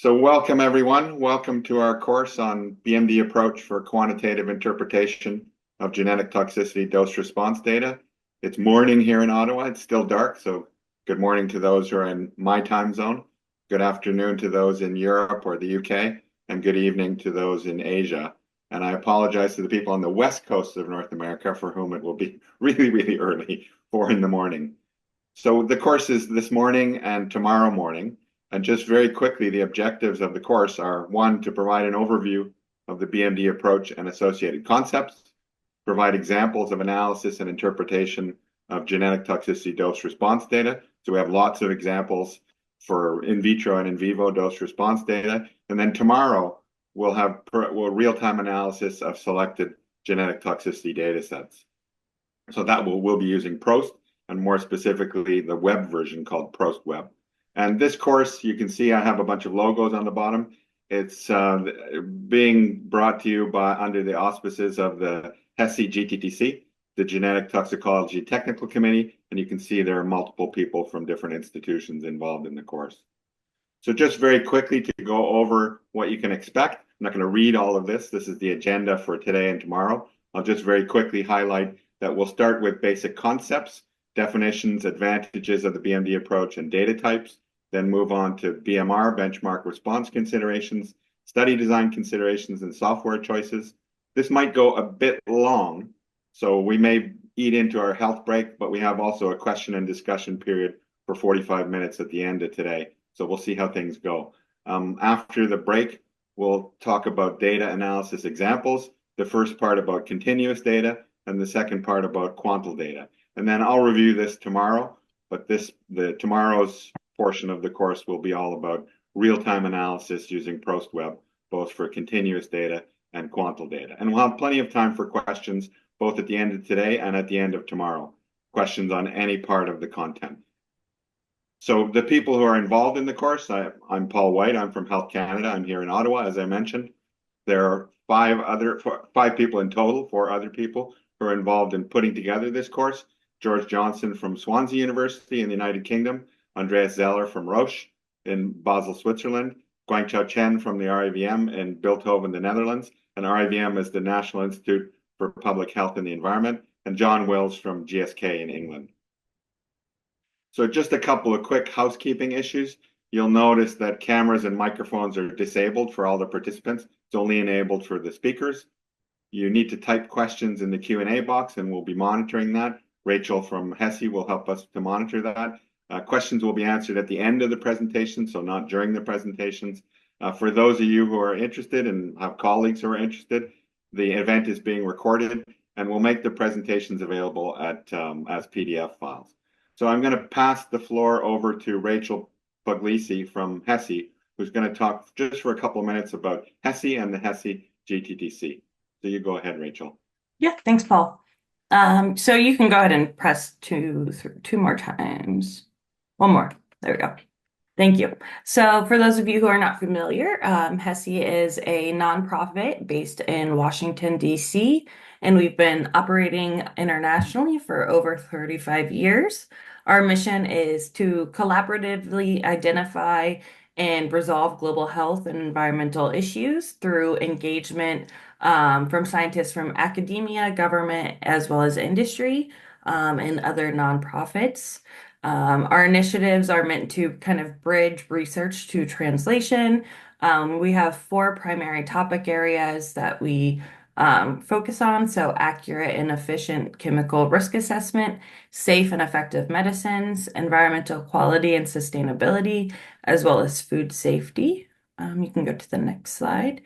So welcome everyone. Welcome to our course on BMD approach for quantitative interpretation of genetic toxicity dose response data. It's morning here in Ottawa. It's still dark, so good morning to those who are in my time zone. Good afternoon to those in Europe or the UK, and good evening to those in Asia. And I apologize to the people on the west coast of North America for whom it will be really, really early, 4 in the morning. So the course is this morning and tomorrow morning. And just very quickly, the objectives of the course are one, to provide an overview of the BMD approach and associated concepts, provide examples of analysis and interpretation of genetic toxicity dose response data. So we have lots of examples for in vitro and in vivo dose response data. And then tomorrow, we'll have real-time analysis of selected genetic toxicity data sets. So that we'll be using PROST, and more specifically, the web version called PROST Web. And this course, you can see I have a bunch of logos on the bottom. It's being brought to you by under the auspices of the HESI GTTC, the Genetic Toxicology Technical Committee, and you can see there are multiple people from different institutions involved in the course. So just very quickly to go over what you can expect. I'm not going to read all of this. This is the agenda for today and tomorrow. I'll just very quickly highlight that we'll start with basic concepts, definitions, advantages of the BMD approach, and data types. Then move on to BMR, benchmark response considerations, study design considerations, and software choices. This might go a bit long, so we may eat into our health break, but we have also a question and discussion period for 45 minutes at the end of today. So we'll see how things go. After the break, we'll talk about data analysis examples, the first part about continuous data, and the second part about quantal data. And then I'll review this tomorrow, but tomorrow's portion of the course will be all about real-time analysis using PROST Web, both for continuous data and quantal data. And we'll have plenty of time for questions, both at the end of today and at the end of tomorrow, questions on any part of the content. So the people who are involved in the course, I'm Paul White, I'm from Health Canada, I'm here in Ottawa, as I mentioned. There are five people in total, 4 other people who are involved in putting together this course. George Johnson from Swansea University in the United Kingdom, Andreas Zeller from Roche in Basel, Switzerland, Guangchao Chen from the RIVM in Bilthoven, the Netherlands, and RIVM is the National Institute for Public Health and the Environment, and John Wills from GSK in England. So just a couple of quick housekeeping issues. You'll notice that cameras and microphones are disabled for all the participants. It's only enabled for the speakers. You need to type questions in the Q&A box, and we'll be monitoring that. Rachel from HESI will help us to monitor that. Questions will be answered at the end of the presentation, so not during the presentations. For those of you who are interested and have colleagues who are interested, the event is being recorded, and we'll make the presentations available as PDF files. So I'm going to pass the floor over to Rachel Puglisi from HESI, who's going to talk just for a couple of minutes about HESI and the HESI GTTC. So you go ahead, Rachel. Yeah, thanks, Paul. So you can go ahead and press two more times. One more. There we go. Thank you. So for those of you who are not familiar, HESI is a nonprofit based in Washington, D.C., and we've been operating internationally for over 35 years. Our mission is to collaboratively identify and resolve global health and environmental issues through engagement from scientists from academia, government, as well as industry, and other nonprofits. Our initiatives are meant to kind of bridge research to translation. We have 4 primary topic areas that we focus on. So accurate and efficient chemical risk assessment, safe and effective medicines, environmental quality and sustainability, as well as food safety. You can go to the next slide.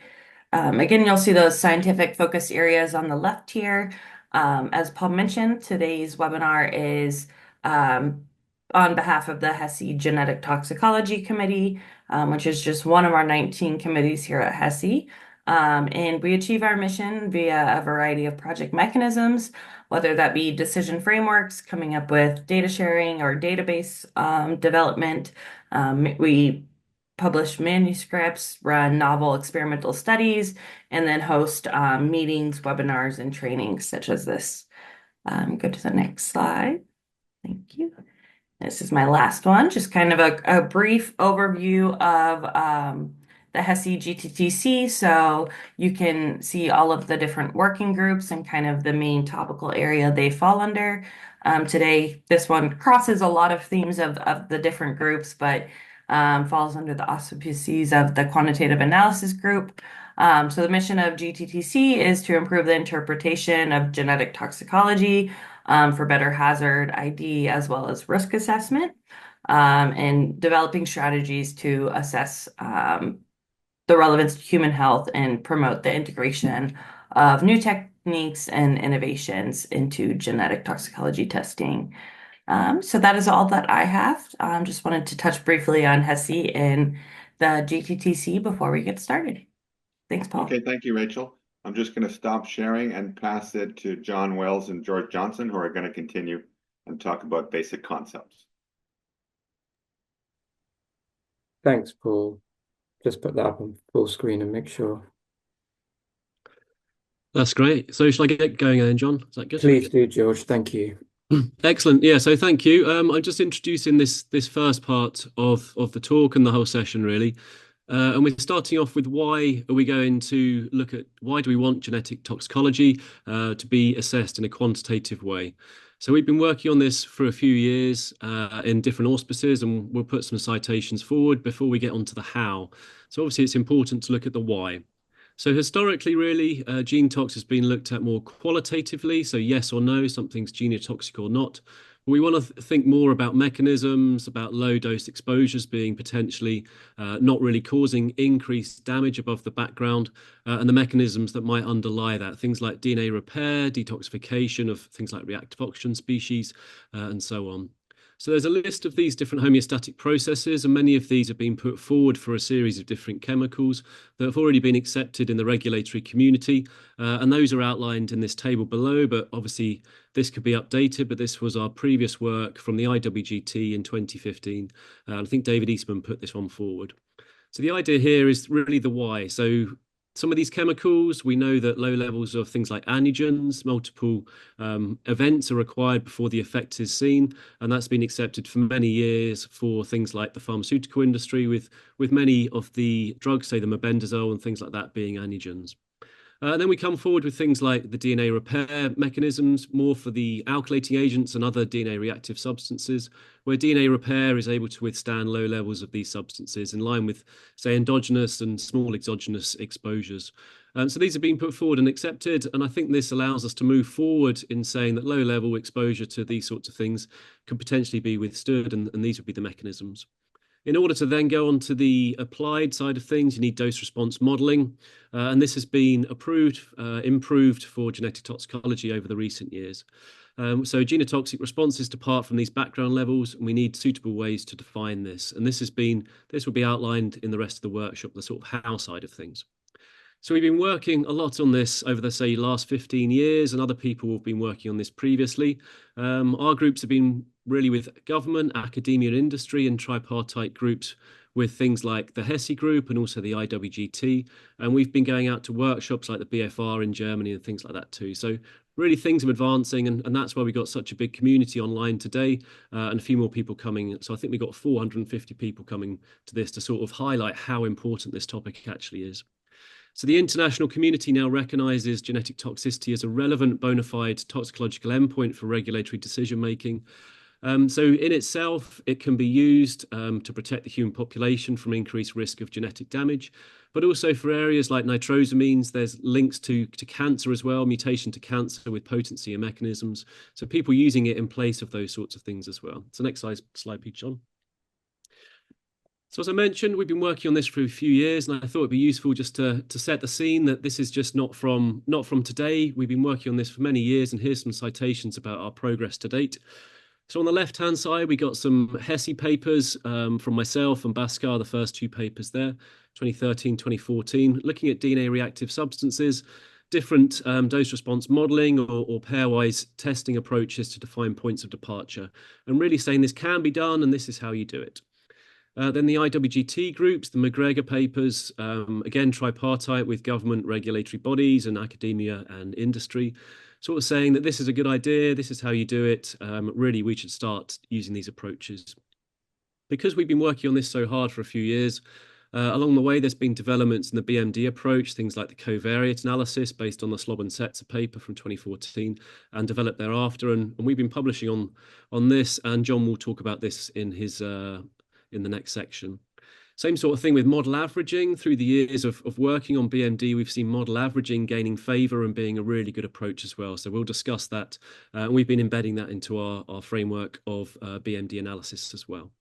Again, you'll see those scientific focus areas on the left here. As Paul mentioned, today's webinar is on behalf of the HESI Genetic Toxicology Committee, which is just one of our 19 committees here at HESI. And we achieve our mission via a variety of project mechanisms, whether that be decision frameworks, coming up with data sharing or database development. We publish manuscripts, run novel experimental studies, and then host meetings, webinars, and trainings such as this. Go to the next slide. Thank you. This is my last one, just kind of a brief overview of the HESI GTTC, so you can see all of the different working groups and kind of the main topical area they fall under. Today, this one crosses a lot of themes of the different groups, but falls under the auspices of the quantitative analysis group. So the mission of GTTC is to improve the interpretation of genetic toxicology for better hazard ID as well as risk assessment, and developing strategies to assess the relevance to human health and promote the integration of new techniques and innovations into genetic toxicology testing. So that is all that I have. Just wanted to touch briefly on HESI and the GTTC before we get started. Thanks, Paul. Okay, thank you, Rachel. I'm just going to stop sharing and pass it to John Wells and George Johnson, who are going to continue and talk about basic concepts. Thanks, Paul. Just put that up on full screen and make sure. That's great. So shall I get going then, John? Is that good? Please do, George. Thank you. Excellent. Yeah, so thank you. I'm just introducing this first part of the talk and the whole session, really. And we're starting off with why are we going to look at why do we want genetic toxicology to be assessed in a quantitative way? So we've been working on this for a few years in different auspices, and we'll put some citations forward before we get onto the how. So obviously it's important to look at the why. So historically, really, gene tox has been looked at more qualitatively. So yes or no, something's genotoxic or not. But we want to think more about mechanisms, about low dose exposures being potentially not really causing increased damage above the background, and the mechanisms that might underlie that. Things like DNA repair, detoxification of things like reactive oxygen species, and so on. So there's a list of these different homeostatic processes, and many of these have been put forward for a series of different chemicals that have already been accepted in the regulatory community, and those are outlined in this table below, but obviously this could be updated, but this was our previous work from the IWGT in 2015. I think David Eastman put this one forward. So the idea here is really the why. So some of these chemicals, we know that low levels of things like antigens, multiple events are required before the effect is seen. And that's been accepted for many years for things like the pharmaceutical industry, with many of the drugs, say the mebendazole and things like that, being antigens. Then we come forward with things like the DNA repair mechanisms, more for the alkylating agents and other DNA reactive substances, where DNA repair is able to withstand low levels of these substances in line with, say, endogenous and small exogenous exposures. So these have been put forward and accepted, and I think this allows us to move forward in saying that low level exposure to these sorts of things could potentially be withstood, and these would be the mechanisms. In order to then go on to the applied side of things, you need dose response modeling. And this has been improved for genetic toxicology over the recent years. So genotoxic responses depart from these background levels, and we need suitable ways to define this. And this will be outlined in the rest of the workshop, the sort of how side of things. So we've been working a lot on this over the, say, last 15 years, and other people have been working on this previously. Our groups have been really with government, academia and industry, and tripartite groups with things like the HESI group and also the IWGT. And we've been going out to workshops like the BFR in Germany and things like that too. So really things are advancing, and that's why we got such a big community online today, and a few more people coming. So I think we got 450 people coming to this to sort of highlight how important this topic actually is. So the international community now recognises genetic toxicity as a relevant bona fide toxicological endpoint for regulatory decision making. So in itself, it can be used to protect the human population from increased risk of genetic damage, but also for areas like nitrosamines, there's links to cancer as well, mutation to cancer with potency and mechanisms. So people using it in place of those sorts of things as well. So next slide, please, John. So as I mentioned, we've been working on this for a few years, and I thought it'd be useful just to set the scene that this is just not from today. We've been working on this for many years, and here's some citations about our progress to date. So on the left-hand side, we got some HESI papers from myself and Bhaskar, the first two papers there, 2013, 2014, looking at DNA reactive substances, different dose-response modeling or pairwise testing approaches to define points of departure, and really saying this can be done, and this is how you do it. Then the IWGT groups, the McGregor papers, again, tripartite with government regulatory bodies and academia and industry, sort of saying that this is a good idea, this is how you do it, really we should start using these approaches. Because we've been working on this so hard for a few years, Along the way, there's been developments in the BMD approach, things like the covariate analysis based on the Slob and Setzer paper from 2014 and developed thereafter. And we've been publishing on this, and John will talk about this in his in the next section. Same sort of thing with model averaging. Through the years of working on BMD, we've seen model averaging gaining favor and being a really good approach as well. So we'll discuss that. And we've been embedding that into our framework of BMD analysis as well.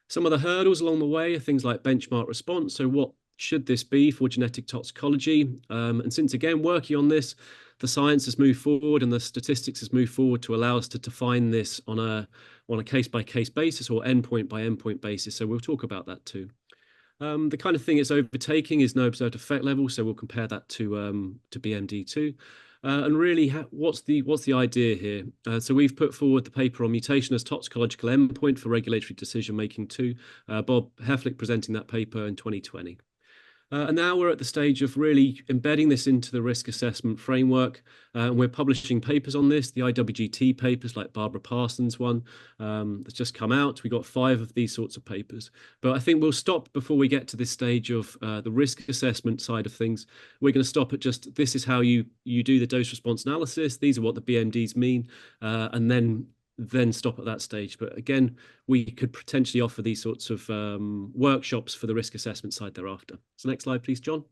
Some of the hurdles along the way are things like benchmark response. So what should this be for genetic toxicology? And since, again, working on this, the science has moved forward and the statistics has moved forward to allow us to define this on a case-by-case basis or endpoint-by-endpoint basis. So we'll talk about that too. The kind of thing it's overtaking is no observed effect level. So we'll compare that to BMD too. And really, what's the idea here? So we've put forward the paper on mutation as toxicological endpoint for regulatory decision making too. Bob Heflick presenting that paper in 2020. And now we're at the stage of really embedding this into the risk assessment framework. And we're publishing papers on this, the IWGT papers like Barbara Parsons' one that's just come out. We got 5 of these sorts of papers. But I think we'll stop before we get to this stage of the risk assessment side of things. We're going to stop at just this is how you do the dose response analysis. These are what the BMDs mean. And then stop at that stage. But again, we could potentially offer these sorts of workshops for the risk assessment side thereafter. So next slide, please, John.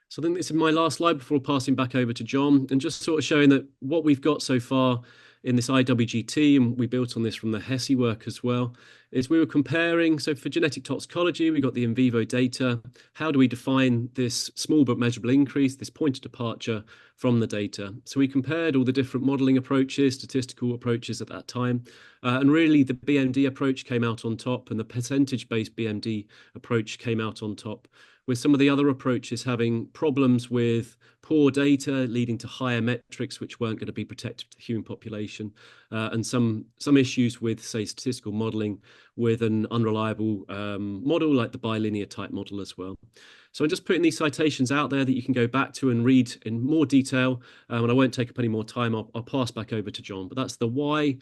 So I think this is my last slide before passing back over to John, and just sort of showing that what we've got so far in this IWGT, and we built on this from the HESI work as well, is we were comparing, so for genetic toxicology, we got the in vivo data. How do we define this small but measurable increase, this point of departure from the data? So we compared all the different modeling approaches, statistical approaches at that time, and really the BMD approach came out on top, and the percentage-based BMD approach came out on top, with some of the other approaches having problems with poor data leading to higher metrics which weren't going to be protective to the human population, and some issues with, say, statistical modeling with an unreliable model like the bilinear type model as well. So I'm just putting these citations out there that you can go back to and read in more detail, and I won't take up any more time. I'll pass back over to John, but that's the why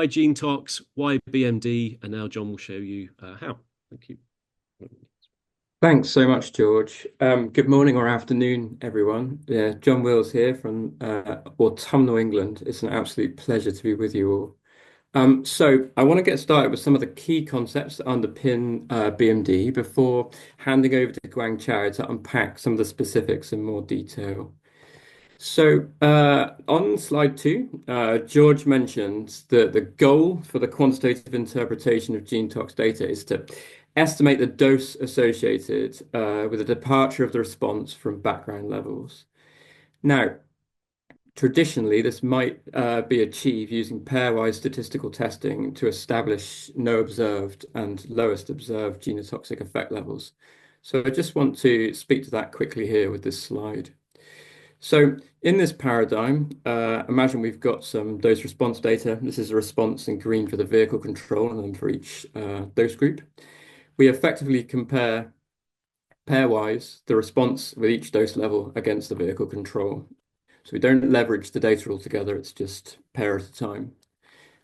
gene tox, why BMD, and now John will show you how. Thank you. Thanks so much, George. Good morning or afternoon, everyone. Yeah, John Wills here from autumnal England. It's an absolute pleasure to be with you all. So I want to get started with some of the key concepts that underpin BMD before handing over to Guangchao to unpack some of the specifics in more detail. So on slide 2, George mentioned that the goal for the quantitative interpretation of gene tox data is to estimate the dose associated with a departure of the response from background levels. Now, traditionally, this might be achieved using pairwise statistical testing to establish no observed and lowest observed genotoxic effect levels. So I just want to speak to that quickly here with this slide. So in this paradigm, imagine we've got some dose response data. This is a response in green for the vehicle control and then for each dose group. We effectively compare pairwise the response with each dose level against the vehicle control. So we don't leverage the data altogether, it's just pair at a time.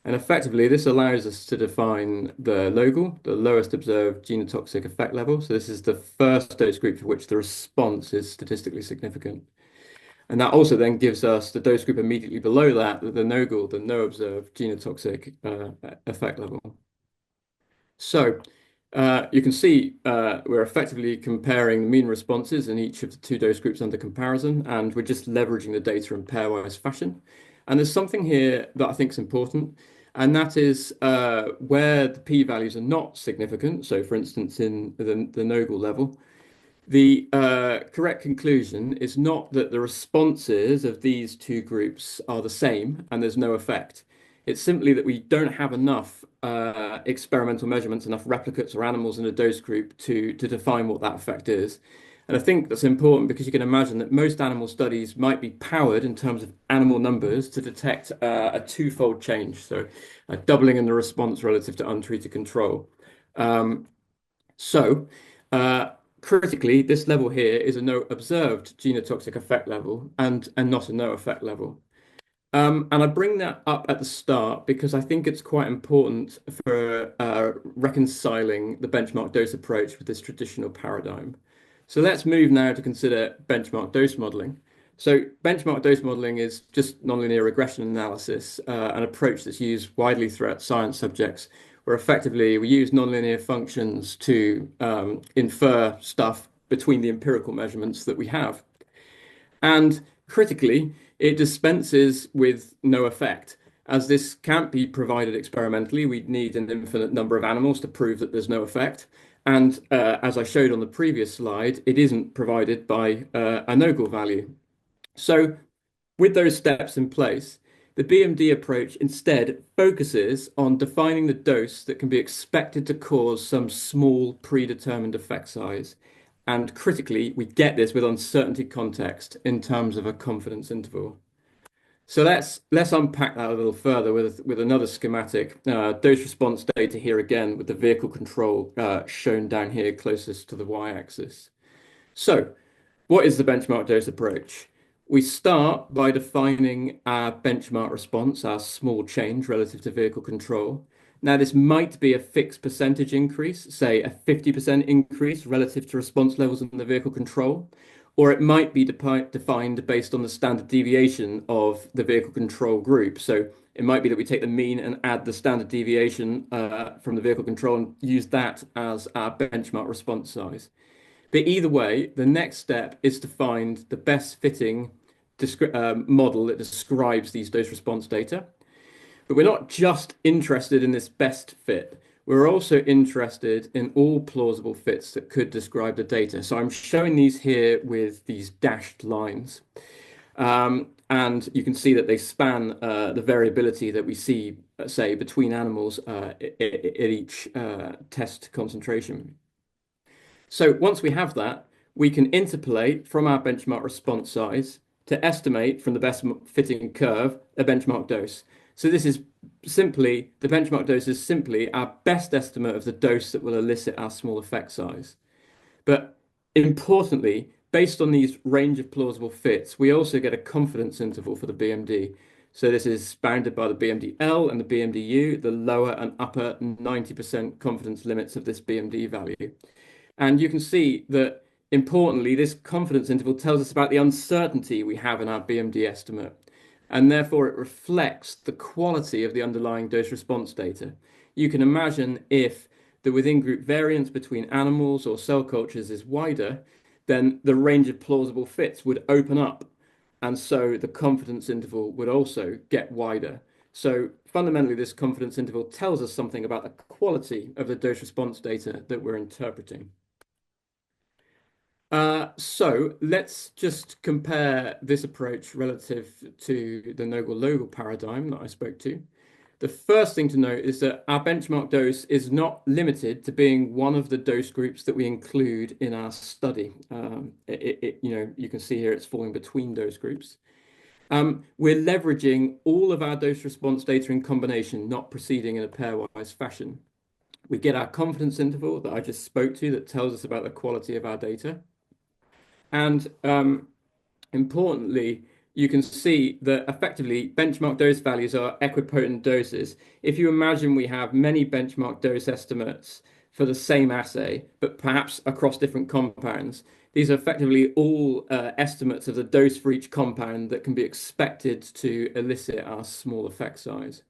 And effectively, this allows us to define the LOGL, the lowest observed genotoxic effect level. So this is the first dose group for which the response is statistically significant. And that also then gives us the dose group immediately below that, the NOGL, the no observed genotoxic effect level. So you can see we're effectively comparing the mean responses in each of the 2 dose groups under comparison, and we're just leveraging the data in pairwise fashion. And there's something here that I think is important, and that is where the p-values are not significant. So for instance, in the NOGL level, the correct conclusion is not that the responses of these 2 groups are the same and there's no effect. It's simply that we don't have enough experimental measurements, enough replicates or animals in a dose group to define what that effect is. And I think that's important because you can imagine that most animal studies might be powered in terms of animal numbers to detect a 2-fold change, so a doubling in the response relative to untreated control. Critically, this level here is a no observed genotoxic effect level and not a no effect level. And I bring that up at the start because I think it's quite important for reconciling the benchmark dose approach with this traditional paradigm. So let's move now to consider benchmark dose modeling. So benchmark dose modeling is just nonlinear regression analysis, an approach that's used widely throughout science subjects, where effectively we use nonlinear functions to infer stuff between the empirical measurements that we have. And critically, it dispenses with no effect. As this can't be provided experimentally, we'd need an infinite number of animals to prove that there's no effect. And as I showed on the previous slide, it isn't provided by a no-go value. So with those steps in place, the BMD approach instead focuses on defining the dose that can be expected to cause some small predetermined effect size. And critically, we get this with uncertainty context in terms of a confidence interval. So let's unpack that a little further with another schematic. Dose response data here again with the vehicle control shown down here closest to the y-axis. So what is the benchmark dose approach? We start by defining our benchmark response, our small change relative to vehicle control. Now, this might be a fixed percentage increase, say a 50% increase relative to response levels in the vehicle control, or it might be defined based on the standard deviation of the vehicle control group. So it might be that we take the mean and add the standard deviation from the vehicle control and use that as our benchmark response size. But either way, the next step is to find the best fitting model that describes these dose response data. But we're not just interested in this best fit. We're also interested in all plausible fits that could describe the data. So I'm showing these here with these dashed lines. And you can see that they span the variability that we see, say, between animals at each test concentration. So once we have that, we can interpolate from our benchmark response size to estimate from the best fitting curve a benchmark dose. So this is simply, the benchmark dose is simply our best estimate of the dose that will elicit our small effect size. But importantly, based on these range of plausible fits, we also get a confidence interval for the BMD. So this is bounded by the BMD-L and the BMD-U, the lower and upper 90% confidence limits of this BMD value. And you can see that, importantly, this confidence interval tells us about the uncertainty we have in our BMD estimate. And therefore, it reflects the quality of the underlying dose response data. You can imagine if the within-group variance between animals or cell cultures is wider, then the range of plausible fits would open up. And so the confidence interval would also get wider. So fundamentally, this confidence interval tells us something about the quality of the dose response data that we're interpreting. So let's just compare this approach relative to the Nagel-Logel paradigm that I spoke to. The first thing to note is that our benchmark dose is not limited to being one of the dose groups that we include in our study. You can see here it's falling between dose groups. We're leveraging all of our dose response data in combination, not proceeding in a pairwise fashion. We get our confidence interval that I just spoke to that tells us about the quality of our data. And importantly, you can see that effectively benchmark dose values are equipotent doses. If you imagine we have many benchmark dose estimates for the same assay, but perhaps across different compounds, these are effectively all estimates of the dose for each compound that can be expected to elicit our small effect size.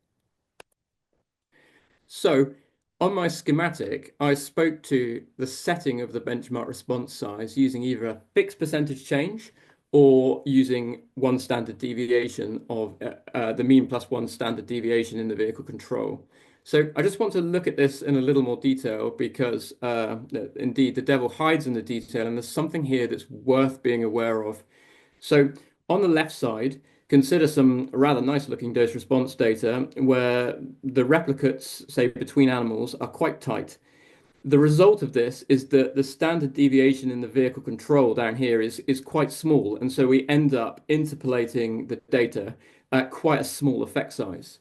So on my schematic, I spoke to the setting of the benchmark response size using either a fixed percentage change or using one standard deviation of the mean plus one standard deviation in the vehicle control. So I just want to look at this in a little more detail because indeed the devil hides in the detail, and there's something here that's worth being aware of. So on the left side, consider some rather nice looking dose response data where the replicates, say, between animals are quite tight. The result of this is that the standard deviation in the vehicle control down here is quite small. And so we end up interpolating the data at quite a small effect size.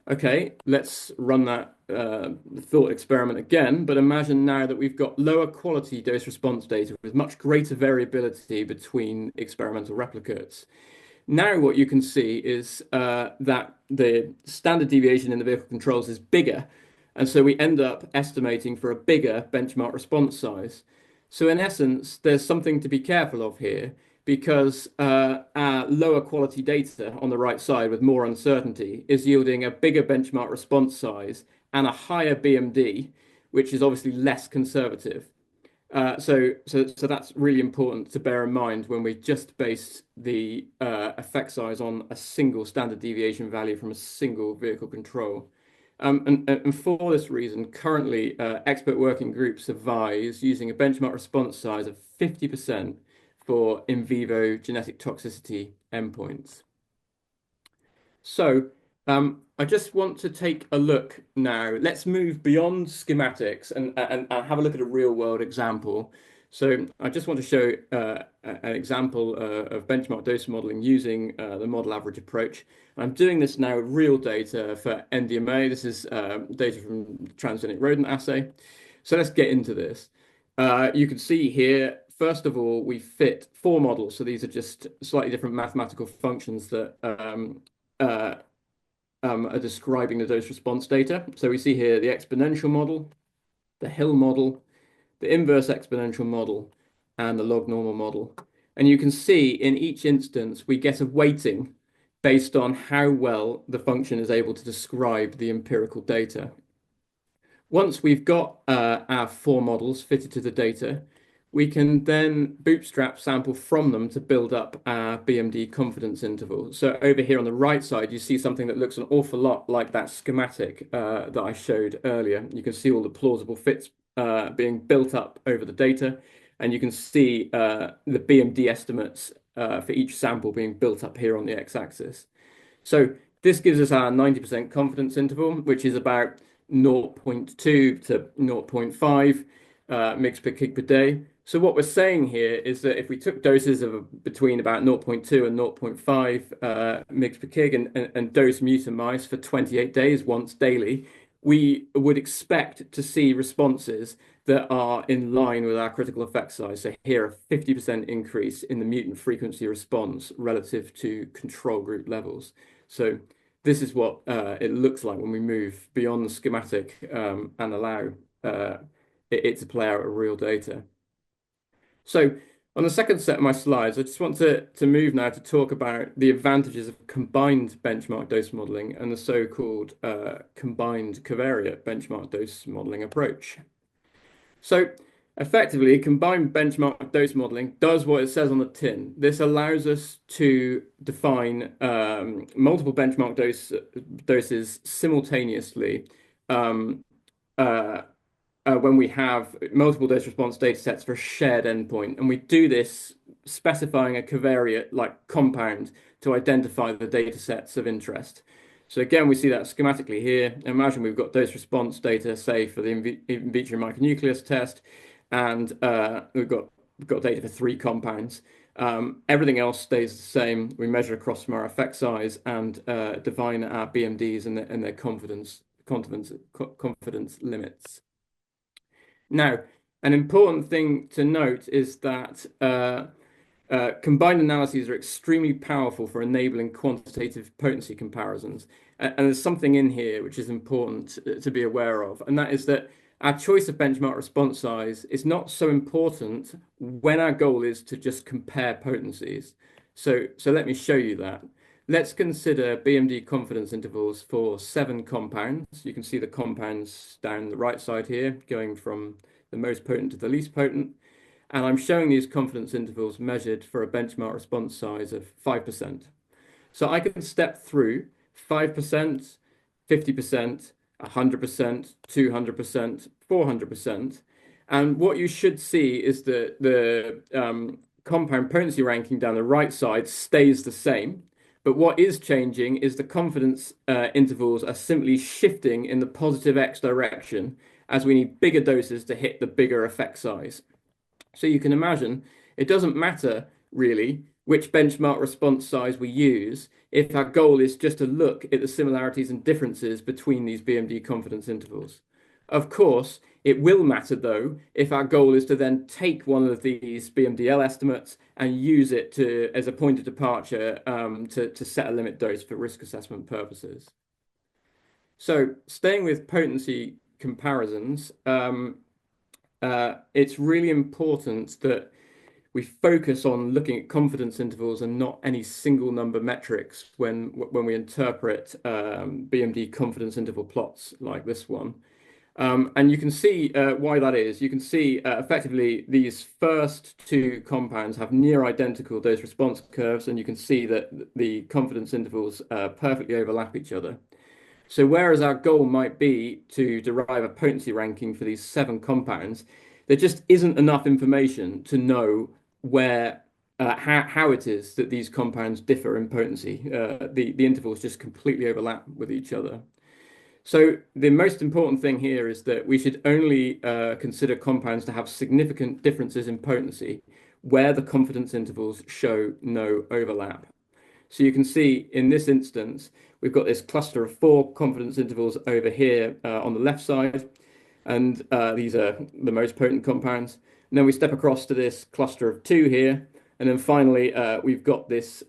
Okay, let's run that thought experiment again, but imagine now that we've got lower quality dose response data with much greater variability between experimental replicates. Now what you can see is that the standard deviation in the vehicle controls is bigger. And so we end up estimating for a bigger benchmark response size. So in essence, there's something to be careful of here because our lower quality data on the right side with more uncertainty is yielding a bigger benchmark response size and a higher BMD, which is obviously less conservative. So that's really important to bear in mind when we just base the effect size on a single standard deviation value from a single vehicle control. And for this reason, currently expert working groups advise using a benchmark response size of 50% for in vivo genetic toxicity endpoints. So I just want to take a look now. Let's move beyond schematics and have a look at a real world example. So I just want to show an example of benchmark dose modeling using the model average approach. I'm doing this now with real data for NDMA. This is data from the transgenic rodent assay. So let's get into this. You can see here, first of all, we fit 4 models. So these are just slightly different mathematical functions that are describing the dose response data. So we see here the exponential model, the Hill model, the inverse exponential model, and the log normal model. And you can see in each instance, we get a weighting based on how well the function is able to describe the empirical data. Once we've got our 4 models fitted to the data, we can then bootstrap sample from them to build up our BMD confidence interval. So over here on the right side, you see something that looks an awful lot like that schematic that I showed earlier. You can see all the plausible fits being built up over the data, and you can see the BMD estimates for each sample being built up here on the x-axis. So this gives us our 90% confidence interval, which is about 0.2 to 0.5 mg per kg per day. So what we're saying here is that if we took doses of between about 0.2 and 0.5 mg per kg and dose mutant mice for 28 days once daily, we would expect to see responses that are in line with our critical effect size. So here, a 50% increase in the mutant frequency response relative to control group levels. So this is what it looks like when we move beyond the schematic and allow it to play out real data. So on the second set of my slides, I just want to move now to talk about the advantages of combined benchmark dose modeling and the so-called combined covariate benchmark dose modeling approach. So effectively, combined benchmark dose modeling does what it says on the tin. This allows us to define multiple benchmark doses simultaneously when we have multiple dose response data sets for a shared endpoint. And we do this specifying a covariate like compound to identify the data sets of interest. So again, we see that schematically here. Imagine we've got dose response data, say, for the in vitro micronucleus test, and we've got data for 3 compounds. Everything else stays the same. We measure across from our effect size and define our BMDs and their confidence limits. Now, an important thing to note is that combined analyses are extremely powerful for enabling quantitative potency comparisons. And there's something in here which is important to be aware of, and that is that our choice of benchmark response size is not so important when our goal is to just compare potencies. So let me show you that. Let's consider BMD confidence intervals for 7 compounds. You can see the compounds down the right side here, going from the most potent to the least potent. And I'm showing these confidence intervals measured for a benchmark response size of 5%. So I can step through 5%, 50%, 100%, 200%, 400%. And what you should see is that the compound potency ranking down the right side stays the same. But what is changing is the confidence intervals are simply shifting in the positive X direction as we need bigger doses to hit the bigger effect size. So you can imagine it doesn't matter really which benchmark response size we use if our goal is just to look at the similarities and differences between these BMD confidence intervals. Of course, It will matter, though, if our goal is to then take one of these BMDL estimates and use it as a point of departure to set a limit dose for risk assessment purposes. So staying with potency comparisons, it's really important that we focus on looking at confidence intervals and not any single number metrics when we interpret BMD confidence interval plots like this one. And you can see why that is. You can see effectively these first two compounds have near identical dose response curves, and you can see that the confidence intervals perfectly overlap each other. So whereas our goal might be to derive a potency ranking for these 7 compounds, there just isn't enough information to know where how it is that these compounds differ in potency. The intervals just completely overlap with each other. So the most important thing here is that we should only consider compounds to have significant differences in potency where the confidence intervals show no overlap. So you can see in this instance, we've got this cluster of 4 confidence intervals over here on the left side, and these are the most potent compounds. And then we step across to this cluster of 2 here, and then finally we've got this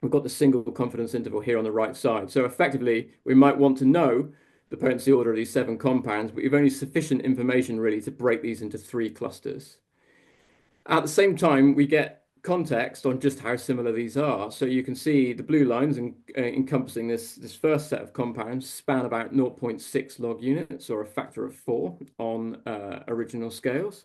we've got the single confidence interval here on the right side. So effectively, we might want to know the potency order of these 7 compounds, but we've only sufficient information really to break these into 3 clusters. At the same time, we get context on just how similar these are. So you can see the blue lines encompassing this first set of compounds span about 0.6 log units, or a factor of 4 on original scales.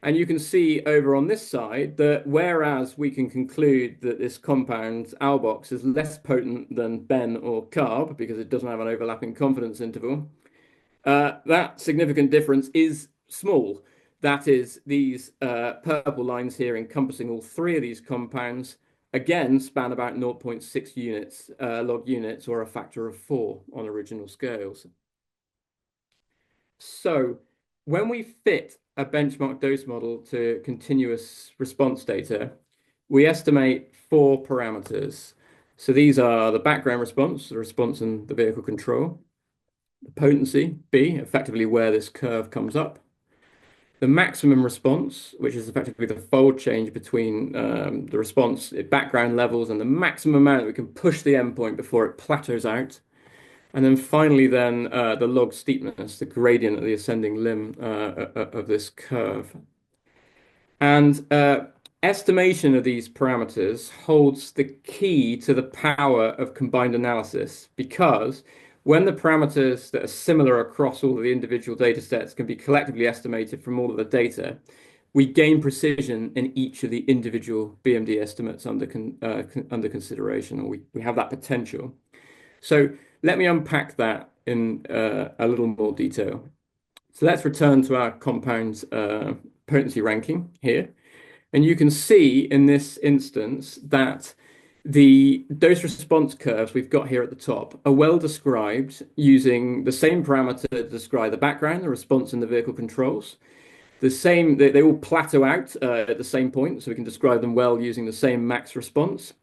And you can see over on this side that whereas we can conclude that this compound Albox is less potent than Ben or Carb because it doesn't have an overlapping confidence interval, that significant difference is small. That is, these purple lines here encompassing all 3 of these compounds again span about 0.6 units, log units, or a factor of 4 on original scales. So when we fit a benchmark dose model to continuous response data, we estimate 4 parameters. So these are the background response, the response in the vehicle control, the potency, B, effectively where this curve comes up, the maximum response, which is effectively the fold change between the response at background levels and the maximum amount we can push the endpoint before it plateaus out. And then finally, the log steepness, the gradient of the ascending limb of this curve. And estimation of these parameters holds the key to the power of combined analysis, because when the parameters that are similar across all of the individual data sets can be collectively estimated from all of the data, we gain precision in each of the individual BMD estimates under consideration, or we have that potential. So let me unpack that in a little more detail. So let's return to our compound's potency ranking here. And you can see in this instance that the dose response curves we've got here at the top are well described using the same parameter to describe the background, the response, and the vehicle controls. They all plateau out at the same point, so we can describe them well using the same max response.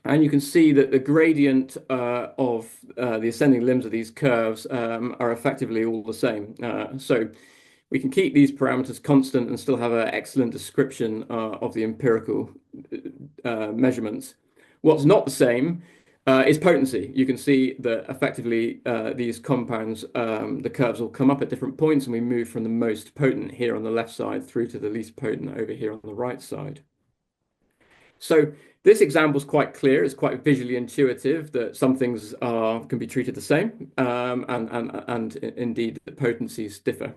And you can see that the gradient of the ascending limbs of these curves are effectively all the same. So we can keep these parameters constant and still have an excellent description of the empirical measurements. What's not the same is potency. You can see that effectively these compounds, the curves will come up at different points, and we move from the most potent here on the left side through to the least potent over here on the right side. So this example is quite clear. It's quite visually intuitive that some things can be treated the same, and indeed the potencies differ.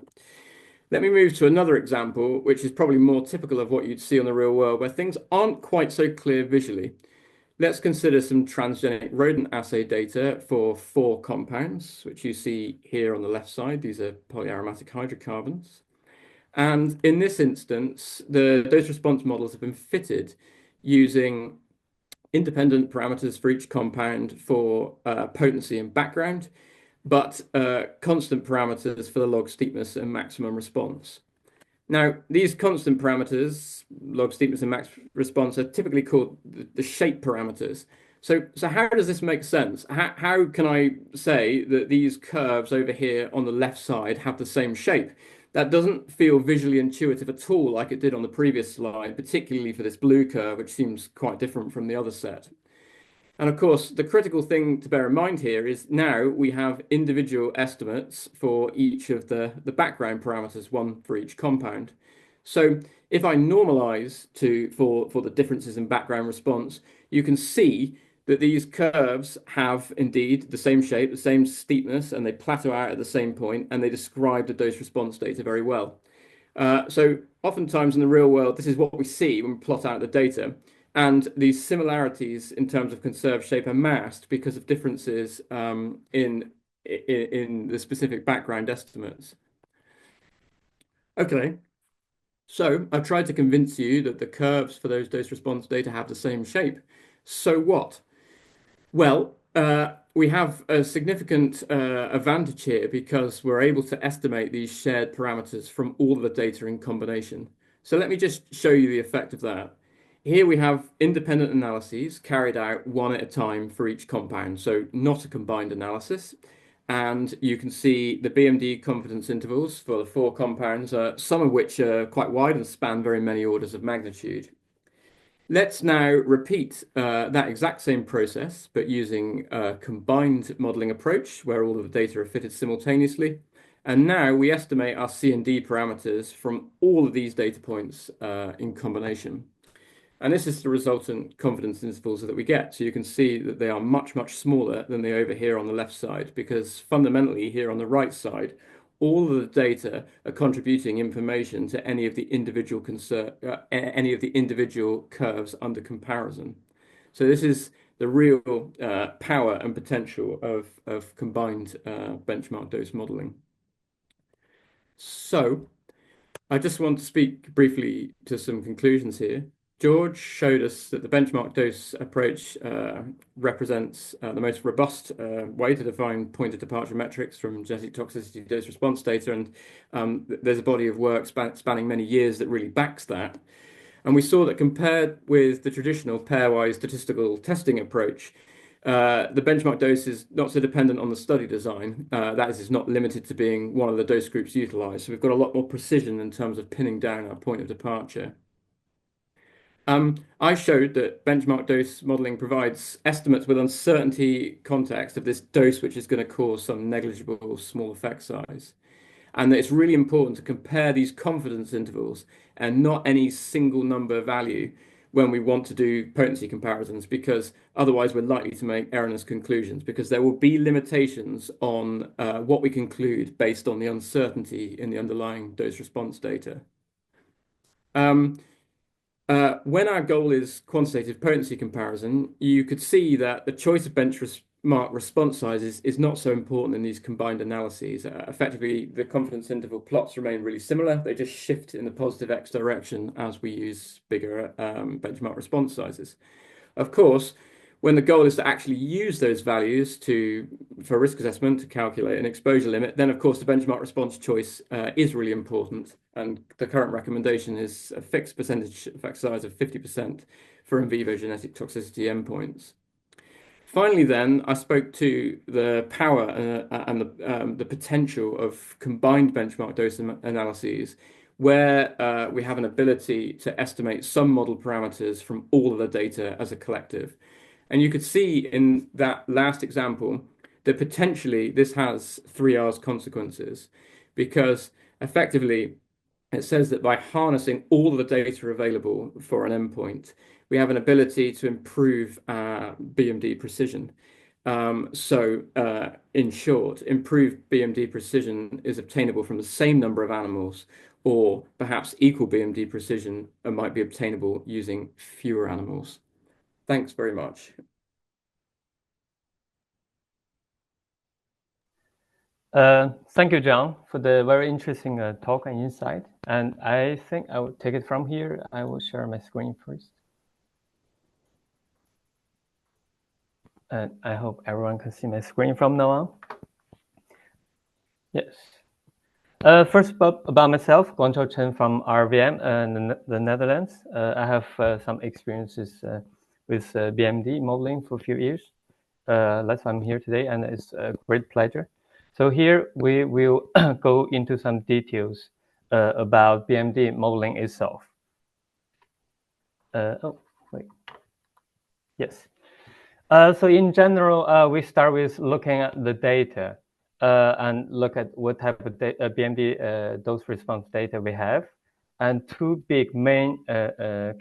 Let me move to another example, which is probably more typical of what you'd see on the real world, where things aren't quite so clear visually. Let's consider some transgenic rodent assay data for 4 compounds, which you see here on the left side. These are polyaromatic hydrocarbons. And in this instance, the dose response models have been fitted using independent parameters for each compound for potency and background, but constant parameters for the log steepness and maximum response. Now, these constant parameters, log steepness and max response, are typically called the shape parameters. So how does this make sense? How can I say that these curves over here on the left side have the same shape? That doesn't feel visually intuitive at all like it did on the previous slide, particularly for this blue curve, which seems quite different from the other set. And of course, the critical thing to bear in mind here is now we have individual estimates for each of the background parameters, one for each compound. So if I normalize for the differences in background response, you can see that these curves have indeed the same shape, the same steepness, and they plateau out at the same point, and they describe the dose response data very well. So oftentimes in the real world, this is what we see when we plot out the data. And these similarities in terms of conserved shape are masked because of differences in the specific background estimates. Okay, so I've tried to convince you that the curves for those dose response data have the same shape. So what? Well, we have a significant advantage here because we're able to estimate these shared parameters from all of the data in combination. So let me just show you the effect of that. Here we have independent analyses carried out one at a time for each compound, so not a combined analysis. And you can see the BMD confidence intervals for the 4 compounds, some of which are quite wide and span very many orders of magnitude. Let's now repeat that exact same process, but using a combined modeling approach where all of the data are fitted simultaneously. And now we estimate our C and D parameters from all of these data points in combination. And this is the resultant confidence intervals that we get. So you can see that they are much, much smaller than they over here on the left side, because fundamentally here on the right side, all of the data are contributing information to any of the individual curves under comparison. So this is the real power and potential of combined benchmark dose modeling. So I just want to speak briefly to some conclusions here. George showed us that the benchmark dose approach represents the most robust way to define point of departure metrics from genetic toxicity dose response data, and there's a body of work spanning many years that really backs that. And we saw that compared with the traditional pairwise statistical testing approach, the benchmark dose is not so dependent on the study design. That is, it's not limited to being one of the dose groups utilized. So we've got a lot more precision in terms of pinning down our point of departure. I showed that benchmark dose modeling provides estimates with uncertainty context of this dose, which is going to cause some negligible small effect size. And that it's really important to compare these confidence intervals and not any single number value when we want to do potency comparisons, because otherwise we're likely to make erroneous conclusions, because there will be limitations on what we conclude based on the uncertainty in the underlying dose response data. When our goal is quantitative potency comparison, you could see that the choice of benchmark response sizes is not so important in these combined analyses. Effectively, the confidence interval plots remain really similar. They just shift in the positive X direction as we use bigger benchmark response sizes. Of course, when the goal is to actually use those values for risk assessment to calculate an exposure limit, then of course the benchmark response choice is really important. And the current recommendation is a fixed percentage effect size of 50% for in vivo genetic toxicity endpoints. Finally, then, I spoke to the power and the potential of combined benchmark dose analyses, where we have an ability to estimate some model parameters from all of the data as a collective. And you could see in that last example that potentially this has 3R's consequences, because effectively it says that by harnessing all of the data available for an endpoint, we have an ability to improve BMD precision. In short, improved BMD precision is obtainable from the same number of animals, or perhaps equal BMD precision might be obtainable using fewer animals. Thanks very much. Thank you, John, for the very interesting talk and insight. And I think I will take it from here. I will share my screen first. And I hope everyone can see my screen from now on. Yes. First, about myself, Guangchao Chen from RIVM in the Netherlands. I have some experiences with BMD modeling for a few years. That's why I'm here today, and it's a great pleasure. So here we will go into some details about BMD modeling itself. Oh, wait. Yes. So in general, we start with looking at the data and look at what type of BMD dose response data we have. And two big main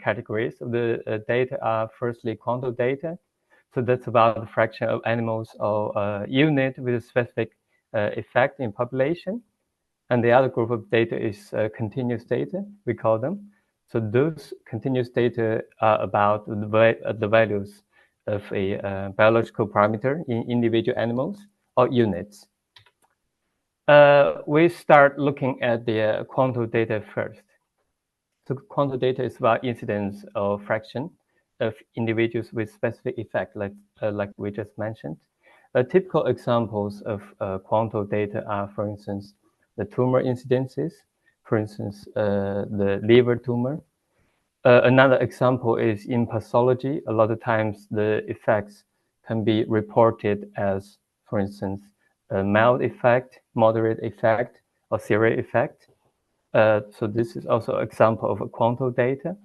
categories of the data are firstly quantum data. So that's about the fraction of animals or unit with a specific effect in population. And the other group of data is continuous data, we call them. So those continuous data are about the values of a biological parameter in individual animals or units. We start looking at the quantum data first. So quantum data is about incidence or fraction of individuals with specific effect, like we just mentioned. Typical examples of quantum data are, for instance, the tumor incidences, for instance, the liver tumor. Another example is in pathology. A lot of times the effects can be reported as, for instance, a mild effect, moderate effect, or severe effect. So this is also an example of a quantum data.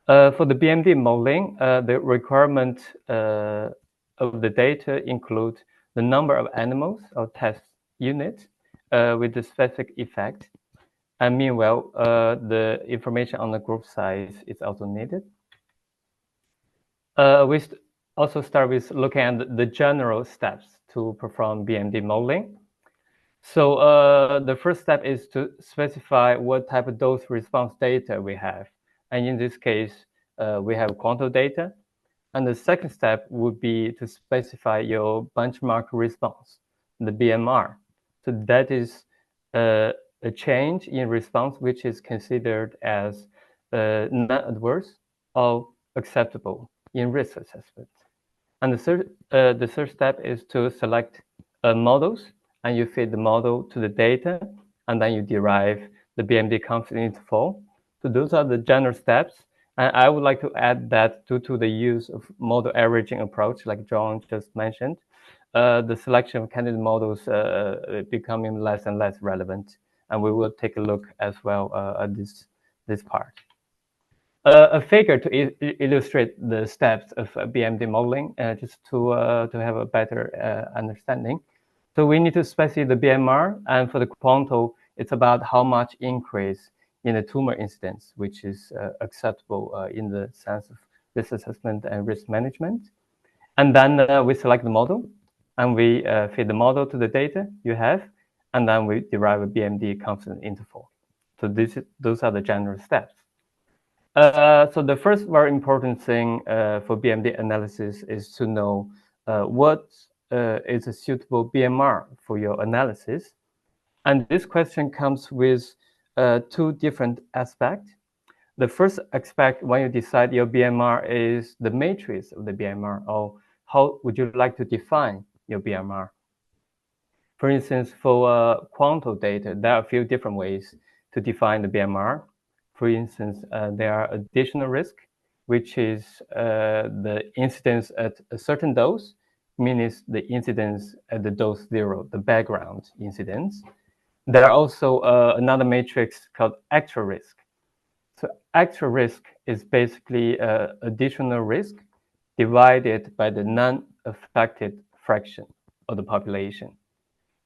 For the BMD modeling, the requirement of the data include the number of animals or test units with the specific effect. And meanwhile, the information on the group size is also needed. We also start with looking at the general steps to perform BMD modeling. So the first step is to specify what type of dose response data we have. And in this case, we have quantum data. And the second step would be to specify your benchmark response, the BMR. So that is a change in response which is considered as non-adverse or acceptable in risk assessment. And the third step is to select models, and you fit the model to the data, and then you derive the BMD confidence interval. So those are the general steps. And I would like to add that due to the use of model averaging approach, like John just mentioned, the selection of candidate models becoming less and less relevant. And we will take a look as well at this part. A figure to illustrate the steps of BMD modeling, just to have a better understanding. So we need to specify the BMR, and for the quantum, it's about how much increase in the tumor incidence, which is acceptable in the sense of risk assessment and risk management. And then we select the model, and we feed the model to the data you have, and then we derive a BMD confidence interval. So those are the general steps. So the first very important thing for BMD analysis is to know what is a suitable BMR for your analysis. And this question comes with two different aspects. The first aspect, when you decide your BMR, is the matrix of the BMR, or how would you like to define your BMR? For instance, for quantum data, there are a few different ways to define the BMR. For instance, there are additional risk, which is the incidence at a certain dose, meaning the incidence at the dose 0, the background incidence. There are also another matrix called actual risk. So actual risk is basically additional risk divided by the non-affected fraction of the population.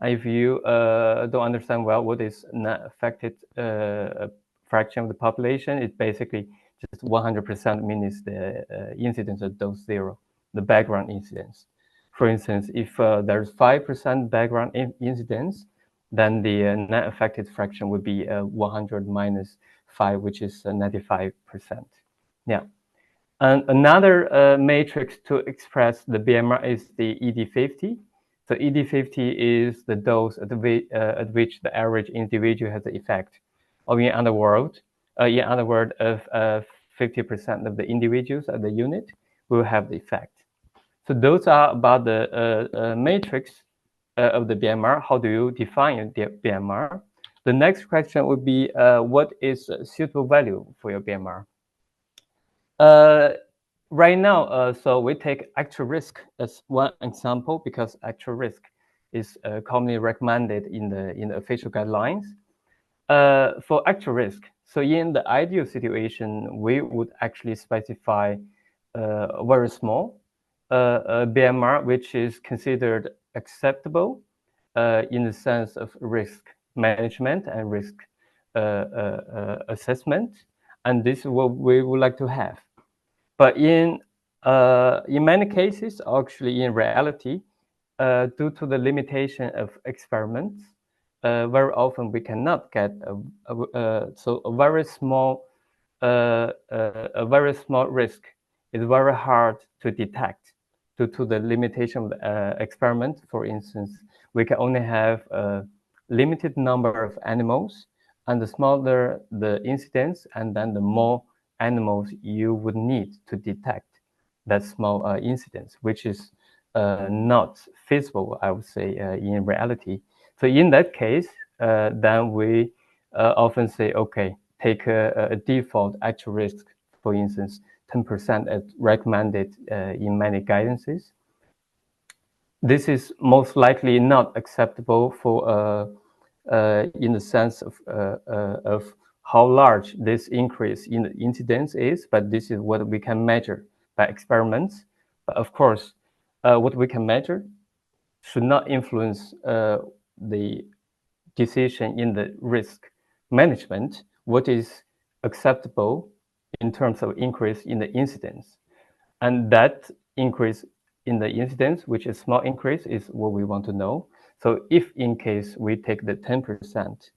And if you don't understand well what is non-affected fraction of the population, it's basically just 100% means the incidence of dose 0, the background incidence. For instance, if there's 5% background incidence, then the non-affected fraction would be 100 minus 5, which is 95%. Yeah. And another matrix to express the BMR is the ED50. So ED50 is the dose at which the average individual has the effect. Or in other words, of 50% of the individuals at the unit will have the effect. So those are about the matrix of the BMR. How do you define the BMR? The next question would be, what is a suitable value for your BMR? right now, so we take actual risk as one example because actual risk is commonly recommended in the official guidelines. For actual risk, so in the ideal situation, we would actually specify a very small BMR, which is considered acceptable in the sense of risk management and risk assessment, and this is what we would like to have. But in many cases, actually in reality, due to the limitation of experiments, very often we cannot get a very small risk is very hard to detect due to the limitation of the experiment. For instance, we can only have a limited number of animals, and the smaller the incidence, and then the more animals you would need to detect that small incidence, which is not feasible, I would say, in reality. So in that case, then we often say, okay, take a default actual risk, for instance, 10% as recommended in many guidances. This is most likely not acceptable for in the sense of how large this increase in the incidence is, but this is what we can measure by experiments. But of course, what we can measure should not influence the decision in the risk management, what is acceptable in terms of increase in the incidence. And that increase in the incidence, which is small increase, is what we want to know. So if in case we take the 10%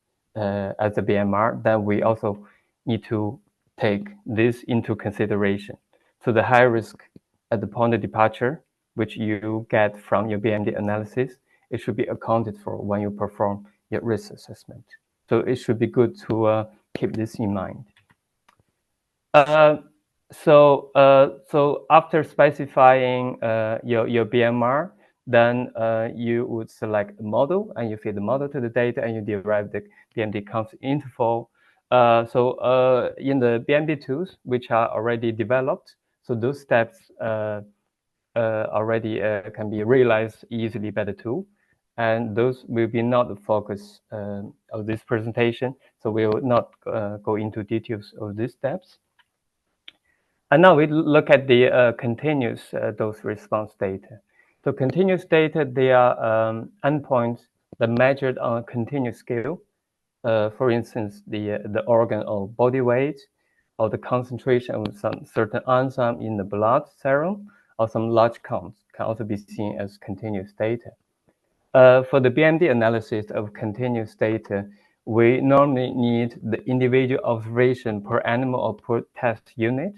as a BMR, then we also need to take this into consideration. So the high risk at the point of departure, which you get from your BMD analysis, it should be accounted for when you perform your risk assessment. So it should be good to keep this in mind. So after specifying your BMR, then you would select a model and you feed the model to the data and you derive the BMD constant interval. So in the BMD tools, which are already developed, so those steps already can be realized easily by the tool. And those will be not the focus of this presentation. So we will not go into details of these steps. And now we look at the continuous dose response data. So continuous data, they are endpoints that measured on a continuous scale. For instance, the organ or body weight, or the concentration of some certain enzyme in the blood serum, or some large counts can also be seen as continuous data. For the BMD analysis of continuous data, we normally need the individual observation per animal or per test unit.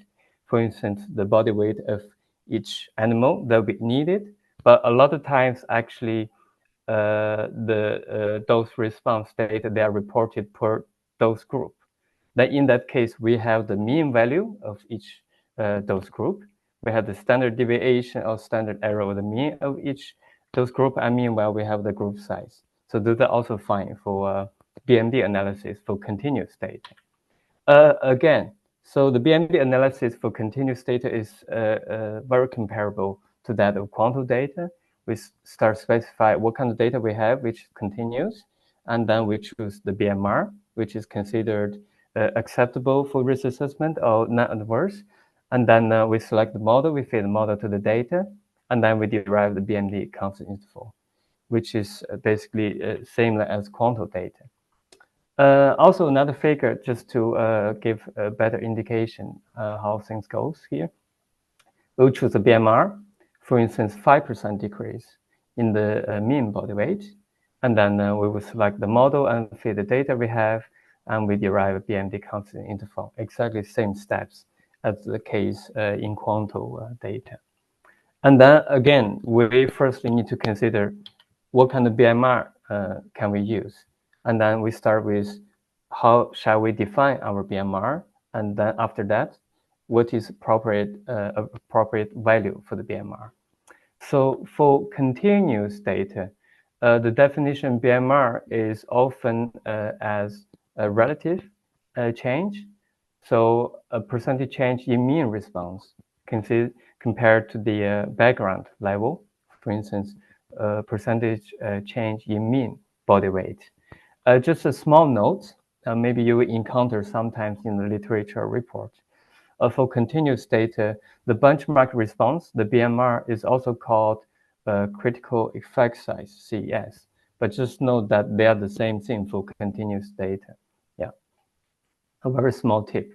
For instance, the body weight of each animal that will be needed. But a lot of times, actually, the dose response data, they are reported per dose group. Then in that case, we have the mean value of each dose group. We have the standard deviation or standard error of the mean of each dose group, and meanwhile, we have the group size. So those are also fine for BMD analysis for continuous data. Again, so the BMD analysis for continuous data is very comparable to that of quantum data. We start specify what kind of data we have, which continues, and then we choose the BMR, which is considered acceptable for risk assessment or not adverse. And then we select the model, we feed the model to the data, and then we derive the BMD constant interval, which is basically same as quantum data. Also, another figure just to give a better indication how things goes here. We'll choose a BMR, for instance, 5% decrease in the mean body weight, and then we will select the model and feed the data we have, and we derive a BMD constant interval. Exactly the same steps as the case in quantum data. And then again, we firstly need to consider what kind of BMR can we use. And then we start with how shall we define our BMR? And then after that, what is appropriate value for the BMR? So for continuous data, the definition BMR is often as a relative change. So a percentage change in mean response compared to the background level, for instance, percentage change in mean body weight. Just a small note, maybe you will encounter sometimes in the literature report. For continuous data, the benchmark response, the BMR, is also called critical effect size, CES. But just note that they are the same thing for continuous data. Yeah, a very small tip.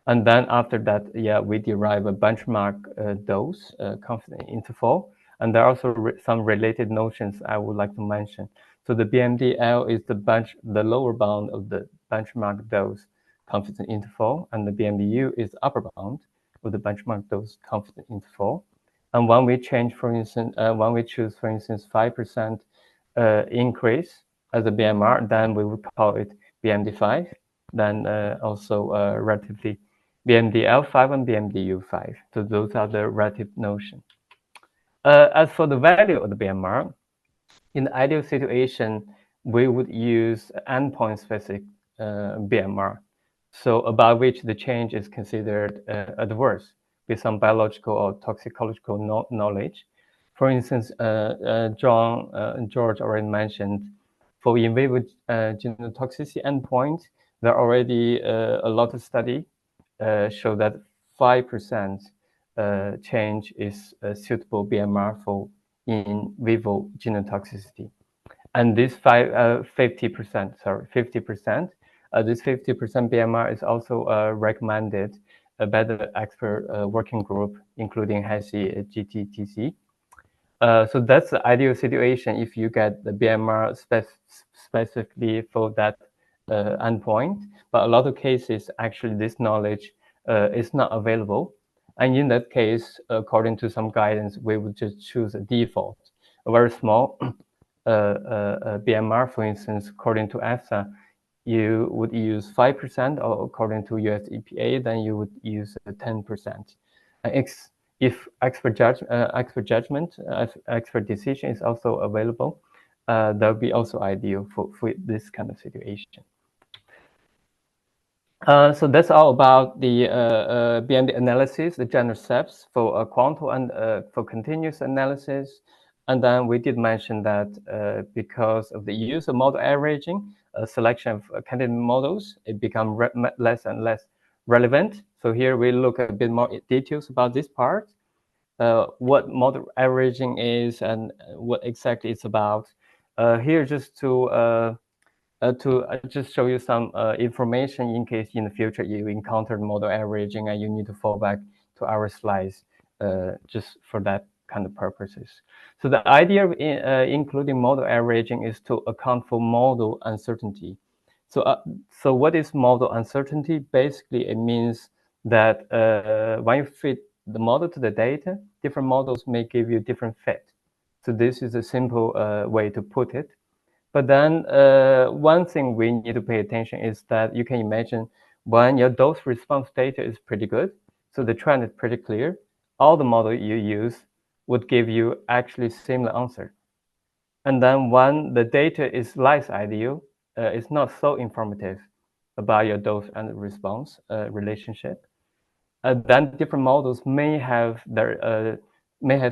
And then after that, yeah, we derive a benchmark dose confidence interval. And there are also some related notions I would like to mention. So the BMDL is the lower bound of the benchmark dose confidence interval, and the BMDU is the upper bound of the benchmark dose confidence interval. And when we change, for instance, when we choose, for instance, 5% increase as a BMR, then we would call it BMD5. Then also relatively BMDL5 and BMDU5. So those are the relative notion. As for the value of the BMR, in the ideal situation, we would use endpoint-specific BMR, so above which the change is considered adverse with some biological or toxicological knowledge. For instance, George already mentioned, for in vivo genotoxicity endpoint, there are already a lot of study show that 5% change is a suitable BMR for in vivo genotoxicity. And this 50%, this 50% BMR is also recommended by the expert working group, including HESI GTTC. So that's the ideal situation if you get the BMR specifically for that endpoint. But a lot of cases, actually, this knowledge is not available. And in that case, according to some guidance, we would just choose a default, a very small BMR. For instance, according to EFSA, you would use 5%, or according to US EPA, then you would use 10%. If expert judgment, expert decision is also available, that would be also ideal for this kind of situation. So that's all about the BMD analysis, the general steps for quantum and for continuous analysis. And then we did mention that because of the use of model averaging, selection of candidate models, it becomes less and less relevant. So here we look at a bit more details about this part, what model averaging is and what exactly it's about. Here just to just show you some information in case in the future you encounter model averaging and you need to fall back to our slides just for that kind of purposes. So the idea of including model averaging is to account for model uncertainty. So what is model uncertainty? Basically, it means that when you fit the model to the data, different models may give you different fit. So this is a simple way to put it. But then one thing we need to pay attention is that you can imagine when your dose response data is pretty good, so the trend is pretty clear, all the model you use would give you actually similar answer. And then when the data is less ideal, it's not so informative about your dose and response relationship, then different models may have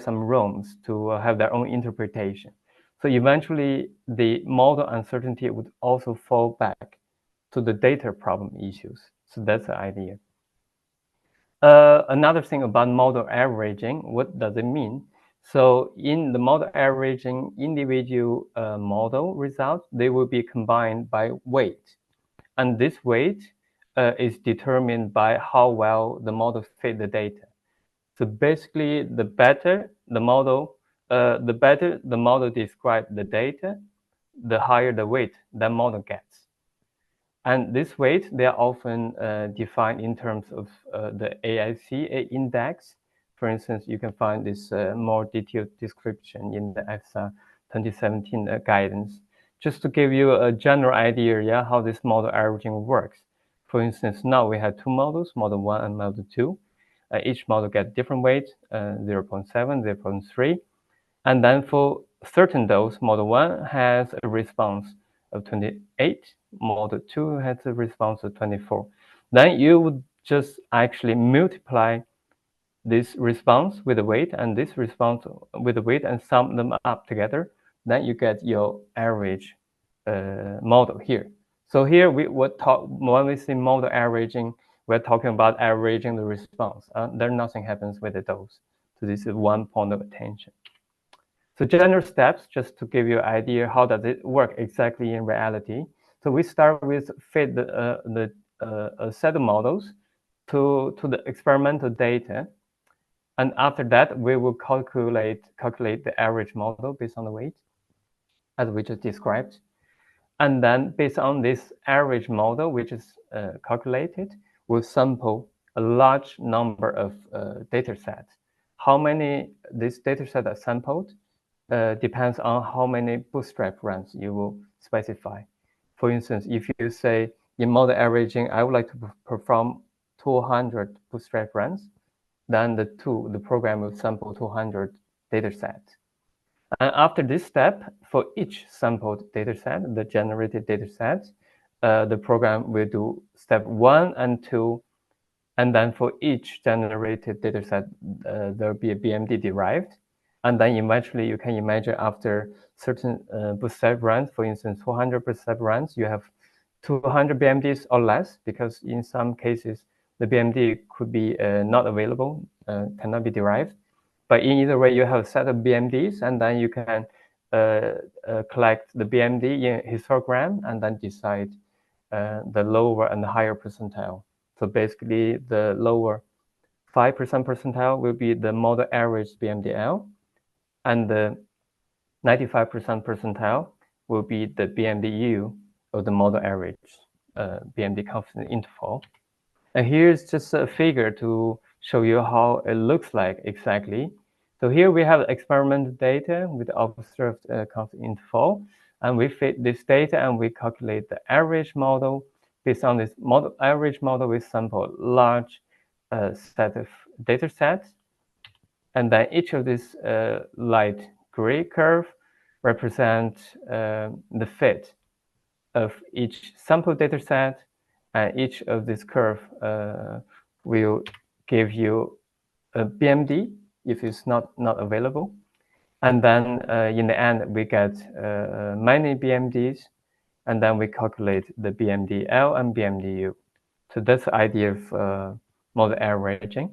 some rooms to have their own interpretation. So eventually, the model uncertainty would also fall back to the data problem issues. So that's the idea. Another thing about model averaging, what does it mean? So in the model averaging, individual model results, they will be combined by weight. And this weight is determined by how well the model fit the data. So basically, the better the model describes the data, the higher the weight that model gets. And this weight, they are often defined in terms of the AIC index. For instance, you can find this more detailed description in the EFSA 2017 guidance. Just to give you a general idea, how this model averaging works. For instance, now we have two models, model 1 and model 2. Each model gets different weight, 0.7, 0.3. And then for certain dose, model 1 has a response of 28, model 2 has a response of 24. Then you would just actually multiply this response with the weight and this response with the weight and sum them up together, then you get your average model here. So here when we say model averaging, we're talking about averaging the response. There nothing happens with the dose. So this is one point of attention. So general steps, just to give you an idea, how does it work exactly in reality? So we start with fit a set of models to the experimental data. And after that, we will calculate the average model based on the weight, as we just described. And then based on this average model, which is calculated, we'll sample a large number of data sets. How many this data set are sampled depends on how many bootstrap runs you will specify. For instance, if you say in model averaging, I would like to perform 200 bootstrap runs, then the program will sample 200 data sets. And after this step, for each sampled data set, the generated data set, the program will do step 1 and 2. And then for each generated data set, there will be a BMD derived. And then eventually you can imagine after certain bootstrap runs, for instance, 400 bootstrap runs, you have 200 BMDs or less, because in some cases, the BMD could be not available, cannot be derived. But in either way, you have a set of BMDs, and then you can collect the BMD in histogram and then decide the lower and the higher percentile. So basically, the lower 5% percentile will be the model average BMDL, and the 95% percentile will be the BMDU, or the model average BMD confidence interval. And here's just a figure to show you how it looks like exactly. So here we have experimental data with observed confidence interval, and we fit this data and we calculate the average model. Based on this average model, we sample a large set of data sets, and then each of these light gray curve represent the fit of each sample data set, and each of this curve will give you a BMD if it's not available. And then in the end, we get many BMDs, and then we calculate the BMDL and BMDU. So that's the idea of model averaging.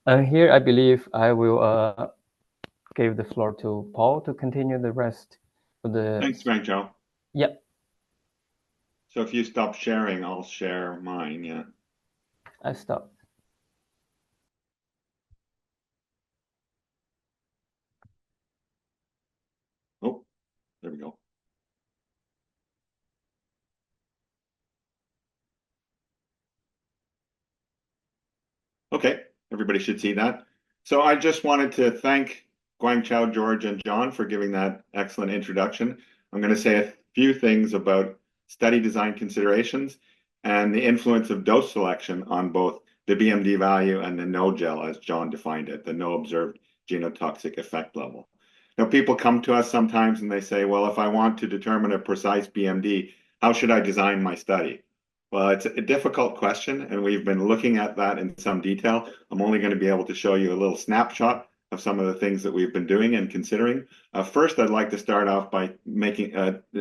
And here I believe I will give the floor to Paul to continue the rest of the... Thanks, Guangchao. Yep. So if you stop sharing, I'll share mine, yeah. I stopped. Oh, there we go. Okay, everybody should see that. So I just wanted to thank Guangchao, George, and John for giving that excellent introduction. I'm going to say a few things about study design considerations and the influence of dose selection on both the BMD value and the no gel, as John defined it, the no observed genotoxic effect level. Now, people come to us sometimes and they say, well, if I want to determine a precise BMD, how should I design my study? Well, it's a difficult question, and we've been looking at that in some detail. I'm only going to be able to show you a little snapshot of some of the things that we've been doing and considering. First, I'd like to start off by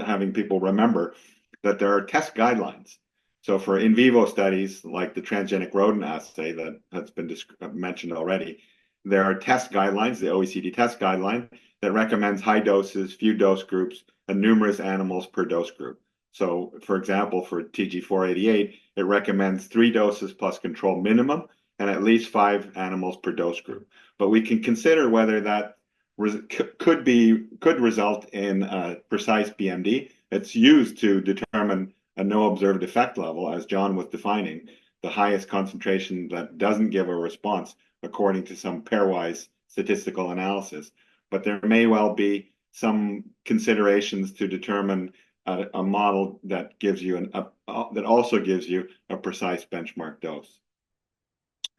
having people remember that there are test guidelines. So for in vivo studies, like the transgenic rodent assay that has been mentioned already, there are test guidelines, the OECD test guideline, that recommends high doses, few dose groups, and numerous animals per dose group. So, for example, for TG488, it recommends 3 doses plus control minimum and at least 5 animals per dose group. But we can consider whether that could result in a precise BMD. It's used to determine a no observed effect level, as John was defining, the highest concentration that doesn't give a response according to some pairwise statistical analysis. But there may well be some considerations to determine a model that gives you that also gives you a precise benchmark dose.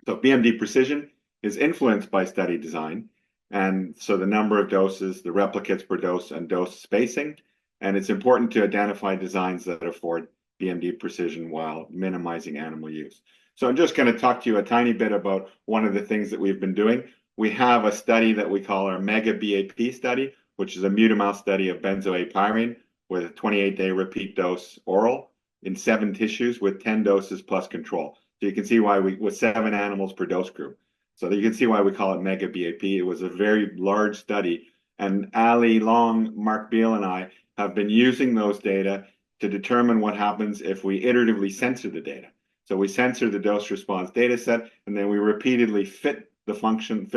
So BMD precision is influenced by study design, and so the number of doses, the replicates per dose, and dose spacing. And it's important to identify designs that afford BMD precision while minimizing animal use. So I'm just going to talk to you a tiny bit about one of the things that we've been doing. We have a study that we call our Mega BAP study, which is a mute-mouse study of benzoate with a 28-day repeat dose oral in 7 tissues with 10 doses plus control. So you can see why with 7 animals per dose group. So you can see why we call it Mega BAP. It was a very large study, and Ali Long, Mark Beal, and I have been using those data to determine what happens if we iteratively censor the data. So we censor the dose response data set, and then we repeatedly fit functions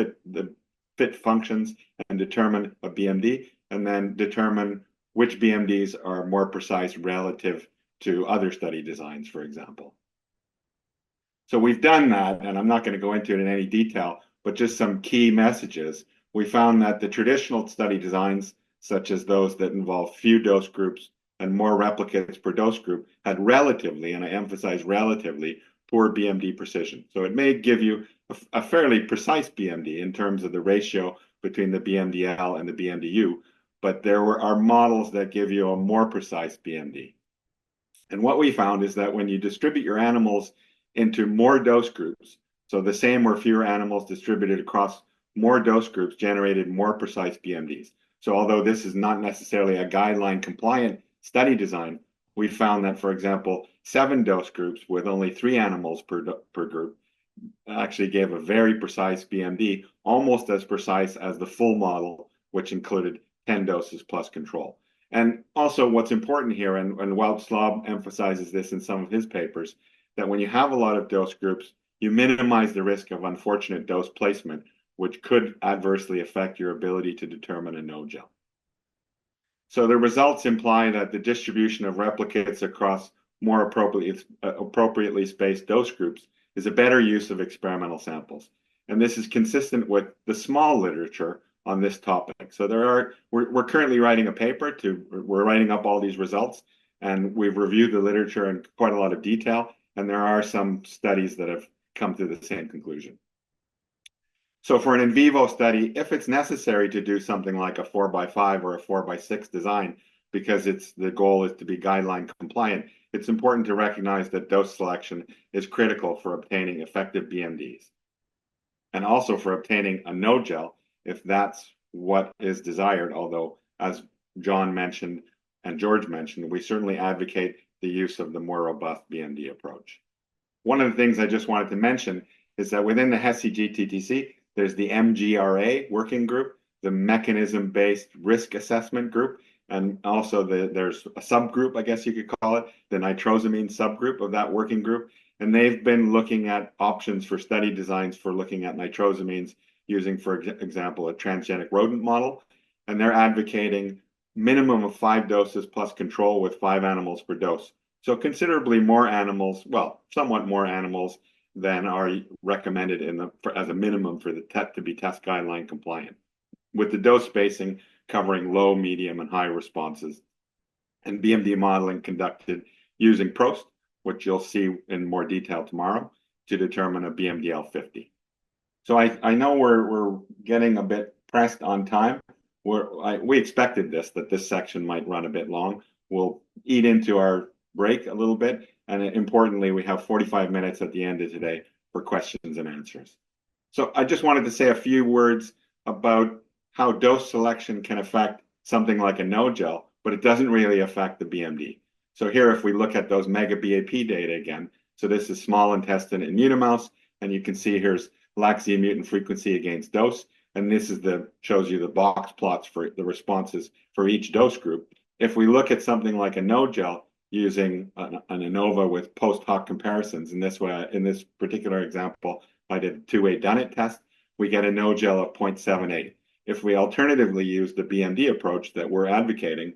and determine a BMD, and then determine which BMDs are more precise relative to other study designs, for example. So we've done that, and I'm not going to go into it in any detail, but just some key messages. We found that the traditional study designs, such as those that involve few dose groups and more replicates per dose group, had relatively, and I emphasize relatively, poor BMD precision. So it may give you a fairly precise BMD in terms of the ratio between the BMDL and the BMDU, but there are models that give you a more precise BMD. And what we found is that when you distribute your animals into more dose groups, so the same or fewer animals distributed across more dose groups generated more precise BMDs. So although this is not necessarily a guideline compliant study design, we found that, for example, 7 dose groups with only 3 animals per group actually gave a very precise BMD, almost as precise as the full model, which included 10 doses plus control. And also what's important here, and Wout emphasizes this in some of his papers, that when you have a lot of dose groups, you minimize the risk of unfortunate dose placement, which could adversely affect your ability to determine a no-gel. So the results imply that the distribution of replicates across more appropriately spaced dose groups is a better use of experimental samples. And this is consistent with the small literature on this topic. So we're currently writing a paper we're writing up all these results, and we've reviewed the literature in quite a lot of detail, and there are some studies that have come to the same conclusion. So for an in vivo study, if it's necessary to do something like a 4x5 or a 4x6 design, because the goal is to be guideline compliant, it's important to recognize that dose selection is critical for obtaining effective BMDs. And also for obtaining a no-gel, if that's what is desired, although as John mentioned and George mentioned, we certainly advocate the use of the more robust BMD approach. One of the things I just wanted to mention is that within the HESI GTTC, there's the MGRA working group, the mechanism-based risk assessment group, and also there's a subgroup, I guess you could call it, the nitrosamine subgroup of that working group. And they've been looking at options for study designs for looking at nitrosamines using, for example, a transgenic rodent model. And they're advocating minimum of 5 doses plus control with 5 animals per dose. So considerably more animals, well, somewhat more animals than are recommended as a minimum for the to be test guideline compliant, with the dose spacing covering low, medium, and high responses, and BMD modeling conducted using PROST, which you'll see in more detail tomorrow, to determine a BMDL50. So I know we're getting a bit pressed on time. We expected that this section might run a bit long. We'll eat into our break a little bit, and importantly, we have 45 minutes at the end of today for questions and answers. So I just wanted to say a few words about how dose selection can affect something like a no-gel, but it doesn't really affect the BMD. So here, if we look at those mega BAP data again, so this is small intestine immunomouse, and you can see here's laxia mutant frequency against dose, and this is shows you the box plots for the responses for each dose group. If we look at something like a no-gel using an ANOVA with post-hoc comparisons, in this particular example, I did a 2-way Dunnett test, we get a no-gel of 0.78. If we alternatively use the BMD approach that we're advocating,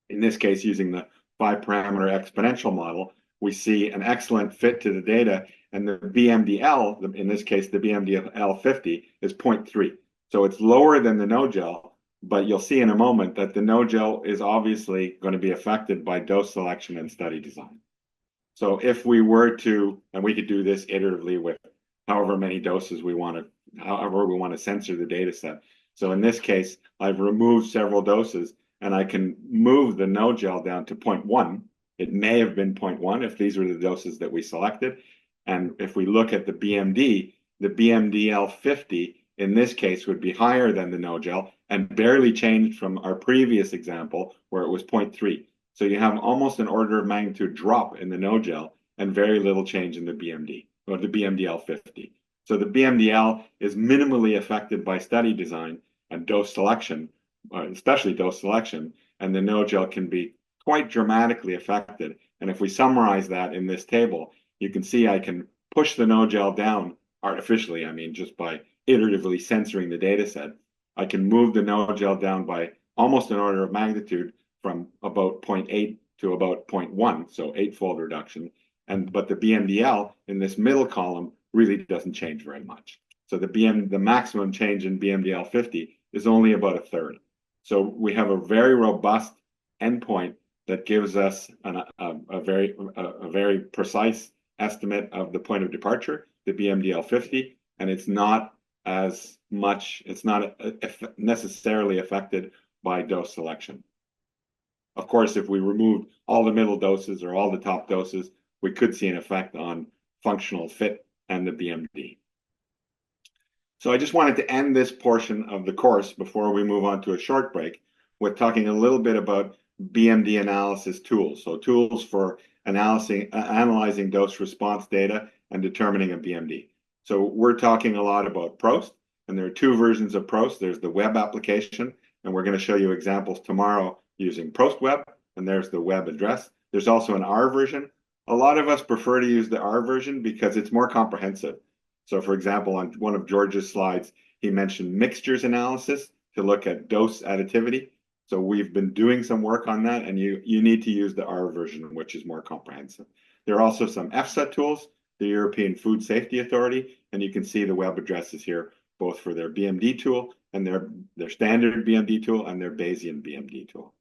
in this case using the 5-parameter exponential model, we see an excellent fit to the data, and the BMDL, in this case the BMDL50, is 0.3. So it's lower than the no-gel, but you'll see in a moment that the no-gel is obviously going to be affected by dose selection and study design. So if we were to, and we could do this iteratively with however many doses we want to censor the data set. So in this case, I've removed several doses, and I can move the no-gel down to 0.1. It may have been 0.1 if these were the doses that we selected. And if we look at the BMD L50 in this case would be higher than the no gel and barely changed from our previous example where it was 0.3. So you have almost an order of magnitude drop in the no gel and very little change in the BMD or the BMD L50. So the BMDL is minimally affected by study design and dose selection, especially dose selection, and the no gel can be quite dramatically affected. And if we summarize that in this table, you can see I can push the no gel down artificially, I mean, just by iteratively censoring the data set. I can move the no gel down by almost an order of magnitude from about 0.8 to about 0.1, so 8-fold reduction. But the BMDL in this middle column really doesn't change very much. So the maximum change in BMDL 50 is only about a third. So we have a very robust endpoint that gives us a very precise estimate of the point of departure, the BMDL 50, and it's not as much, it's not necessarily affected by dose selection. Of course, if we removed all the middle doses or all the top doses, we could see an effect on functional fit and the BMD. So I just wanted to end this portion of the course before we move on to a short break with talking a little bit about BMD analysis tools. So tools for analyzing dose response data and determining a BMD. So we're talking a lot about PROST, and there are two versions of PROST. There's the web application, and we're going to show you examples tomorrow using PROST web, and there's the web address. There's also an R version. A lot of us prefer to use the R version because it's more comprehensive. So for example, on one of George's slides, he mentioned mixtures analysis to look at dose additivity. So we've been doing some work on that, and you need to use the R version, which is more comprehensive. There are also some EFSA tools, the European Food Safety Authority, and you can see the web addresses here, both for their BMD tool and their standard BMD tool and their Bayesian BMD tool.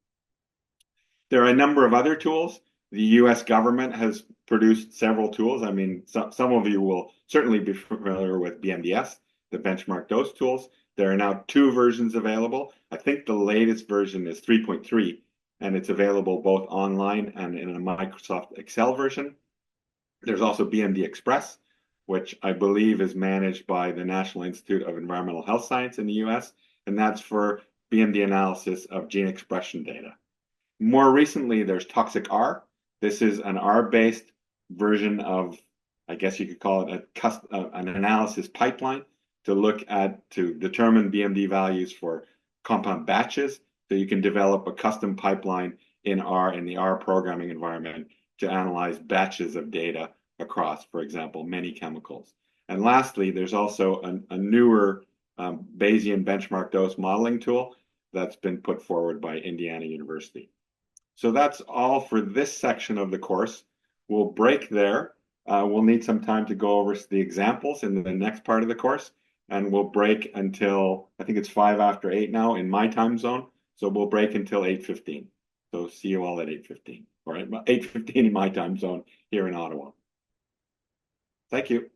There are a number of other tools. The US government has produced several tools. I mean, some of you will certainly be familiar with BMDS, the benchmark dose tools. There are now 2 versions available. I think the latest version is 3.3, and it's available both online and in a Microsoft Excel version. There's also BMD Express, which I believe is managed by the National Institute of Environmental Health Science in the US, and that's for BMD analysis of gene expression data. More recently, there's Toxic R. This is an R-based version of, I guess you could call it an analysis pipeline to determine BMD values for compound batches. So you can develop a custom pipeline in R, in the R programming environment, to analyze batches of data across, for example, many chemicals. And lastly, there's also a newer Bayesian benchmark dose modeling tool that's been put forward by Indiana University. So that's all for this section of the course. We'll break there. We'll need some time to go over the examples in the next part of the course, and we'll break until, I think it's 5 after 8 now in my time zone. So we'll break until 8:15. So see you all at 8:15, or 8:15 in my time zone here in Ottawa. Thank you.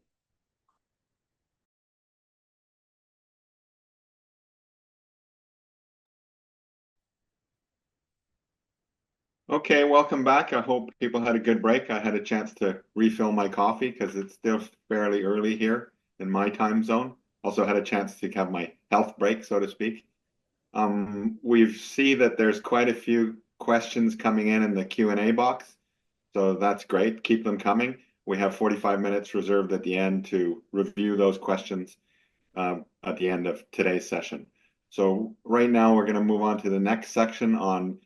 Okay, welcome back. I hope people had a good break. I had a chance to refill my coffee because it's still fairly early here in my time zone. Also had a chance to have my health break, so to speak. We see that there's quite a few questions coming in the Q&A box, so that's great. Keep them coming. We have 45 minutes reserved at the end to review those questions at the end of today's session. So right now we're going to move on to the next section on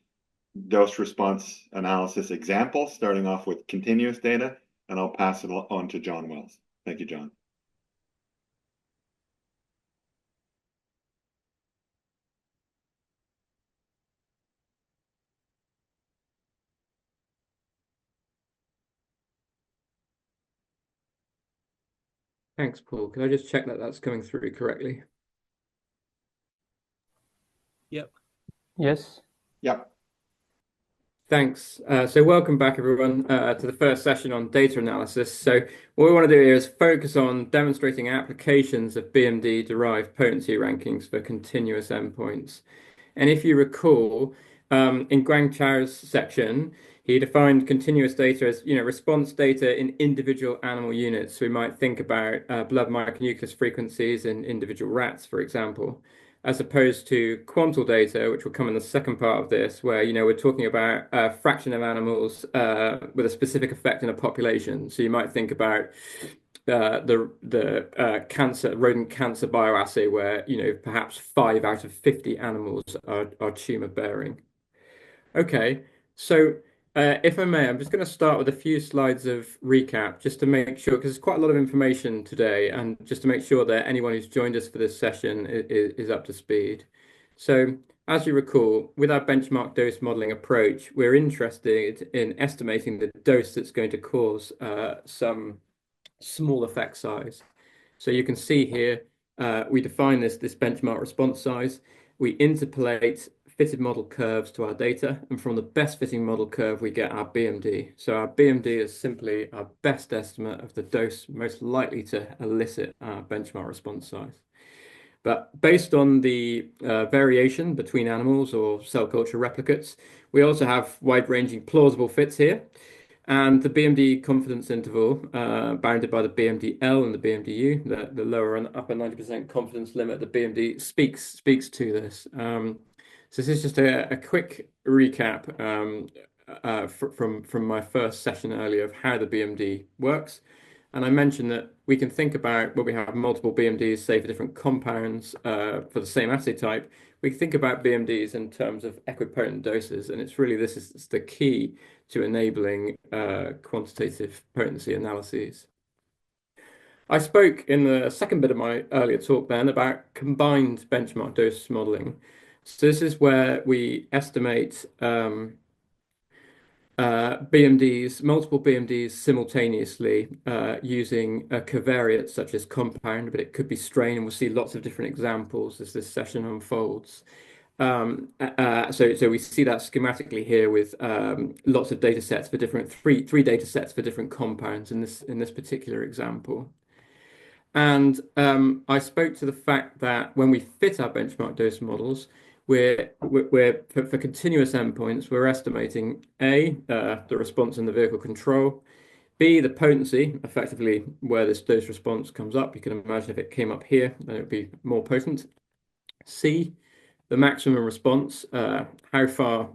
dose response analysis examples, starting off with continuous data, and I'll pass it on to John Wells. Thank you, John. Thanks, Paul. Can I just check that that's coming through correctly? Yep. Yes. Yep. Thanks. So welcome back, everyone, to the first session on data analysis. So what we want to do here is focus on demonstrating applications of BMD-derived potency rankings for continuous endpoints. And if you recall, in Guangchao's section, He defined continuous data as, response data in individual animal units. So we might think about blood micronucleus frequencies in individual rats, for example, as opposed to quantal data, which will come in the second part of this, where, we're talking about a fraction of animals with a specific effect in a population. So you might think about the cancer rodent cancer bioassay, where perhaps 5 out of 50 animals are tumor bearing. Okay, so if I may, I'm just going to start with a few slides of recap just to make sure, because there's quite a lot of information today, and just to make sure that anyone who's joined us for this session is up to speed. So, as you recall, with our benchmark dose modeling approach, we're interested in estimating the dose that's going to cause some small effect size. So you can see here, we define this benchmark response size. We interpolate fitted model curves to our data, and from the best fitting model curve, we get our BMD. So our BMD is simply our best estimate of the dose most likely to elicit our benchmark response size. But based on the variation between animals or cell culture replicates, we also have wide-ranging plausible fits here. And the BMD confidence interval, bounded by the BMD-L and the BMD-U, the lower and upper 90% confidence limit, the BMD speaks to this. So this is just a quick recap from my first session earlier of how the BMD works. And I mentioned that we can think about, when we have multiple BMDs, say for different compounds for the same assay type, we can think about BMDs in terms of equipotent doses. And it's really, this is the key to enabling quantitative potency analyses. I spoke in the second bit of my earlier talk then about combined benchmark dose modeling. So this is where we estimate BMDs, multiple BMDs simultaneously using a covariate such as compound, but it could be strain, and we'll see lots of different examples as this session unfolds. So we see that schematically here with lots of data sets for different three data sets for different compounds in this particular example. And I spoke to the fact that when we fit our benchmark dose models, we're for continuous endpoints, we're estimating A, the response in the vehicle control, B, the potency, effectively where this dose response comes up. You can imagine if it came up here, then it would be more potent. C, the maximum response, how far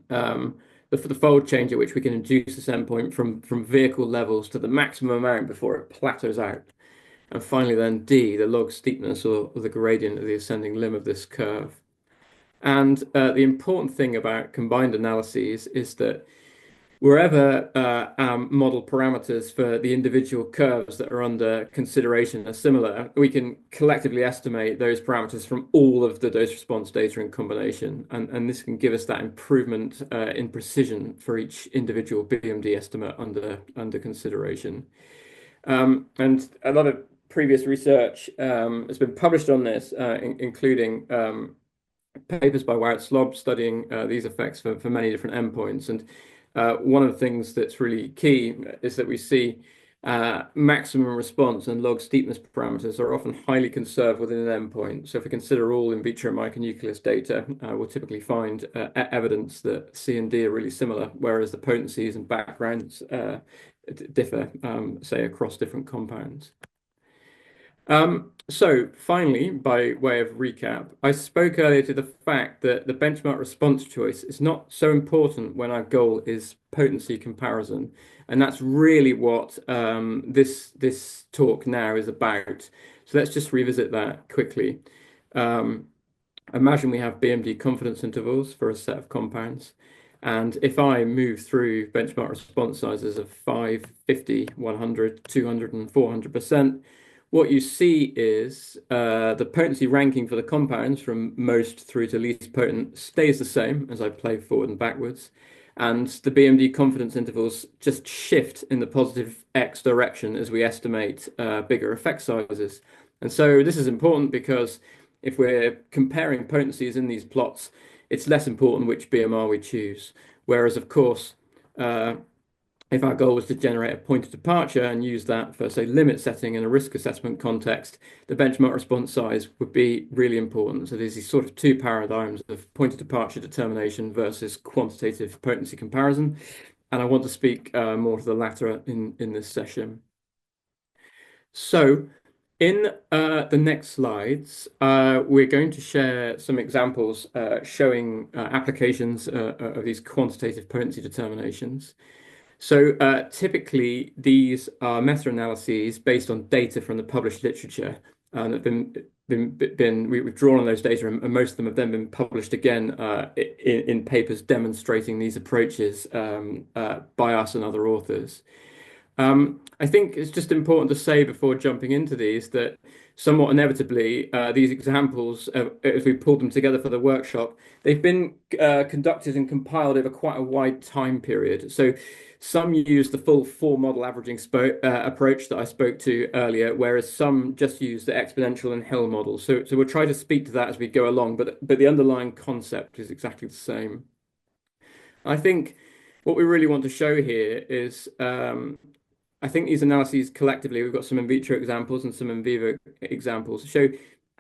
the fold change at which we can induce this endpoint from vehicle levels to the maximum amount before it plateaus out. And finally then D, the log steepness or the gradient of the ascending limb of this curve. And the important thing about combined analyses is that wherever our model parameters for the individual curves that are under consideration are similar, we can collectively estimate those parameters from all of the dose response data in combination. And this can give us that improvement in precision for each individual BMD estimate under consideration. And a lot of previous research has been published on this, including papers by Wout-Slob studying these effects for many different endpoints. And one of the things that's really key is that we see maximum response and log steepness parameters are often highly conserved within an endpoint. So if we consider all in vitro micronucleus data, we'll typically find evidence that C and D are really similar, whereas the potencies and backgrounds differ, say, across different compounds. So finally, by way of recap, I spoke earlier to the fact that the benchmark response choice is not so important when our goal is potency comparison. And that's really what this talk now is about. So let's just revisit that quickly. Imagine we have BMD confidence intervals for a set of compounds. And if I move through benchmark response sizes of 5, 50, 100, 200, and 400%, what you see is the potency ranking for the compounds from most through to least potent stays the same as I play forward and backwards. And the BMD confidence intervals just shift in the positive X direction as we estimate bigger effect sizes. And so this is important because if we're comparing potencies in these plots, it's less important which BMR we choose. Whereas, of course, if our goal was to generate a point of departure and use that for, say, limit setting in a risk assessment context, the benchmark response size would be really important. So there's these sort of two paradigms of point of departure determination versus quantitative potency comparison. And I want to speak more to the latter in this session. So in the next slides, we're going to share some examples showing applications of these quantitative potency determinations. So typically, these are meta-analyses based on data from the published literature, and have we've drawn on those data, and most of them have then been published again in papers demonstrating these approaches by us and other authors. I think it's just important to say before jumping into these that somewhat inevitably, these examples, as we pulled them together for the workshop, they've been conducted and compiled over quite a wide time period. So some use the full four-model averaging approach that I spoke to earlier, whereas some just use the exponential and Hill model. So we'll try to speak to that as we go along, but the underlying concept is exactly the same. I think what we really want to show here is I think these analyses collectively, we've got some in vitro examples and some in vivo examples, show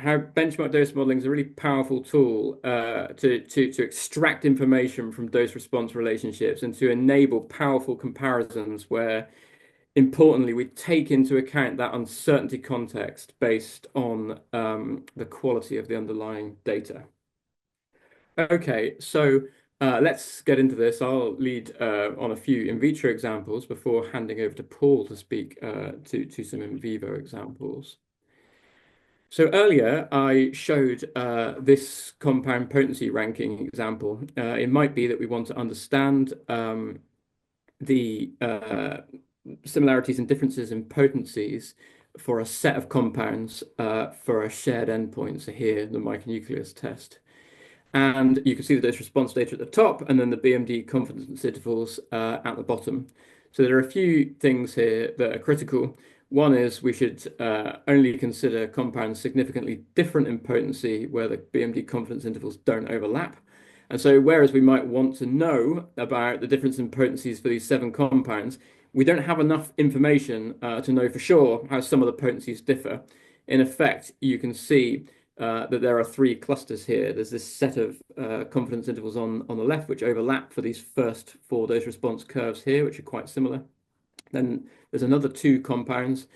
how benchmark dose modeling is a really powerful tool to extract information from dose response relationships and to enable powerful comparisons where, importantly, we take into account that uncertainty context based on the quality of the underlying data. Okay, so let's get into this. I'll lead on a few in vitro examples before handing over to Paul to speak to some in vivo examples. So earlier, I showed this compound potency ranking example. It might be that we want to understand the similarities and differences in potencies for a set of compounds for a shared endpoint. So here, the micronucleus test. And you can see the dose response data at the top and then the BMD confidence intervals at the bottom. So there are a few things here that are critical. One is we should only consider compounds significantly different in potency where the BMD confidence intervals don't overlap. And so whereas we might want to know about the difference in potencies for these 7 compounds, we don't have enough information to know for sure how some of the potencies differ. In effect, you can see that there are 3 clusters here. There's this set of confidence intervals on the left, which overlap for these first 4 dose response curves here, which are quite similar. Then there's another 2 compounds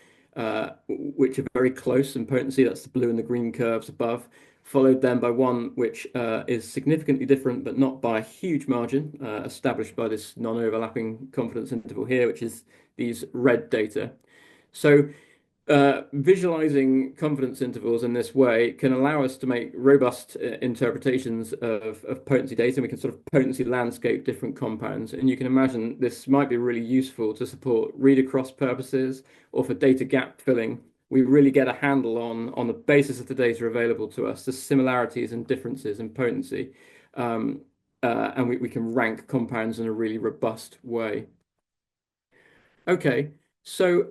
which are very close in potency. That's the blue and the green curves above, followed then by one which is significantly different, but not by a huge margin, established by this non-overlapping confidence interval here, which is these red data. So visualizing confidence intervals in this way can allow us to make robust interpretations of potency data. We can sort of potency landscape different compounds. And you can imagine this might be really useful to support read-across purposes or for data gap filling. We really get a handle on the basis of the data available to us, the similarities and differences in potency. And we can rank compounds in a really robust way. Okay, so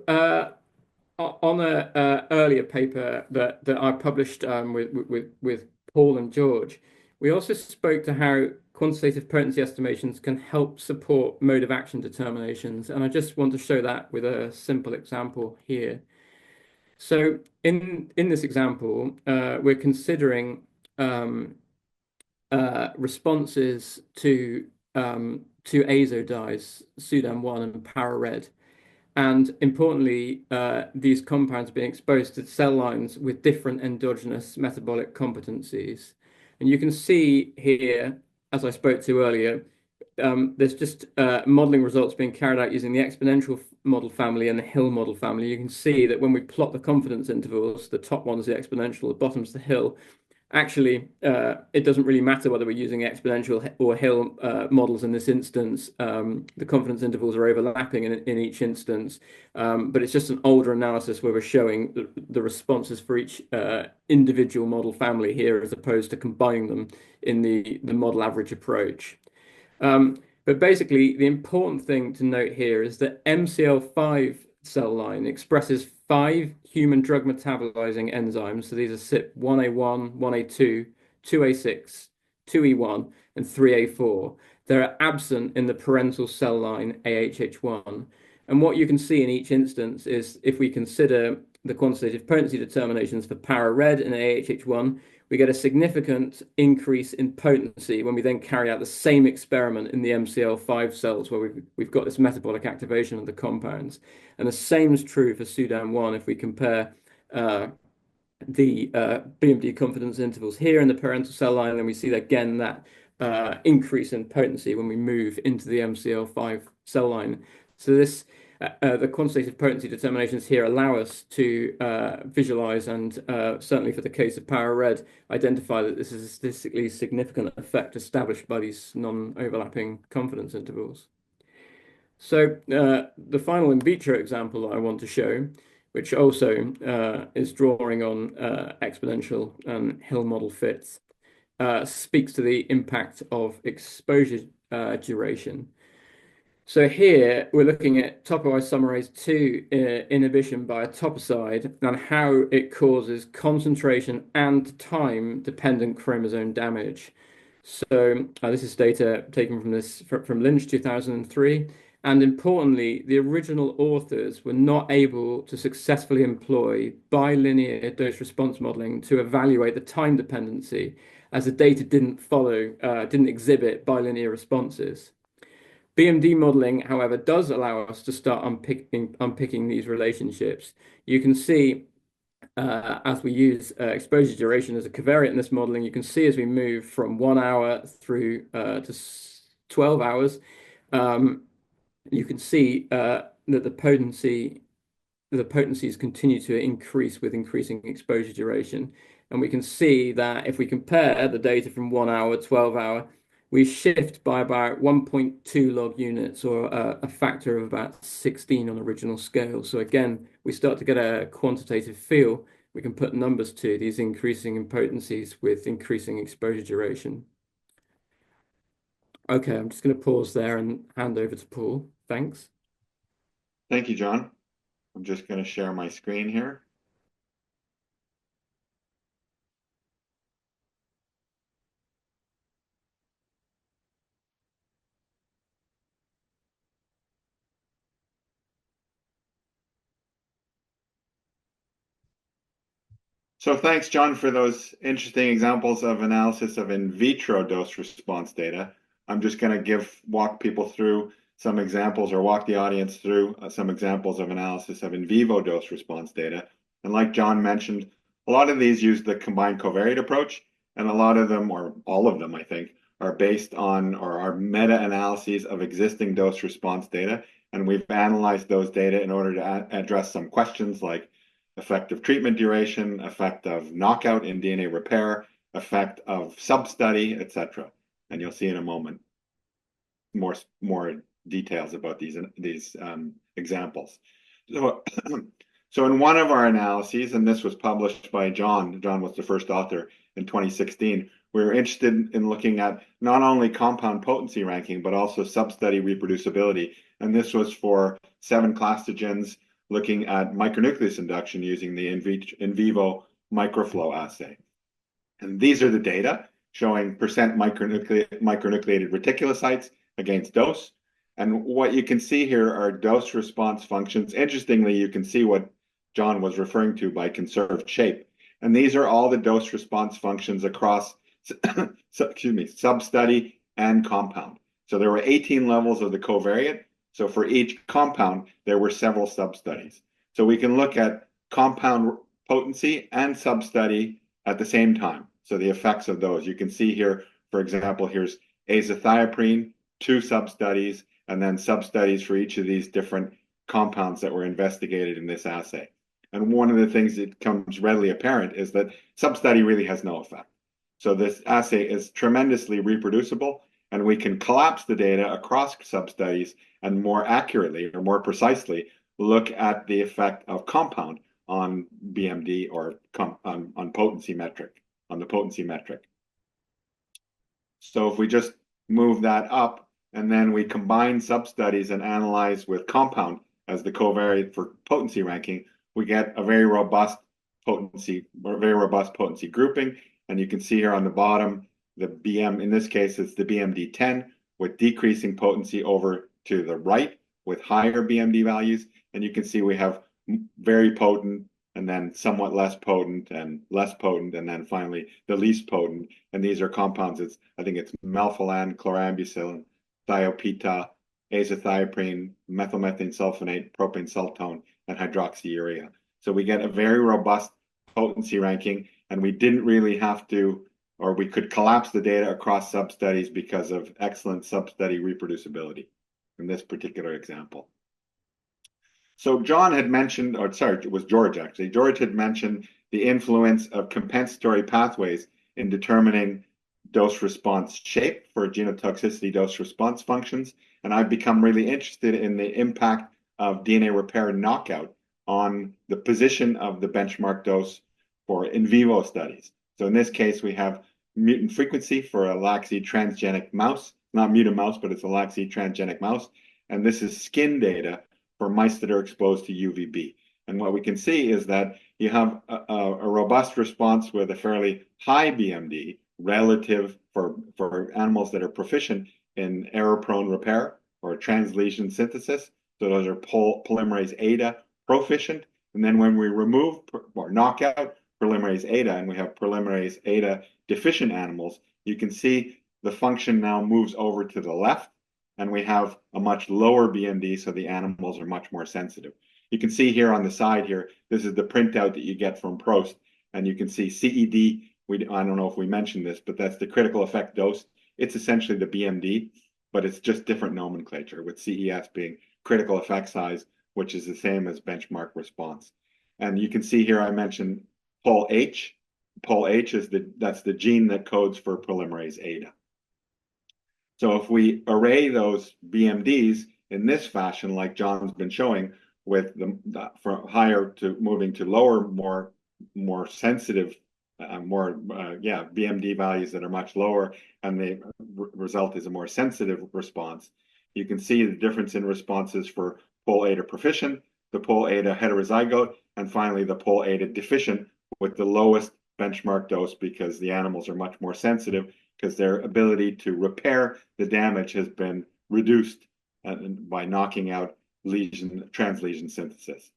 on a earlier paper that I published with Paul and George, we also spoke to how quantitative potency estimations can help support mode of action determinations. And I just want to show that with a simple example here. So in this example, we're considering responses to 2 azo dyes, Sudan-1 and para-red. And importantly, these compounds are being exposed to cell lines with different endogenous metabolic competencies. And you can see here, as I spoke to earlier, there's just modeling results being carried out using the exponential model family and the Hill model family. You can see that when we plot the confidence intervals, the top one's the exponential, the bottom's the Hill. Actually, it doesn't really matter whether we're using exponential or Hill models in this instance. The confidence intervals are overlapping in each instance, but it's just an older analysis where we're showing the responses for each individual model family here, as opposed to combining them in the model average approach. But basically, the important thing to note here is that MCL5 cell line expresses 5 human drug metabolizing enzymes. So these are CYP1A1, 1A2, 2A6, 2E1, and 3A4 they're absent in the parental cell line AHH1. And what you can see in each instance is if we consider the quantitative potency determinations for para-red and AHH1, we get a significant increase in potency when we then carry out the same experiment in the MCL5 cells where we've got this metabolic activation of the compounds. And the same is true for SUDAM1 if we compare the BMD confidence intervals here in the parental cell line, and we see again that increase in potency when we move into the MCL5 cell line. So this the quantitative potency determinations here allow us to visualize and certainly for the case of para-red, identify that this is a statistically significant effect established by these non-overlapping confidence intervals. So the final in vitro example that I want to show, which also is drawing on exponential and Hill model fits, speaks to the impact of exposure duration. So here we're looking at topoisomerase 2 inhibition by etoposide and how it causes concentration and time-dependent chromosome damage. So this is data taken from Lynch 2003. And importantly, the original authors were not able to successfully employ bilinear dose-response modeling to evaluate the time dependency, as the data didn't exhibit bilinear responses. BMD modeling, however, does allow us to start unpicking these relationships. You can see as we use exposure duration as a covariate in this modeling, you can see as we move from 1 hour through to 12 hours, you can see that the potencies continue to increase with increasing exposure duration. And we can see that if we compare the data from 1 hour, 12 hour, we shift by about 1.2 log units, or a factor of about 16 on original scale. So again, we start to get a quantitative feel. We can put numbers to these increasing in potencies with increasing exposure duration. Okay, I'm just going to pause there and hand over to Paul. Thanks. Thank you, John. I'm just going to share my screen here. So thanks, John, for those interesting examples of analysis of in vitro dose response data. I'm just going to walk people through some examples, or walk the audience through some examples of analysis of in vivo dose response data. And like John mentioned, a lot of these use the combined covariate approach, and a lot of them, or all of them, I think, are based on or are meta-analyses of existing dose response data. And we've analyzed those data in order to address some questions like effect of treatment duration, effect of knockout in DNA repair, effect of sub-study, etc. And you'll see in a moment more details about these examples. So in one of our analyses, and this was published by John was the first author in 2016, we were interested in looking at not only compound potency ranking, but also sub-study reproducibility. And this was for 7 clastogens, looking at micronucleus induction using the in vivo microflow assay. And these are the data showing percent micronucleated reticulocytes against dose. And what you can see here are dose response functions. Interestingly, you can see what John was referring to by conserved shape. And these are all the dose response functions across sub-study and compound. So there were 18 levels of the covariate. So for each compound, there were several sub-studies. So we can look at compound potency and sub-study at the same time. So the effects of those. You can see here, for example, here's azathioprine, 2 sub-studies, and then sub-studies for each of these different compounds that were investigated in this assay. And one of the things that becomes readily apparent is that sub-study really has no effect. So this assay is tremendously reproducible, and we can collapse the data across sub-studies and more accurately or more precisely look at the effect of compound on BMD or on potency metric, on the potency metric. So if we just move that up and then we combine sub-studies and analyze with compound as the covariate for potency ranking, we get a very robust potency grouping. And you can see here on the bottom, the BM, in this case, it's the BMD10, with decreasing potency over to the right with higher BMD values. And you can see we have very potent, and then somewhat less potent, and less potent, and then finally the least potent. And these are compounds, I think it's melphalan, chlorambucil, thiopita, azathioprine, methylmethane sulfonate, propane sultone, and hydroxyurea. So we get a very robust potency ranking, and we didn't really have to, or we could collapse the data across sub-studies because of excellent sub-study reproducibility in this particular example. So John had mentioned, or sorry, it was George actually. George had mentioned the influence of compensatory pathways in determining dose response shape for genotoxicity dose response functions. And I've become really interested in the impact of DNA repair knockout on the position of the benchmark dose for in vivo studies. So in this case, we have mutant frequency for a laxi transgenic mouse, not mutant mouse, but it's a laxi transgenic mouse. And this is skin data for mice that are exposed to UVB. And what we can see is that you have a robust response with a fairly high BMD relative for animals that are proficient in error-prone repair or translesion synthesis. So those are polymerase eta proficient. And then when we remove or knock out polymerase eta and we have polymerase eta deficient animals, you can see the function now moves over to the left, and we have a much lower BMD, so the animals are much more sensitive. You can see here on the side here, this is the printout that you get from Prost, and you can see CED, I don't know if we mentioned this, but that's the critical effect dose. It's essentially the BMD, but it's just different nomenclature, with CES being critical effect size, which is the same as benchmark response. And you can see here I mentioned POL-H. POL-H is that's the gene that codes for polymerase eta. So if we array those BMDs in this fashion, like John's been showing, with from higher to moving to lower, more sensitive, BMD values that are much lower, and the result is a more sensitive response. You can see the difference in responses for POL-eta proficient, the POL-eta heterozygote, and finally the POL-eta deficient with the lowest benchmark dose, because the animals are much more sensitive, because their ability to repair the damage has been reduced by knocking out translesion synthesis.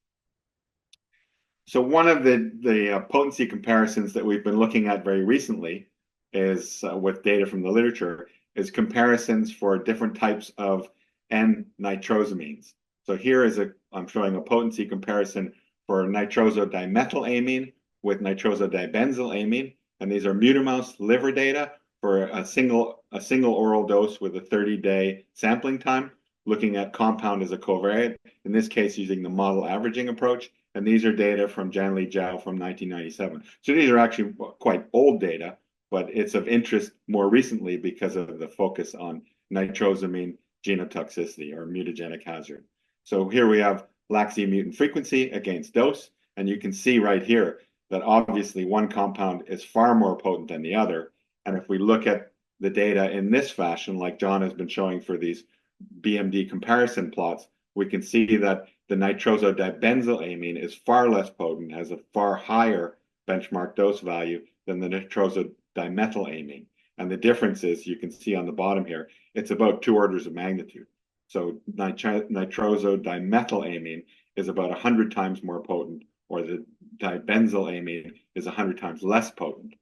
So one of the potency comparisons that we've been looking at very recently is with data from the literature is comparisons for different types of N-nitrosamines. So here I'm showing a potency comparison for nitrosodimethylamine with nitrosodibenzylamine, and these are mutamouse liver data for a single oral dose with a 30-day sampling time, looking at compound as a covariate, in this case using the model averaging approach. And these are data from Janli Zhao from 1997. So these are actually quite old data, but it's of interest more recently because of the focus on nitrosamine genotoxicity or mutagenic hazard. So here we have laxi mutant frequency against dose, and you can see right here that obviously one compound is far more potent than the other. And if we look at the data in this fashion, like John has been showing for these BMD comparison plots, we can see that the nitrosodibenzylamine is far less potent, has a far higher benchmark dose value than the nitrosodimethylamine. And the difference is, you can see on the bottom here, it's about 2 orders of magnitude. So nitrosodimethylamine is about 100 times more potent, or the dibenzylamine is 100 times less potent.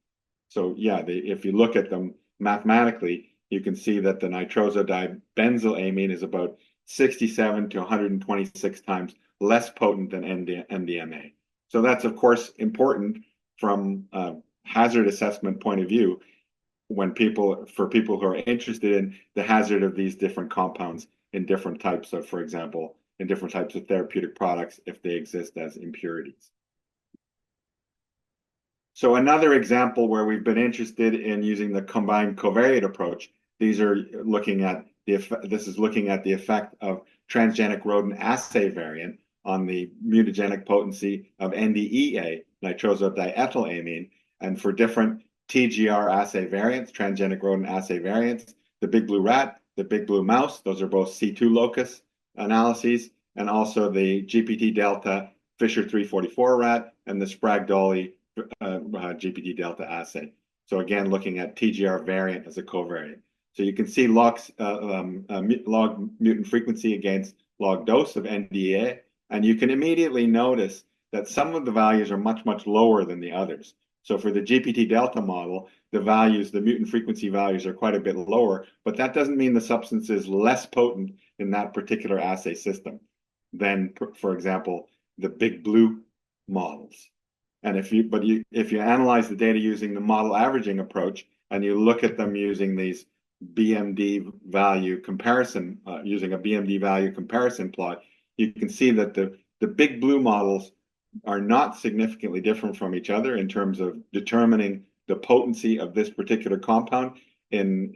So yeah, if you look at them mathematically, you can see that the nitrosodibenzylamine is about 67 to 126 times less potent than NDMA. So that's of course important from a hazard assessment point of view for people who are interested in the hazard of these different compounds in different types of, for example, in different types of therapeutic products if they exist as impurities. So another example where we've been interested in using the combined covariate approach, this is looking at the effect of transgenic rodent assay variant on the mutagenic potency of NDEA, nitrosodiethylamine, and for different TGR assay variants, transgenic rodent assay variants, the big blue rat, the big blue mouse, those are both C2 locus analyses, and also the GPT delta Fisher 344 rat and the Sprague-Dawley GPT delta assay. So again, looking at TGR variant as a covariate. So you can see log mutant frequency against log dose of NDA, and you can immediately notice that some of the values are much, much lower than the others. So for the GPT delta model, the mutant frequency values are quite a bit lower, but that doesn't mean the substance is less potent in that particular assay system than, for example, the big blue models. And if you analyze the data using the model averaging approach, and you look at them using these BMD value comparison, using a BMD value comparison plot, you can see that the big blue models are not significantly different from each other in terms of determining the potency of this particular compound in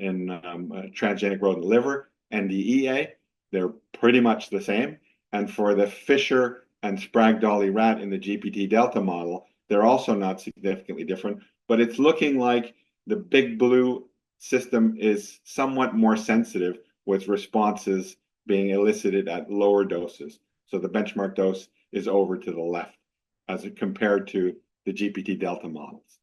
transgenic rodent liver and NDEA. They're pretty much the same. And for the Fisher and Sprague-Dawley rat in the GPT delta model, they're also not significantly different, but it's looking like the big blue system is somewhat more sensitive with responses being elicited at lower doses. So the benchmark dose is over to the left as it compared to the GPT delta models.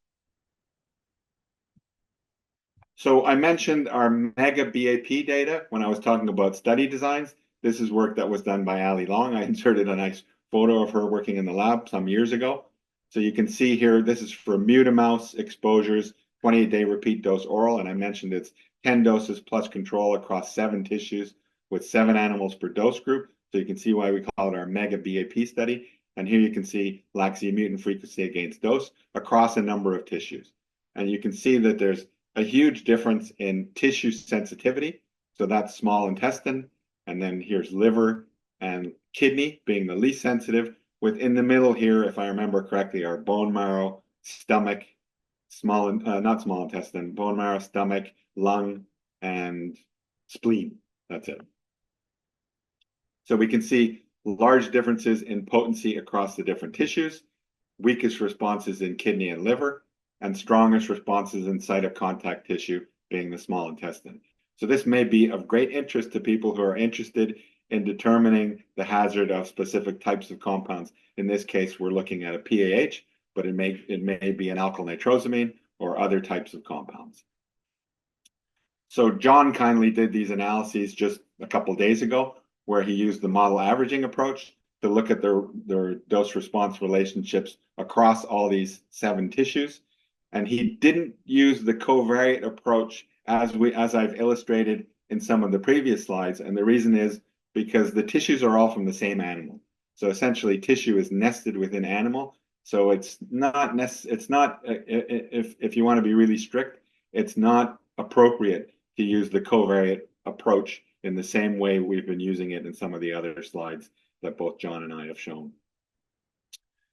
So I mentioned our mega BAP data when I was talking about study designs. This is work that was done by Ali Long. I inserted a nice photo of her working in the lab some years ago. So you can see here, this is for mutamouse exposures, 28-day repeat dose oral, and I mentioned it's 10 doses plus control across 7 tissues with 7 animals per dose group. So you can see why we call it our mega BAP study. And here you can see laxia mutant frequency against dose across a number of tissues. And you can see that there's a huge difference in tissue sensitivity. So that's small intestine, and then here's liver and kidney being the least sensitive. Within the middle here, if I remember correctly, are bone marrow, stomach, not small intestine, bone marrow, stomach, lung, and spleen. That's it. So we can see large differences in potency across the different tissues, weakest responses in kidney and liver, and strongest responses in site of contact tissue being the small intestine. So this may be of great interest to people who are interested in determining the hazard of specific types of compounds. In this case, we're looking at a PAH, but it may be an alkyl nitrosamine or other types of compounds. So John kindly did these analyses just a couple of days ago, where he used the model averaging approach to look at their dose-response relationships across all these 7 tissues. And he didn't use the covariate approach as I've illustrated in some of the previous slides. And the reason is because the tissues are all from the same animal. So essentially tissue is nested within animal. So it's not if you want to be really strict, it's not appropriate to use the covariate approach in the same way we've been using it in some of the other slides that both John and I have shown.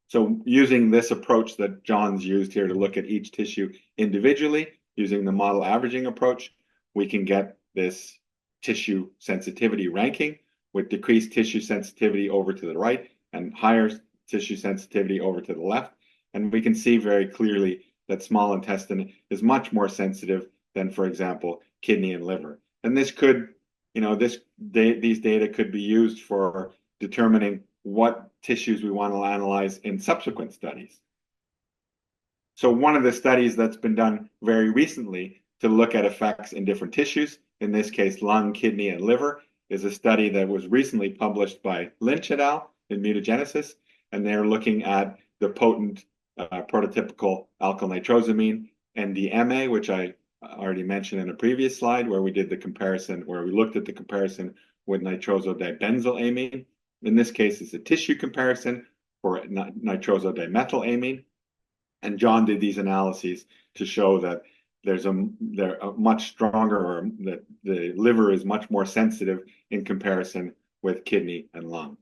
So using this approach that John's used here to look at each tissue individually, using the model averaging approach, we can get this tissue sensitivity ranking with decreased tissue sensitivity over to the right and higher tissue sensitivity over to the left. And we can see very clearly that small intestine is much more sensitive than, for example, kidney and liver. And this could, these data could be used for determining what tissues we want to analyze in subsequent studies. So one of the studies that's been done very recently to look at effects in different tissues, in this case, lung, kidney, and liver, is a study that was recently published by Lynch et al. In Mutagenesis, and they're looking at the potent prototypical alkyl nitrosamine NDMA, which I already mentioned in a previous slide, where we did the comparison, where we looked at the comparison with nitrosodibenzylamine. In this case, it's a tissue comparison for nitrosodimethylamine. And John did these analyses to show that they're much stronger, or that the liver is much more sensitive in comparison with kidney and lung.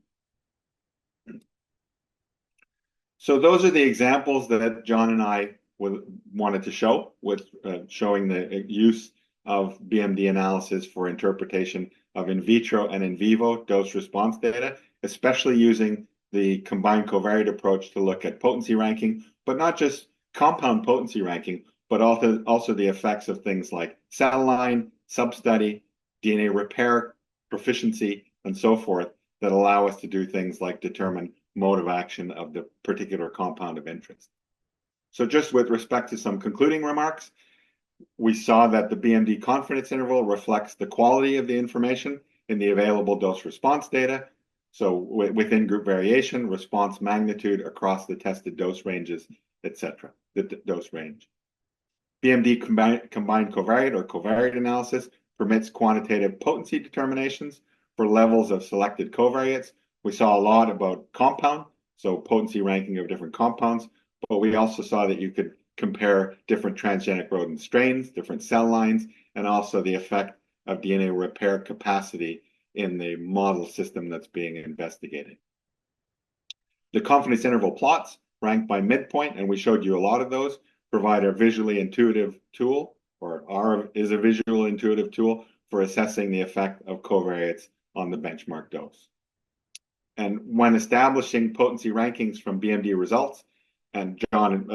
So those are the examples that John and I wanted to show, with showing the use of BMD analysis for interpretation of in vitro and in vivo dose response data, especially using the combined covariate approach to look at potency ranking, but not just compound potency ranking, but also the effects of things like cell line, sub-study, DNA repair, proficiency, and so forth, that allow us to do things like determine mode of action of the particular compound of interest. So just with respect to some concluding remarks, We saw that the BMD confidence interval reflects the quality of the information in the available dose response data. So within group variation, response magnitude across the tested dose ranges, etc. The dose range. BMD combined covariate or covariate analysis permits quantitative potency determinations for levels of selected covariates. We saw a lot about compound, so potency ranking of different compounds, but we also saw that you could compare different transgenic rodent strains, different cell lines, and also the effect of DNA repair capacity in the model system that's being investigated. The confidence interval plots ranked by midpoint, and we showed you a lot of those, provide a visually intuitive tool, or is a visual intuitive tool for assessing the effect of covariates on the benchmark dose. And when establishing potency rankings from BMD results, and John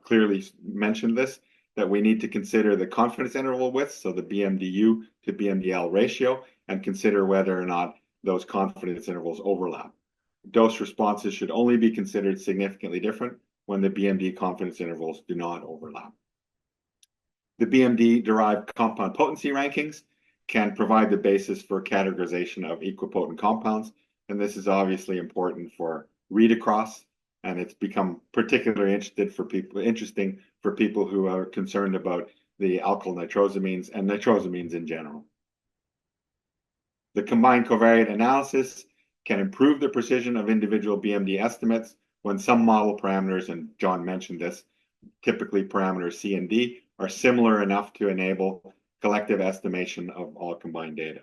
clearly mentioned this, that we need to consider the confidence interval width, so the BMDU to BMDL ratio, and consider whether or not those confidence intervals overlap. Dose responses should only be considered significantly different when the BMD confidence intervals do not overlap. The BMD-derived compound potency rankings can provide the basis for categorization of equipotent compounds, and this is obviously important for read across, and it's become particularly interesting for people who are concerned about the alkyl nitrosamines and nitrosamines in general. The combined covariate analysis can improve the precision of individual BMD estimates when some model parameters, and John mentioned this, typically parameters C and D, are similar enough to enable collective estimation of all combined data.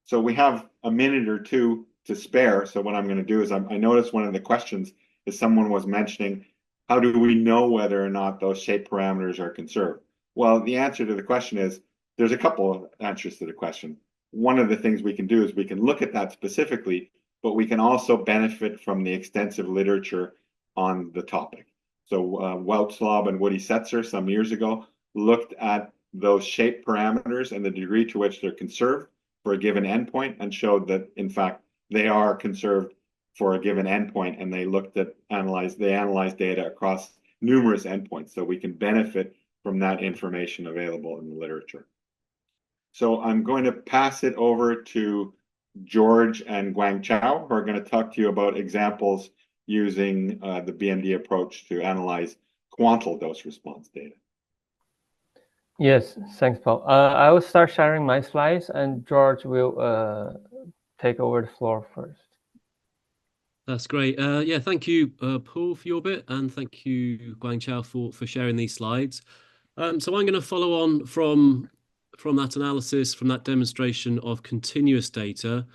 So we have a minute or two to spare. So what I'm going to do is I noticed one of the questions is someone was mentioning, how do we know whether or not those shape parameters are conserved? Well, the answer to the question is, there's a couple of answers to the question. One of the things we can do is we can look at that specifically, but we can also benefit from the extensive literature on the topic. So Weltzlaub and Woody Setzer some years ago looked at those shape parameters and the degree to which they're conserved for a given endpoint and showed that, in fact, they are conserved for a given endpoint, and they analyzed data across numerous endpoints, so we can benefit from that information available in the literature. So I'm going to pass it over to George and Guangchao, who are going to talk to you about examples using the BMD approach to analyze quantal dose response data. Yes, thanks, Paul. I will start sharing my slides, and George will take over the floor first. That's great. Yeah, thank you, Paul, for your bit, and thank you, Guangchao, for sharing these slides. So I'm going to follow on from that analysis, from that demonstration of continuous data,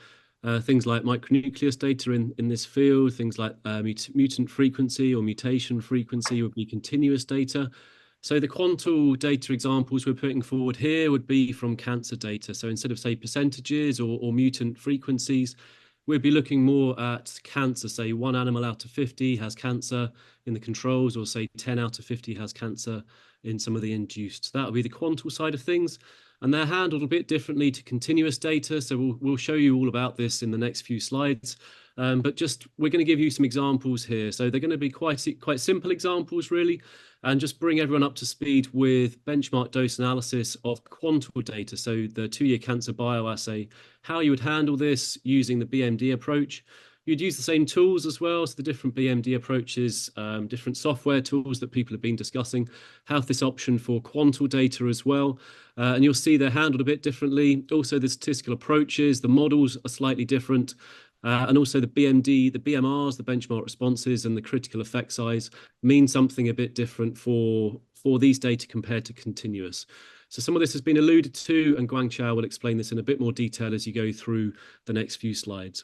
things like micronucleus data in this field, things like mutant frequency or mutation frequency would be continuous data. So the quantal data examples we're putting forward here would be from cancer data. So instead of, say, percentages or mutant frequencies, we'd be looking more at cancer. Say 1 animal out of 50 has cancer in the controls, or say 10 out of 50 has cancer in some of the induced. That would be the quantal side of things. And they're handled a bit differently to continuous data. So we'll show you all about this in the next few slides. But just we're going to give you some examples here. So they're going to be quite simple examples, really, and just bring everyone up to speed with benchmark dose analysis of quantal data. So the 2-year cancer bioassay, how you would handle this using the BMD approach. You'd use the same tools as well. So the different BMD approaches, different software tools that people have been discussing, have this option for quantal data as well. And you'll see they're handled a bit differently. Also, the statistical approaches, the models are slightly different. And also the BMD, the BMRs, the benchmark responses, and the critical effect size mean something a bit different for these data compared to continuous. So some of this has been alluded to, and Guangchao will explain this in a bit more detail as you go through the next few slides.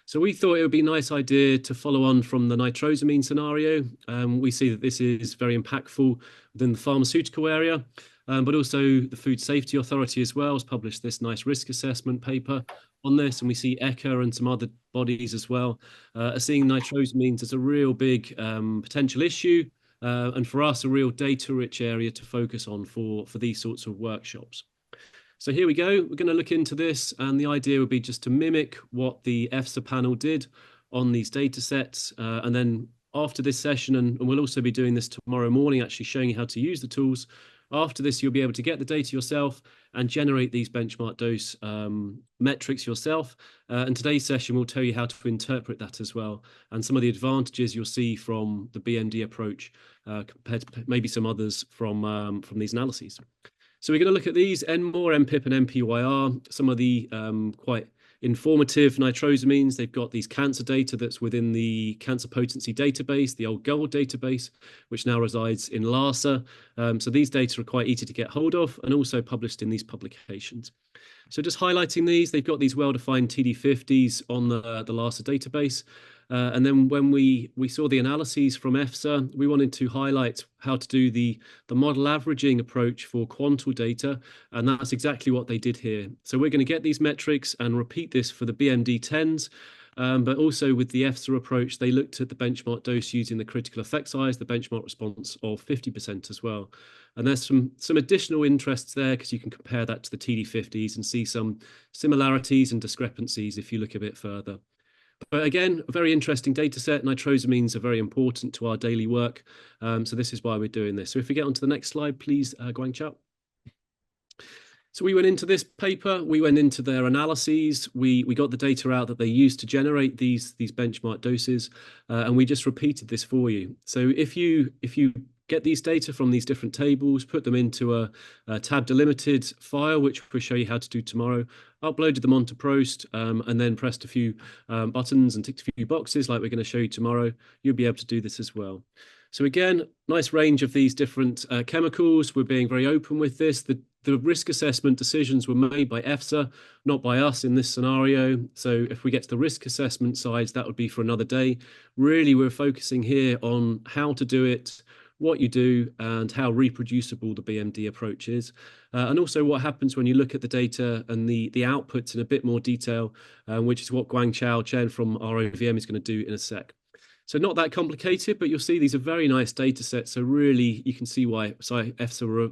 So we thought it would be a nice idea to follow on from the nitrosamine scenario. We see that this is very impactful within the pharmaceutical area, but also the Food Safety Authority as well has published this nice risk assessment paper on this, and we see ECHA and some other bodies as well are seeing nitrosamines as a real big potential issue, and for us a real data-rich area to focus on for these sorts of workshops. So here we go. We're going to look into this, and the idea would be just to mimic what the EFSA panel did on these data sets, and then after this session, and we'll also be doing this tomorrow morning, actually showing you how to use the tools. After this, you'll be able to get the data yourself and generate these benchmark dose metrics yourself. And today's session will tell you how to interpret that as well, and some of the advantages you'll see from the BMD approach compared to maybe some others from these analyses. So we're going to look at these NMOR, MPIP, and MPYR, some of the quite informative nitrosamines. They've got these cancer data that's within the cancer potency database, the old GOLD database, which now resides in LASA. So these data are quite easy to get hold of and also published in these publications. So just highlighting these, they've got these well-defined TD50s on the LASA database. And then when we saw the analyses from EFSA, we wanted to highlight how to do the model averaging approach for quantal data, and that's exactly what they did here. So we're going to get these metrics and repeat this for the BMD 10s, but also with the EFSA approach, they looked at the benchmark dose using the critical effect size, the benchmark response of 50% as well. And there's some additional interests there because you can compare that to the TD50s and see some similarities and discrepancies if you look a bit further. But again, a very interesting data set. Nitrosamines are very important to our daily work. So this is why we're doing this. So if we get onto the next slide, please, Guangchao. So we went into this paper, we went into their analyses, we got the data out that they used to generate these benchmark doses, and we just repeated this for you. So if you get these data from these different tables, put them into a tab delimited file, which we'll show you how to do tomorrow, uploaded them onto Prost, and then pressed a few buttons and ticked a few boxes like we're going to show you tomorrow, you'll be able to do this as well. So again, nice range of these different chemicals. We're being very open with this. The risk assessment decisions were made by EFSA, not by us in this scenario. So if we get to the risk assessment sides, that would be for another day. Really, we're focusing here on how to do it, what you do, and how reproducible the BMD approach is. And also what happens when you look at the data and the outputs in a bit more detail, which is what Guangchao Chen from RIVM is going to do in a sec. So not that complicated, but you'll see these are very nice data sets. So really you can see why EFSA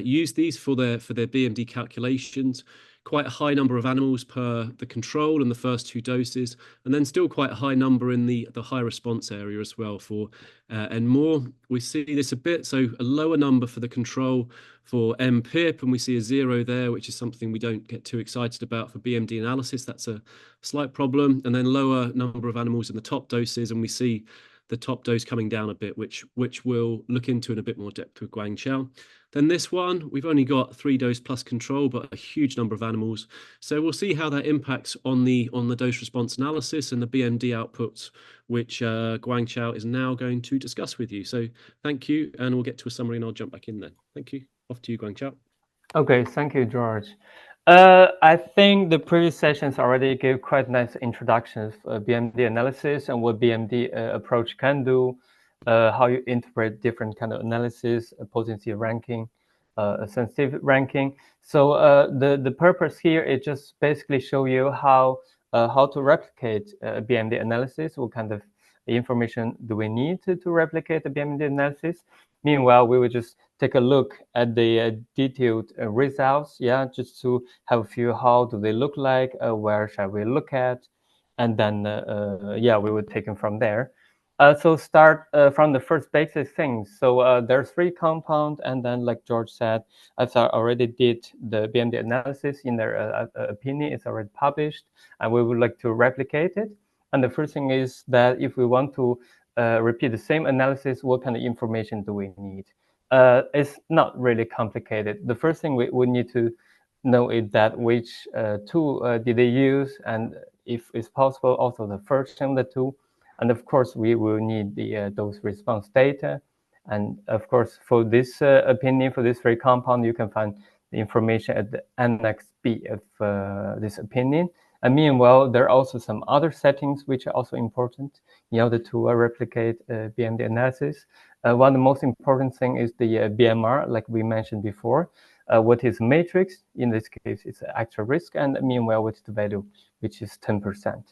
use these for their BMD calculations. Quite a high number of animals per the control in the first 2 doses, and then still quite a high number in the high response area as well for NMOR. We see this a bit, so a lower number for the control for MPIP, and we see a 0 there, which is something we don't get too excited about for BMD analysis. That's a slight problem. And then lower number of animals in the top doses, and we see the top dose coming down a bit, which we'll look into in a bit more depth with Guangchao. Then this one, we've only got 3 dose plus control, but a huge number of animals. So we'll see how that impacts on the dose response analysis and the BMD outputs, which Guangchao is now going to discuss with you. So thank you, and we'll get to a summary and I'll jump back in then. Thank you. Off to you, Guangchao. Okay, thank you, George. I think the previous sessions already gave quite nice introductions of BMD analysis and what BMD approach can do, how you interpret different kind of analysis, potency ranking, sensitivity ranking. So the purpose here is just basically show you how to replicate BMD analysis, what kind of information do we need to replicate the BMD analysis. Meanwhile, we will just take a look at the detailed results, just to have a feel how do they look like, where shall we look at, and then, we would take them from there. So start from the first basic things. So there's 3 compounds, and then like George said, as I already did the BMD analysis in their opinion, it's already published, and we would like to replicate it. And the first thing is that if we want to repeat the same analysis, what kind of information do we need? It's not really complicated. The first thing we need to know is that which tool did they use, and if it's possible, also the version of the tool. And of course, we will need the dose response data. And of course, for this opinion, for this 3 compound, you can find the information at the Annex B of this opinion. And meanwhile, there are also some other settings which are also important in order to replicate BMD analysis. One of the most important thing is the BMR, like we mentioned before. What is matrix? In this case, it's actual risk, and meanwhile, what's the value, which is 10%.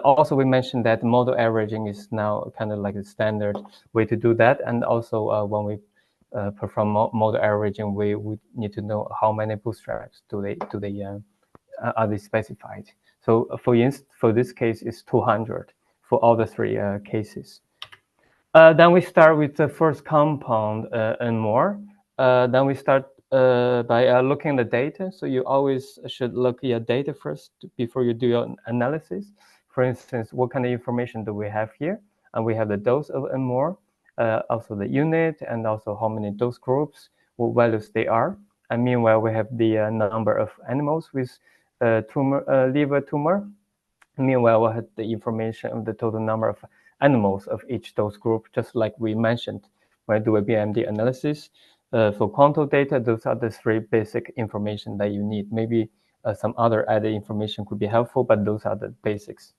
Also, we mentioned that model averaging is now kind of like a standard way to do that. And also, when we perform model averaging, we would need to know how many bootstraps are they specified. So for this case, it's 200 for all the 3 cases. Then we start with the first compound, NMOR. then we start by looking at the data. So you always should look at your data first before you do your analysis. For instance, what kind of information do we have here? And we have the dose of and more, also the unit, and also how many dose groups, what values they are. And meanwhile, we have the number of animals with liver tumor. Meanwhile, we have the information of the total number of animals of each dose group, just like we mentioned when I do a BMD analysis. For quantum data, those are the three basic information that you need. Maybe some other added information could be helpful, but those are the basics.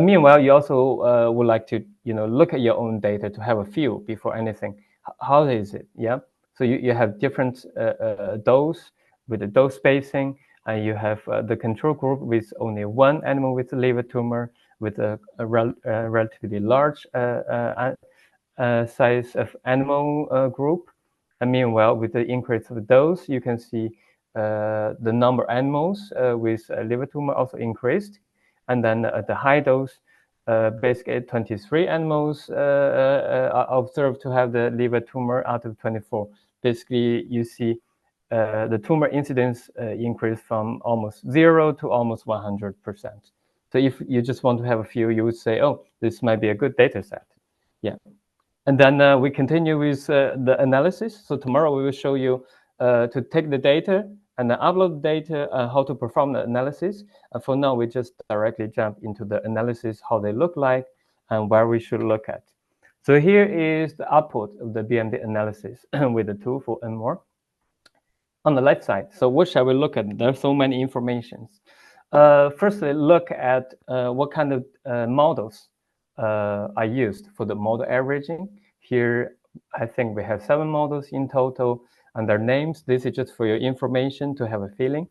Meanwhile, you also would like to, look at your own data to have a feel before anything. How is it? Yeah. So you have different dose with the dose spacing, and you have the control group with only one animal with a liver tumor with a relatively large size of animal group. And meanwhile, with the increase of dose, you can see the number of animals with liver tumor also increased. And then at the high dose, basically 23 animals are observed to have the liver tumor out of 24. Basically, you see the tumor incidence increased from almost 0 to almost 100%. So if you just want to have a few, you would say, oh, this might be a good data set. Yeah. And then we continue with the analysis. So tomorrow we will show you to take the data and then upload the data, how to perform the analysis. For now, we just directly jump into the analysis, how they look like, and where we should look at. So here is the output of the BMD analysis with the tool for and more. On the left side, so what shall we look at? There are so many informations. Firstly, look at what kind of models are used for the model averaging. Here, I think we have 7 models in total, and their names. This is just for your information to have a feeling.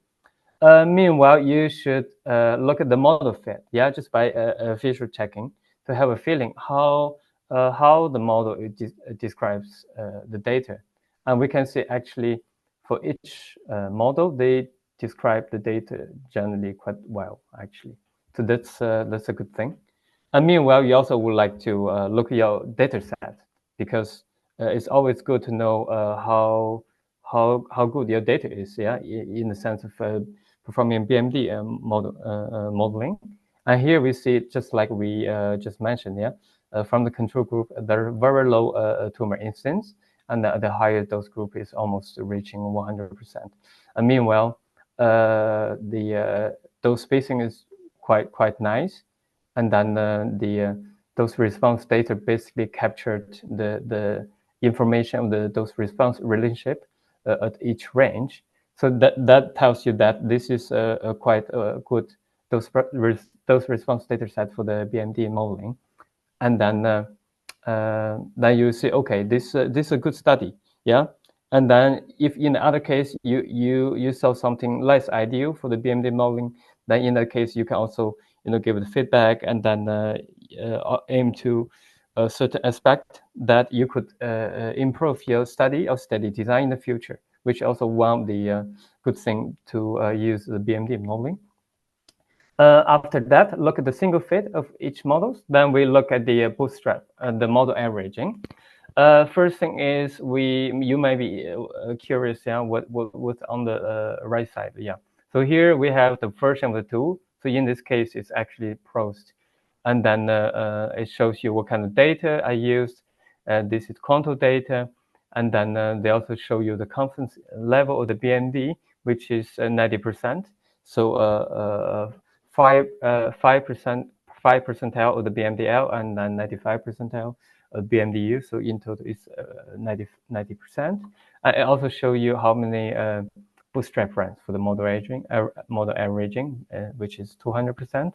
Meanwhile, you should look at the model fit, just by visual checking to have a feeling how the model describes the data. And we can see actually for each model, they describe the data generally quite well, actually. So that's a good thing. And meanwhile, you also would like to look at your data set, because it's always good to know how good your data is, in the sense of performing BMD modeling. And here we see, just like we just mentioned, from the control group, there are very low tumor incidence, and the higher dose group is almost reaching 100%. And meanwhile, the dose spacing is quite nice. And then the dose response data basically captured the information of the dose response relationship at each range. So that tells you that this is a quite good dose response data set for the BMD modeling. And then you see, okay, this is a good study, And then if in the other case you saw something less ideal for the BMD modeling, then in that case you can also give the feedback, and then aim to a certain aspect that you could improve your study or study design in the future, which also one of the good thing to use the BMD modeling. After that, look at the single fit of each model. Then we look at the bootstrap, the model averaging. First thing is you may be curious, what's on the right side, So here we have the version of the tool. So in this case, it's actually prosed. And then it shows you what kind of data I used. This is quantum data. And then they also show you the confidence level of the BMD, which is 90%. So 5 percentile of the BMDL, and then 95 percentile of BMDU. So in total, it's 90%. I also show you how many bootstrap runs for the model averaging, which is 200%.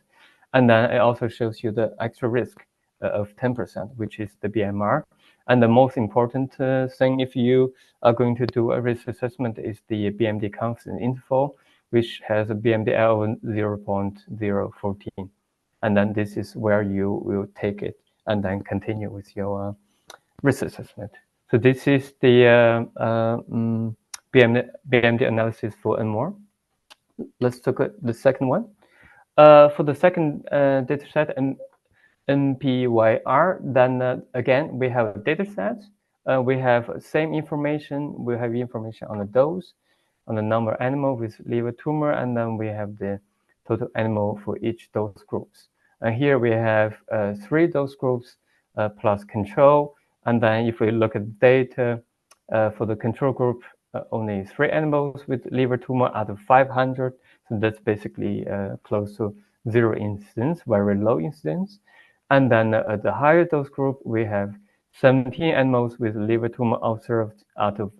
And then it also shows you the extra risk of 10%, which is the BMR. And the most important thing, if you are going to do a risk assessment, is the BMD confidence interval, which has a BMDL of 0.014. And then this is where you will take it and then continue with your risk assessment. So this is the BMD analysis for and more. Let's look at the second one. For the second data set, NPYR, then again, we have a data set we have same information. We have information on the dose, on the number of animal with liver tumor, and then we have the total animal for each dose groups. And here we have 3 dose groups plus control. And then if we look at data for the control group, only 3 animals with liver tumor out of 500. So that's basically close to 0 incidence, very low incidence. And then at the higher dose group, we have 17 animals with liver tumor observed out of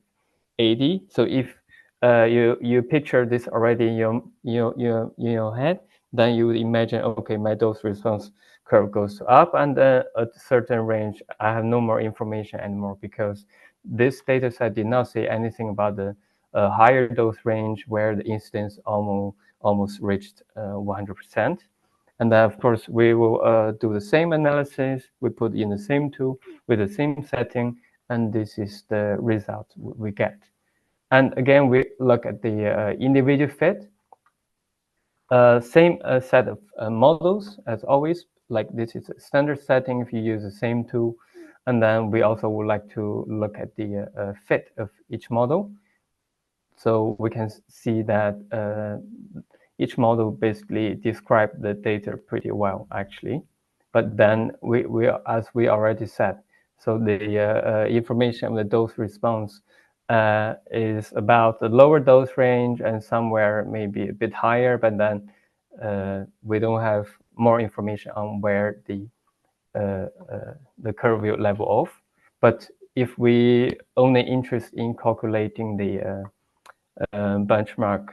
80. So if you picture this already in your head, then you would imagine, okay, my dose response curve goes up, and at a certain range, I have no more information anymore, because this data set did not say anything about the higher dose range where the incidence almost reached 100%. And then, of course, we will do the same analysis. We put in the same tool with the same setting, and this is the result we get. And again, we look at the individual fit. Same set of models as always. Like, this is a standard setting if you use the same tool. And then we also would like to look at the fit of each model. So we can see that each model basically describes the data pretty well, actually. But then we as we already said, so the information of the dose response is about the lower dose range and somewhere maybe a bit higher, but then we don't have more information on where the curve will level off. But if we only interest in calculating the benchmark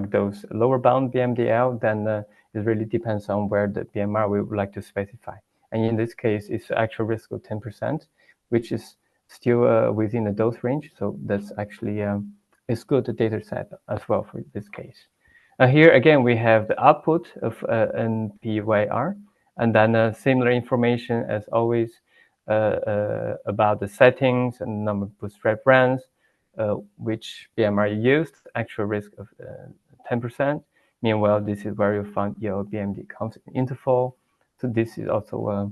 dose lower bound BMDL, then it really depends on where the BMR we would like to specify. And in this case, it's actual risk of 10%, which is still within the dose range. So that's actually it's good data set as well for this case. Here again, we have the output of NPYR, and then similar information as always about the settings and number of bootstrap runs, which BMR used, actual risk of 10%. Meanwhile, this is where you find your BMD confidence interval. So this is also,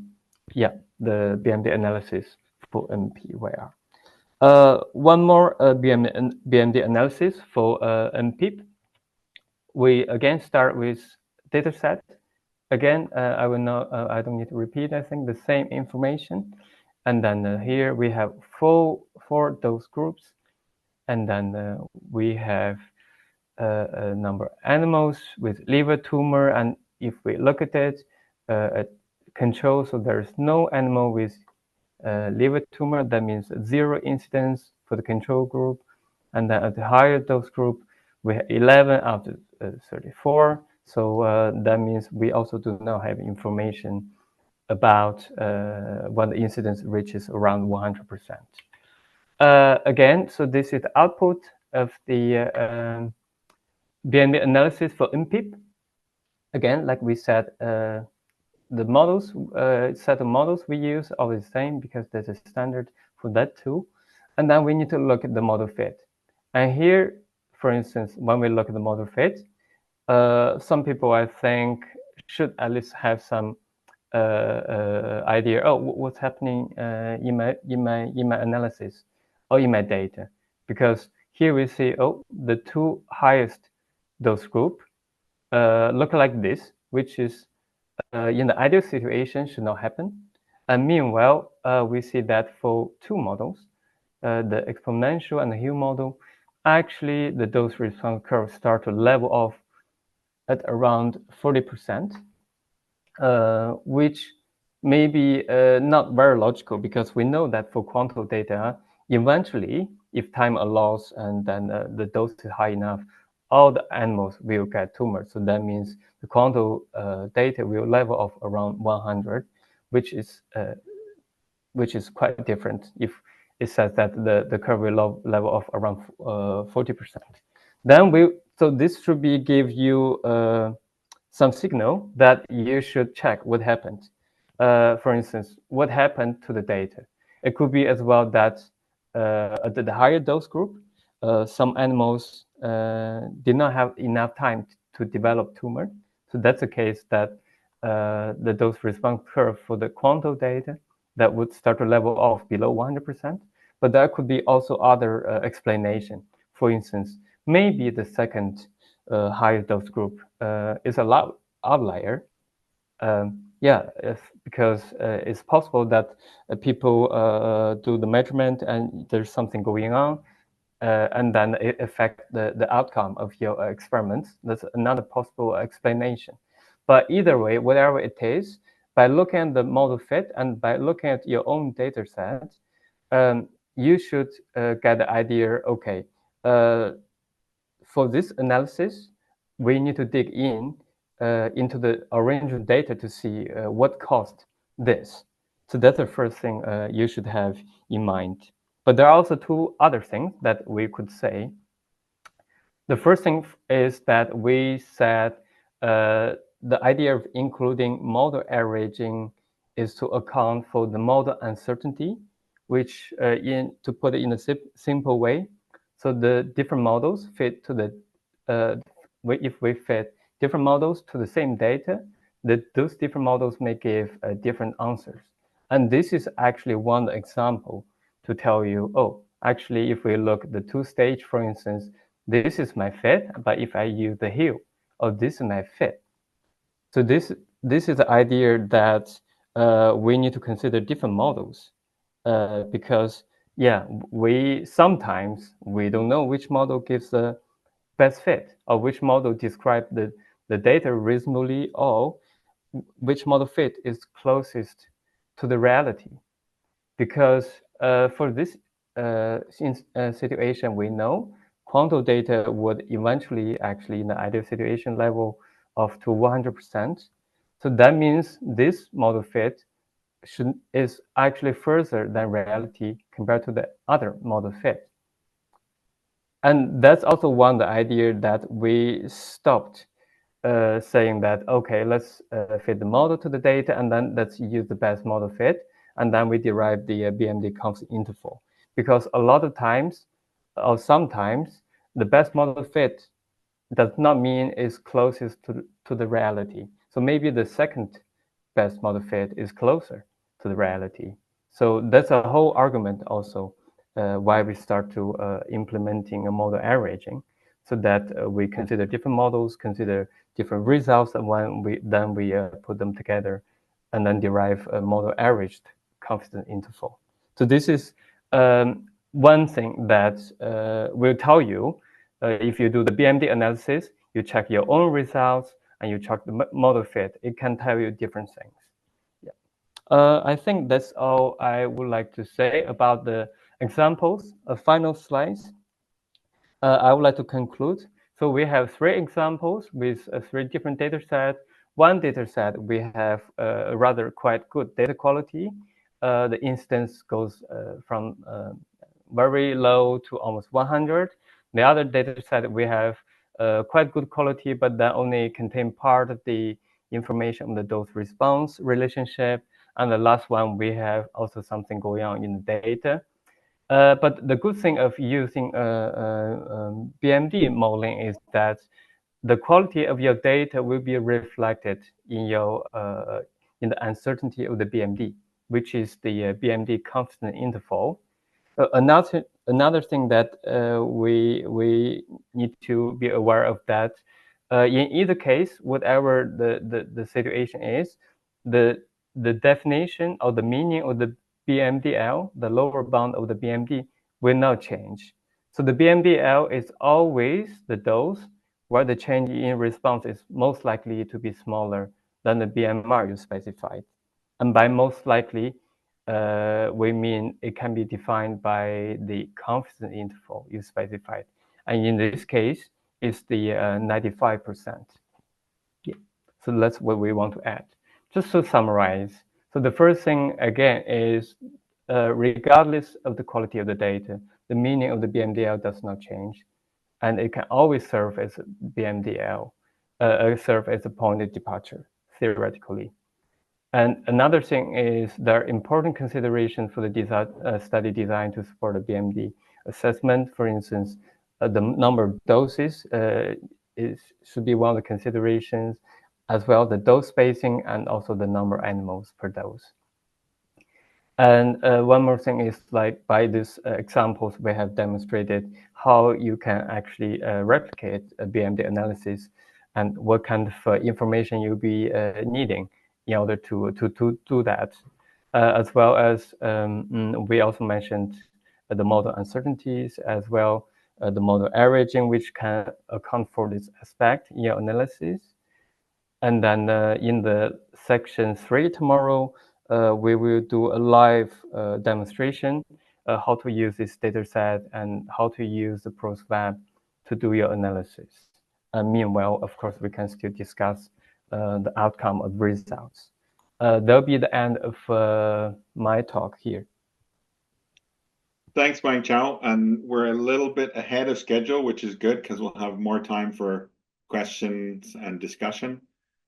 the BMD analysis for NPYR. One more BMD analysis for NPIP. We again start with dataset. Again, I will not. I don't need to repeat. I think the same information, and then here we have four dose groups, and then we have a number of animals with liver tumor, and if we look at it, at control, so there is no animal with liver tumor. That means 0 incidence for the control group, and then at the higher dose group, we have 11 out of 34. So that means we also do not have information about when the incidence reaches around 100%. Again, so this is the output of the BMD analysis for NPIP. Again, like we said, the models, set of models we use are the same because there's a standard for that too. And then we need to look at the model fit. And here, for instance, when we look at the model fit, some people, I think, should at least have some idea, oh, what's happening in my analysis or in my data. Because here we see, oh, the 2 highest dose group look like this, which is in the ideal situation should not happen. And meanwhile, we see that for 2 models, the exponential and the Hill model, actually the dose response curve start to level off at around 40%, which may be not very logical, because we know that for quantum data, eventually, if time allows and then the dose is high enough, all the animals will get tumors. So that means the quantum data will level off around 100, which is quite different if it says that the curve will level off around 40%. Then so this should give you some signal that you should check what happened. For instance, what happened to the data? It could be as well that at the higher dose group, some animals did not have enough time to develop tumor. So that's a case that the dose response curve for the quantum data that would start to level off below 100%. but there could be also other explanation. For instance, maybe the second highest dose group is a outlier. Because it's possible that people do the measurement and there's something going on, and then it affects the outcome of your experiments. That's another possible explanation. But either way, whatever it is, by looking at the model fit and by looking at your own data set, you should get the idea, okay, for this analysis, we need to dig into the original data to see what caused this. So that's the first thing you should have in mind. But there are also two other things that we could say. The first thing is that we said the idea of including model averaging is to account for the model uncertainty, which to put it in a simple way, so the different models fit to the, if we fit different models to the same data, those different models may give different answers. And this is actually one example to tell you, oh, actually, if we look at the two-stage, for instance, this is my fit, but if I use the hue, oh, this is my fit. So this is the idea that we need to consider different models because, yeah, sometimes we don't know which model gives the best fit or which model describes the data reasonably or which model fit is closest to the reality. Because for this situation, we know quantum data would eventually actually in the ideal situation level of to 100%. So that means this model fit is actually further than reality compared to the other model fit. And that's also one the idea that we stopped saying that, okay, let's fit the model to the data and then let's use the best model fit. And then we derive the BMD constant interval. Because a lot of times, or sometimes, the best model fit does not mean it's closest to the reality. So maybe the second best model fit is closer to the reality. So that's a whole argument also why we start to implementing a model averaging, so that we consider different models, consider different results, and when we put them together and then derive a model averaged confidence interval. So this is one thing that will tell you if you do the BMD analysis, you check your own results and you check the model fit, it can tell you different things. Yeah. I think that's all I would like to say about the examples. Final slides. I would like to conclude. So we have 3 examples with 3 different data sets. One data set, we have a rather quite good data quality. The instance goes from very low to almost 100. The other data set, we have quite good quality, but that only contain part of the information on the dose response relationship. And the last one, we have also something going on in the data. But the good thing of using BMD modeling is that the quality of your data will be reflected in your in the uncertainty of the BMD, which is the BMD confidence interval. Another thing that we need to be aware of that in either case, whatever the situation is, the definition or the meaning of the BMDL, the lower bound of the BMD, will not change. So the BMDL is always the dose where the change in response is most likely to be smaller than the BMR you specified. And by most likely, we mean it can be defined by the confidence interval you specified. And in this case, it's the 95%. Yeah. So that's what we want to add. Just to summarize, so the first thing, again, is regardless of the quality of the data, the meaning of the BMDL does not change. And it can always serve as BMDL, serve as a point of departure, theoretically. And another thing is there are important considerations for the study design to support the BMD assessment. For instance, the number of doses should be one of the considerations, as well the dose spacing and also the number of animals per dose. And one more thing is, like, by these examples, we have demonstrated how you can actually replicate a BMD analysis and what kind of information you'll be needing in order to do that. As well as we also mentioned the model uncertainties, as well the model averaging, which can account for this aspect in your analysis. And then in the section 3 tomorrow, we will do a live demonstration how to use this data set and how to use the ProSwab to do your analysis. And meanwhile, of course, we can still discuss the outcome of results. That'll be the end of my talk here. Thanks, Guangchao. And we're a little bit ahead of schedule, which is good because we'll have more time for questions and discussion.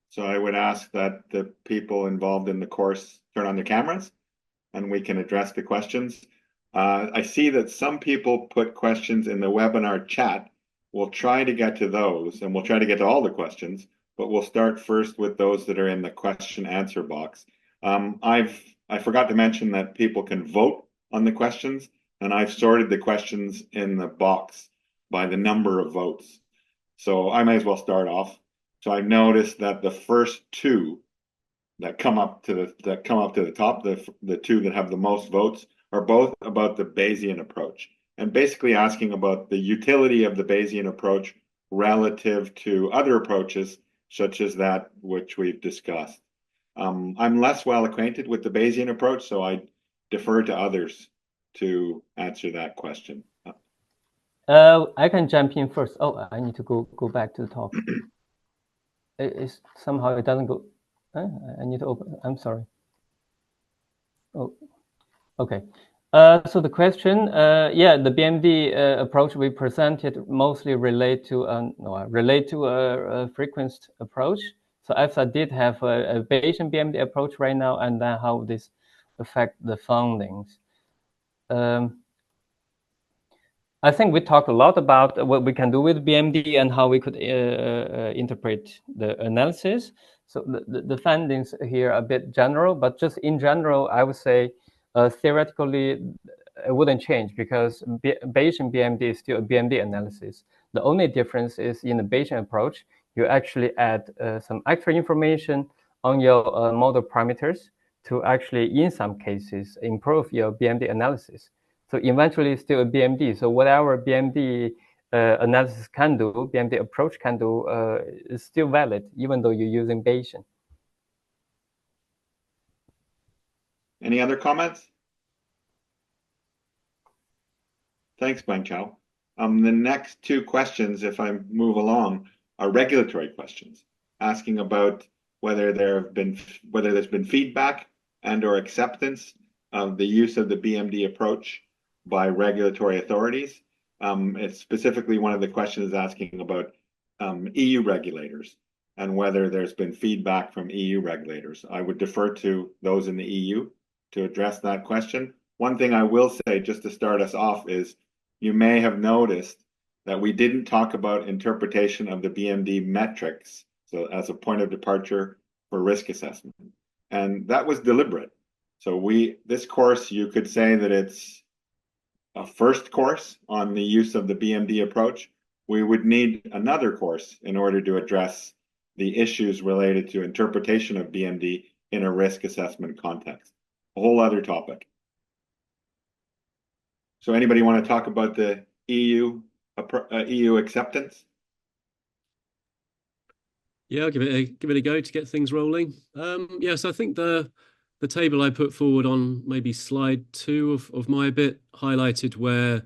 So I would ask that the people involved in the course turn on their cameras and we can address the questions. I see that some people put questions in the webinar chat. We'll try to get to those and we'll try to get to all the questions, but we'll start first with those that are in the question answer box. I forgot to mention that people can vote on the questions, and I've sorted the questions in the box by the number of votes. So I may as well start off. So I noticed that the first two that come up to the top, the two that have the most votes, are both about the Bayesian approach, and basically asking about the utility of the Bayesian approach relative to other approaches, such as that which we've discussed. I'm less well acquainted with the Bayesian approach, so I defer to others to answer that question. I can jump in first. Oh, I need to go back to the talk. Somehow it doesn't go. I need to open. I'm sorry. Oh, okay. So the question, the BMD approach we presented mostly relate to a frequency approach. So EFSA did have a Bayesian BMD approach right now, and then how this affect the findings. I think we talked a lot about what we can do with BMD and how we could interpret the analysis. So the findings here are a bit general, but just in general, I would say theoretically it wouldn't change because Bayesian BMD is still a BMD analysis. The only difference is in the Bayesian approach, you actually add some extra information on your model parameters to actually, in some cases, improve your BMD analysis. So eventually it's still a BMD. So whatever BMD analysis can do, BMD approach can do, is still valid, even though you're using Bayesian. Any other comments? Thanks, Guangchao. The next two questions, if I move along, are regulatory questions, asking about whether there's been feedback and or acceptance of the use of the BMD approach by regulatory authorities. It's specifically one of the questions asking about EU regulators and whether there's been feedback from EU regulators. I would defer to those in the EU to address that question. One thing I will say, just to start us off, is you may have noticed that we didn't talk about interpretation of the BMD metrics, so as a point of departure for risk assessment. And that was deliberate. So this course, you could say that it's a first course on the use of the BMD approach. We would need another course in order to address the issues related to interpretation of BMD in a risk assessment context. A whole other topic. So anybody want to talk about the EU acceptance? Yeah, I'll give it a go to get things rolling. So I think the table I put forward on maybe slide 2 of my bit highlighted where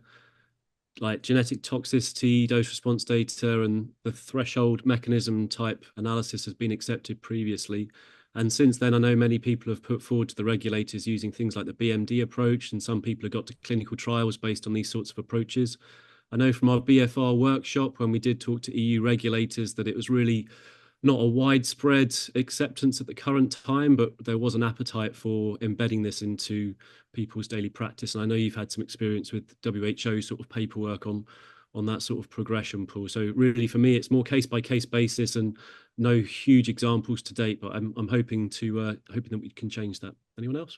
like genetic toxicity, dose response data, and the threshold mechanism type analysis has been accepted previously. And since then, I know many people have put forward to the regulators using things like the BMD approach, and some people have got to clinical trials based on these sorts of approaches. I know from our BFR workshop, when we did talk to EU regulators, that it was really not a widespread acceptance at the current time, but there was an appetite for embedding this into people's daily practice. And I know you've had some experience with WHO sort of paperwork on that sort of progression, Paul. So really, for me, it's more case-by-case basis and no huge examples to date, but I'm hoping that we can change that. Anyone else?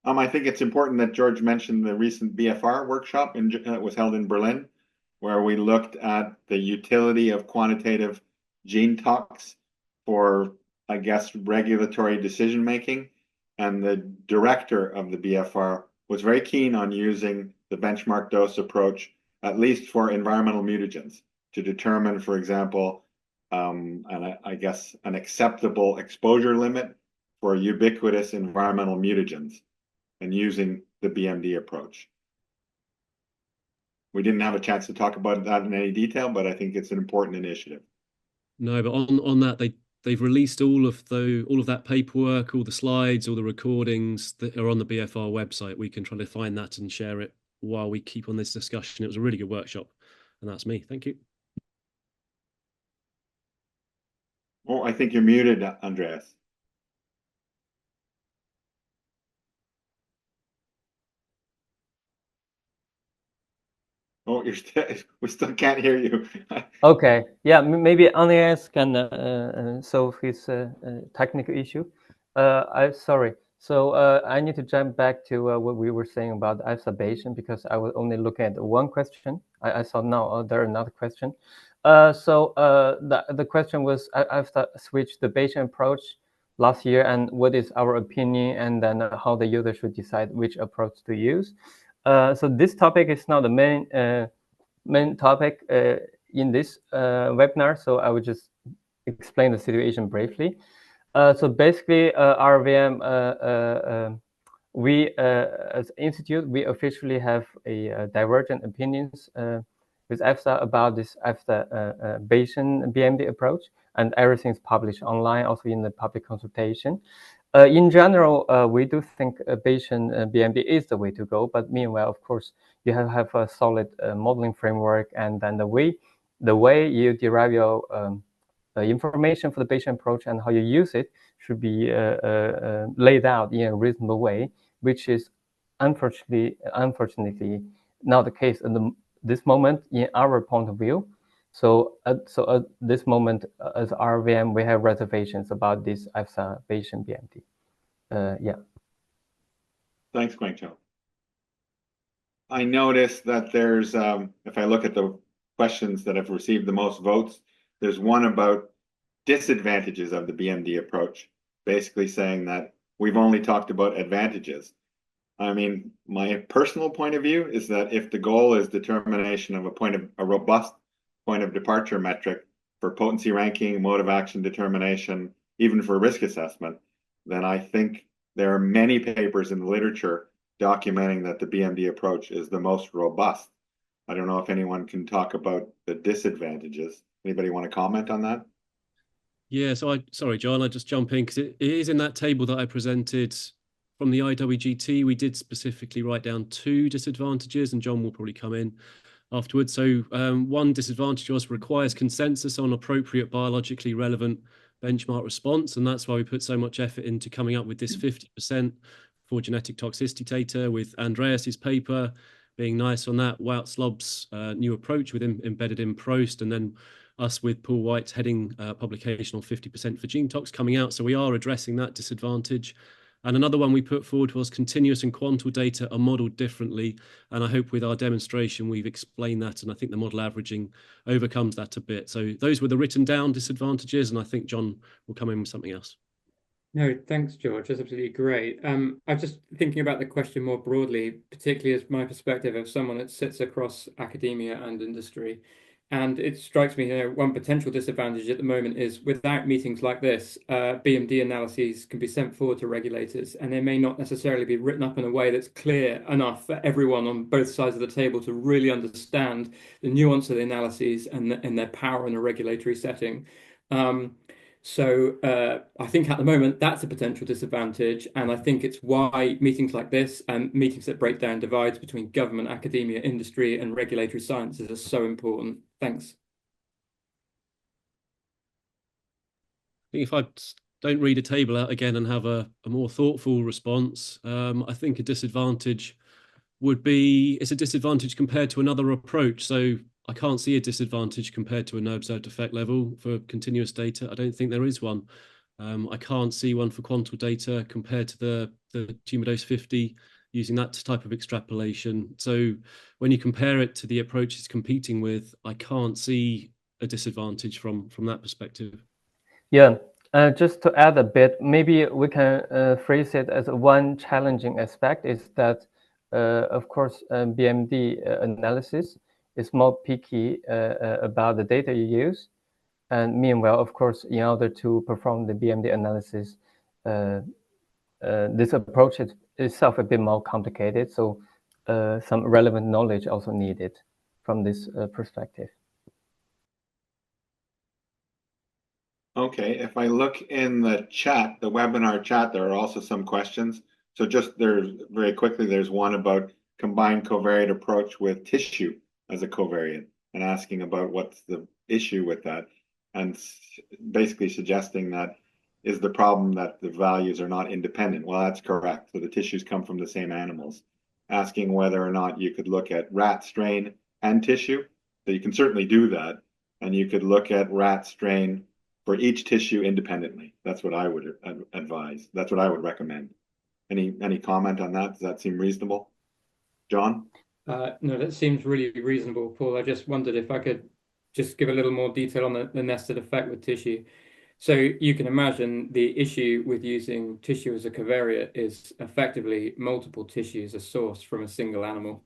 I think it's important that George mentioned the recent BFR workshop that was held in Berlin, where we looked at the utility of quantitative gene tox for, I guess, regulatory decision making. And the director of the BFR was very keen on using the benchmark dose approach, at least for environmental mutagens, to determine, for example, I guess an acceptable exposure limit for ubiquitous environmental mutagens, and using the BMD approach. We didn't have a chance to talk about that in any detail, but I think it's an important initiative. No, but on that, they've released all of that paperwork, all the slides, all the recordings that are on the BFR website. We can try to find that and share it while we keep on this discussion. It was a really good workshop, and that's me. Thank you. Oh, I think you're muted, Andreas. Oh, we still can't hear you. Okay, yeah, maybe Andreas can solve his technical issue. Sorry. So I need to jump back to what we were saying about exacerbation, because I was only looking at one question. I saw now there another question. So the question was, I've switched the Bayesian approach last year, and what is our opinion, and then how the user should decide which approach to use. So this topic is not the main topic in this webinar, so I will just explain the situation briefly. So basically, RIVM, we as institute, we officially have a divergent opinions with EFSA about this EFSA Bayesian BMD approach, and everything is published online, also in the public consultation. In general, we do think Bayesian BMD is the way to go, but meanwhile, of course, you have a solid modeling framework, and then the way you derive your information for the Bayesian approach and how you use it should be laid out in a reasonable way, which is unfortunately not the case at this moment in our point of view. So at this moment, as RIVM, we have reservations about this EFSA Bayesian BMD. Yeah. Thanks, Guangchao. I noticed that there's, if I look at the questions that have received the most votes, there's one about disadvantages of the BMD approach, basically saying that we've only talked about advantages. I mean, my personal point of view is that if the goal is determination of a robust point of departure metric for potency ranking, mode of action determination, even for risk assessment, then I think there are many papers in the literature documenting that the BMD approach is the most robust. I don't know if anyone can talk about the disadvantages. Anybody want to comment on that? Yeah, so sorry, John, I just jump in because it is in that table that I presented from the IWGT. We did specifically write down 2 disadvantages, and John will probably come in afterwards. So one disadvantage was requires consensus on appropriate biologically relevant benchmark response, and that's why we put so much effort into coming up with this 50% for genetic toxicity data, with Andreas's paper being nice on that, Wout Slob's new approach with embedded in Prost, and then us with Paul White's heading publication on 50% for gene tox coming out. So we are addressing that disadvantage. And another one we put forward was continuous and quantal data are modeled differently. And I hope with our demonstration, we've explained that. And I think the model averaging overcomes that a bit. So those were the written down disadvantages. And I think John will come in with something else. No, thanks, George. That's absolutely great. I'm just thinking about the question more broadly, particularly as my perspective of someone that sits across academia and industry. And it strikes me, one potential disadvantage at the moment is without meetings like this, BMD analyses can be sent forward to regulators, and they may not necessarily be written up in a way that's clear enough for everyone on both sides of the table to really understand the nuance of the analyses and their power in a regulatory setting. So I think at the moment that's a potential disadvantage, and I think it's why meetings like this and meetings that break down divides between government, academia, industry, and regulatory sciences are so important. Thanks. I think if I don't read a table out again and have a more thoughtful response, I think a disadvantage would be it's a disadvantage compared to another approach. So I can't see a disadvantage compared to a no observed effect level for continuous data. I don't think there is one. I can't see one for quantile data compared to the tumor dose 50 using that type of extrapolation. So when you compare it to the approaches competing with, I can't see a disadvantage from that perspective. Yeah, just to add a bit, maybe we can phrase it as one challenging aspect is that, of course, BMD analysis is more picky about the data you use. And meanwhile, of course, in order to perform the BMD analysis, this approach is itself a bit more complicated. So some relevant knowledge also needed from this perspective. Okay, if I look in the chat, the webinar chat, there are also some questions. So just there's very quickly, there's one about combined covariate approach with tissue as a covariate and asking about what's the issue with that, and basically suggesting that is the problem that the values are not independent. Well, that's correct. So the tissues come from the same animals. Asking whether or not you could look at rat strain and tissue. So you can certainly do that. And you could look at rat strain for each tissue independently. That's what I would advise. That's what I would recommend. Any comment on that? Does that seem reasonable? John? No, that seems really reasonable, Paul. I just wondered if I could just give a little more detail on the nested effect with tissue. So you can imagine the issue with using tissue as a covariate is effectively multiple tissues are sourced from a single animal.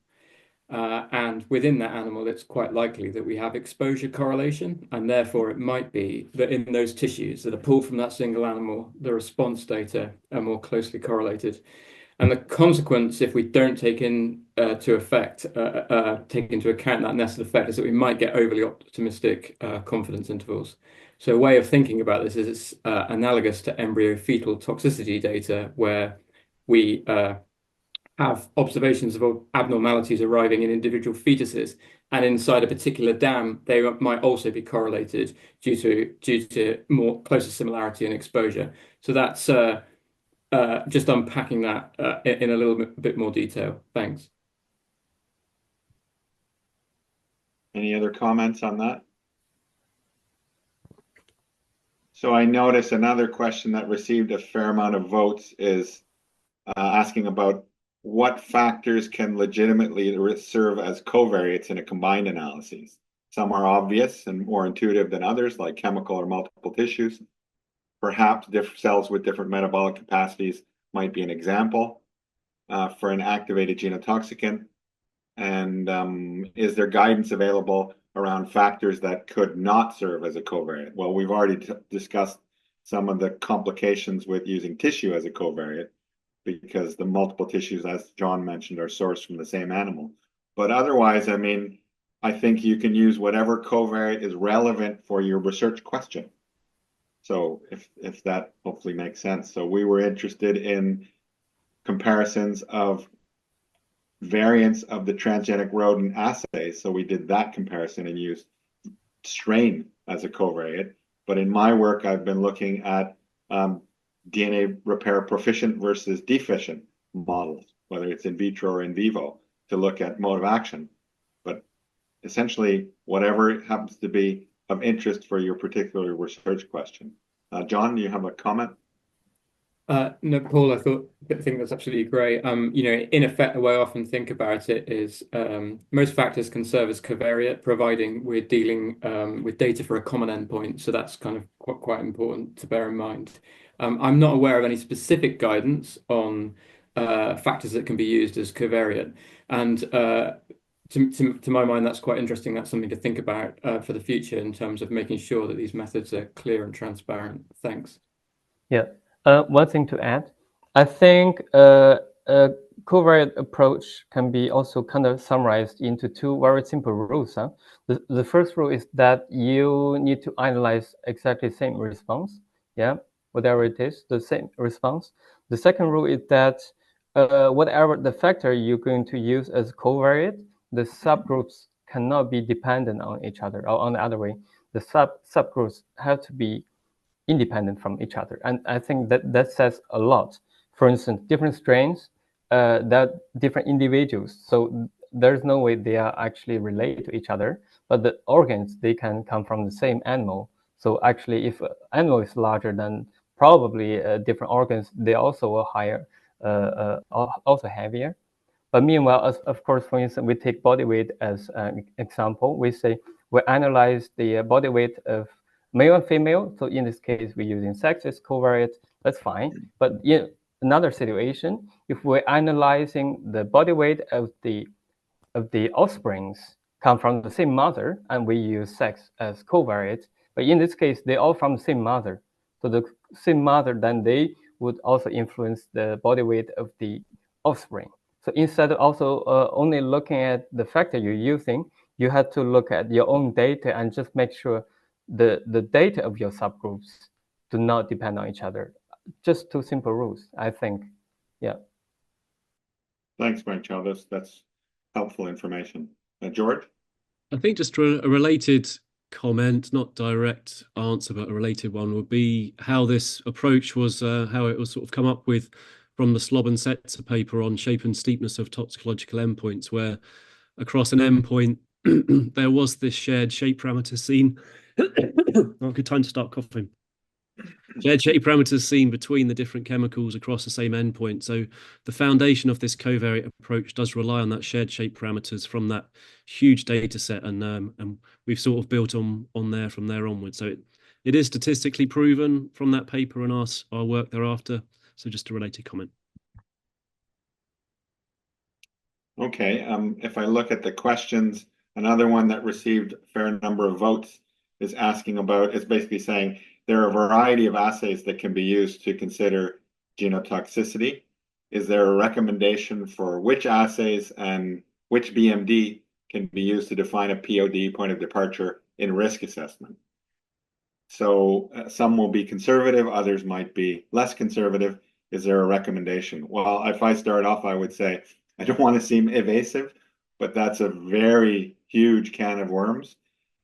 And within that animal, it's quite likely that we have exposure correlation, and therefore it might be that in those tissues that are pulled from that single animal, the response data are more closely correlated. And the consequence, if we don't take into account that nested effect, is that we might get overly optimistic confidence intervals. So a way of thinking about this is it's analogous to embryo-fetal toxicity data, where we have observations of abnormalities arriving in individual fetuses, and inside a particular dam, they might also be correlated due to more closer similarity and exposure. So that's just unpacking that in a little bit more detail. Thanks. Any other comments on that? So I notice another question that received a fair amount of votes is asking about what factors can legitimately serve as covariates in a combined analysis. Some are obvious and more intuitive than others, like chemical or multiple tissues. Perhaps cells with different metabolic capacities might be an example for an activated genotoxicant. And is there guidance available around factors that could not serve as a covariate? Well, we've already discussed some of the complications with using tissue as a covariate, because the multiple tissues, as John mentioned, are sourced from the same animal. But otherwise, I mean, I think you can use whatever covariate is relevant for your research question. So if that hopefully makes sense. So we were interested in comparisons of variants of the transgenic rodent assay. So we did that comparison and used strain as a covariate. But in my work, I've been looking at DNA repair proficient versus deficient models, whether it's in vitro or in vivo, to look at mode of action. But essentially, whatever happens to be of interest for your particular research question. John, do you have a comment? No, Paul, I think that's absolutely great. In effect, the way I often think about it is most factors can serve as covariate, providing we're dealing with data for a common endpoint. So that's kind of quite important to bear in mind. I'm not aware of any specific guidance on factors that can be used as covariate. And to my mind, that's quite interesting. That's something to think about for the future in terms of making sure that these methods are clear and transparent. Thanks. Yeah. One thing to add, I think a covariate approach can be also kind of summarized into two very simple rules. The first rule is that you need to analyze exactly the same response, yeah, whatever it is, the same response. The second rule is that whatever the factor you're going to use as covariate, the subgroups cannot be dependent on each other, or on the other way, the subgroups have to be independent from each other. And I think that says a lot. For instance, different strains, that different individuals. So there's no way they are actually related to each other, but the organs, they can come from the same animal. So actually, if an animal is larger than probably different organs, they also are higher, also heavier. But meanwhile, of course, for instance, we take body weight as an example. We say we analyze the body weight of male and female. So in this case, we're using sex as covariate. That's fine. But in another situation, if we're analyzing the body weight of the offsprings come from the same mother, and we use sex as covariate, but in this case, they're all from the same mother. So the same mother, then they would also influence the body weight of the offspring. So instead of also only looking at the factor you're using, you have to look at your own data and just make sure the data of your subgroups do not depend on each other. Just two simple rules, I think. Yeah. Thanks, Guangchao. That's helpful information. George? I think just a related comment, not direct answer, but a related one would be how this approach was, how it was sort of come up with from the Slob and Setzer paper on shape and steepness of toxicological endpoints, where across an endpoint there was this shared shape parameter seen. Oh, good time to start coughing. Shared shape parameters seen between the different chemicals across the same endpoint. So the foundation of this covariate approach does rely on that shared shape parameters from that huge data set, and we've sort of built on there from there onwards. So it is statistically proven from that paper and our work thereafter. So just a related comment. Okay, if I look at the questions, another one that received a fair number of votes is basically saying there are a variety of assays that can be used to consider genotoxicity. Is there a recommendation for which assays and which BMD can be used to define a POD, point of departure, in risk assessment? So some will be conservative, others might be less conservative. Is there a recommendation? Well, if I start off, I would say, I don't want to seem evasive, but that's a very huge can of worms.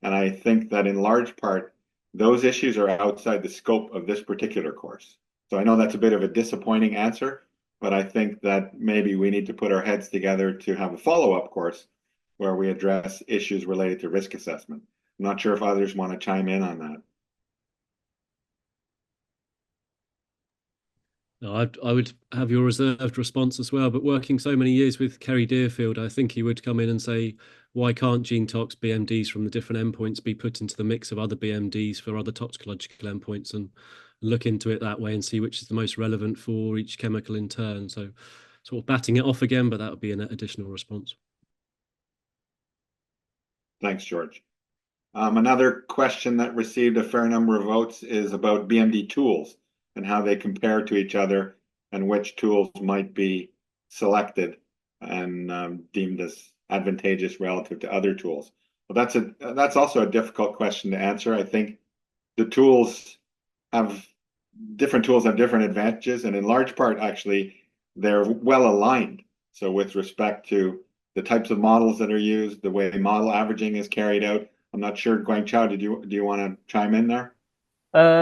And I think that in large part, those issues are outside the scope of this particular course. So I know that's a bit of a disappointing answer, but I think that maybe we need to put our heads together to have a follow-up course where we address issues related to risk assessment. I'm not sure if others want to chime in on that. No, I would have your reserved response as well, but working so many years with Kerry Deerfield, I think he would come in and say, why can't gene tox BMDs from the different endpoints be put into the mix of other BMDs for other toxicological endpoints, and look into it that way and see which is the most relevant for each chemical in turn. So sort of batting it off again, but that would be an additional response. Thanks, George. Another question that received a fair number of votes is about BMD tools and how they compare to each other and which tools might be selected and deemed as advantageous relative to other tools. Well, that's also a difficult question to answer. I think different tools have different advantages, and in large part, actually, they're well aligned. So with respect to the types of models that are used, the way model averaging is carried out, I'm not sure, Guangchao, do you want to chime in there?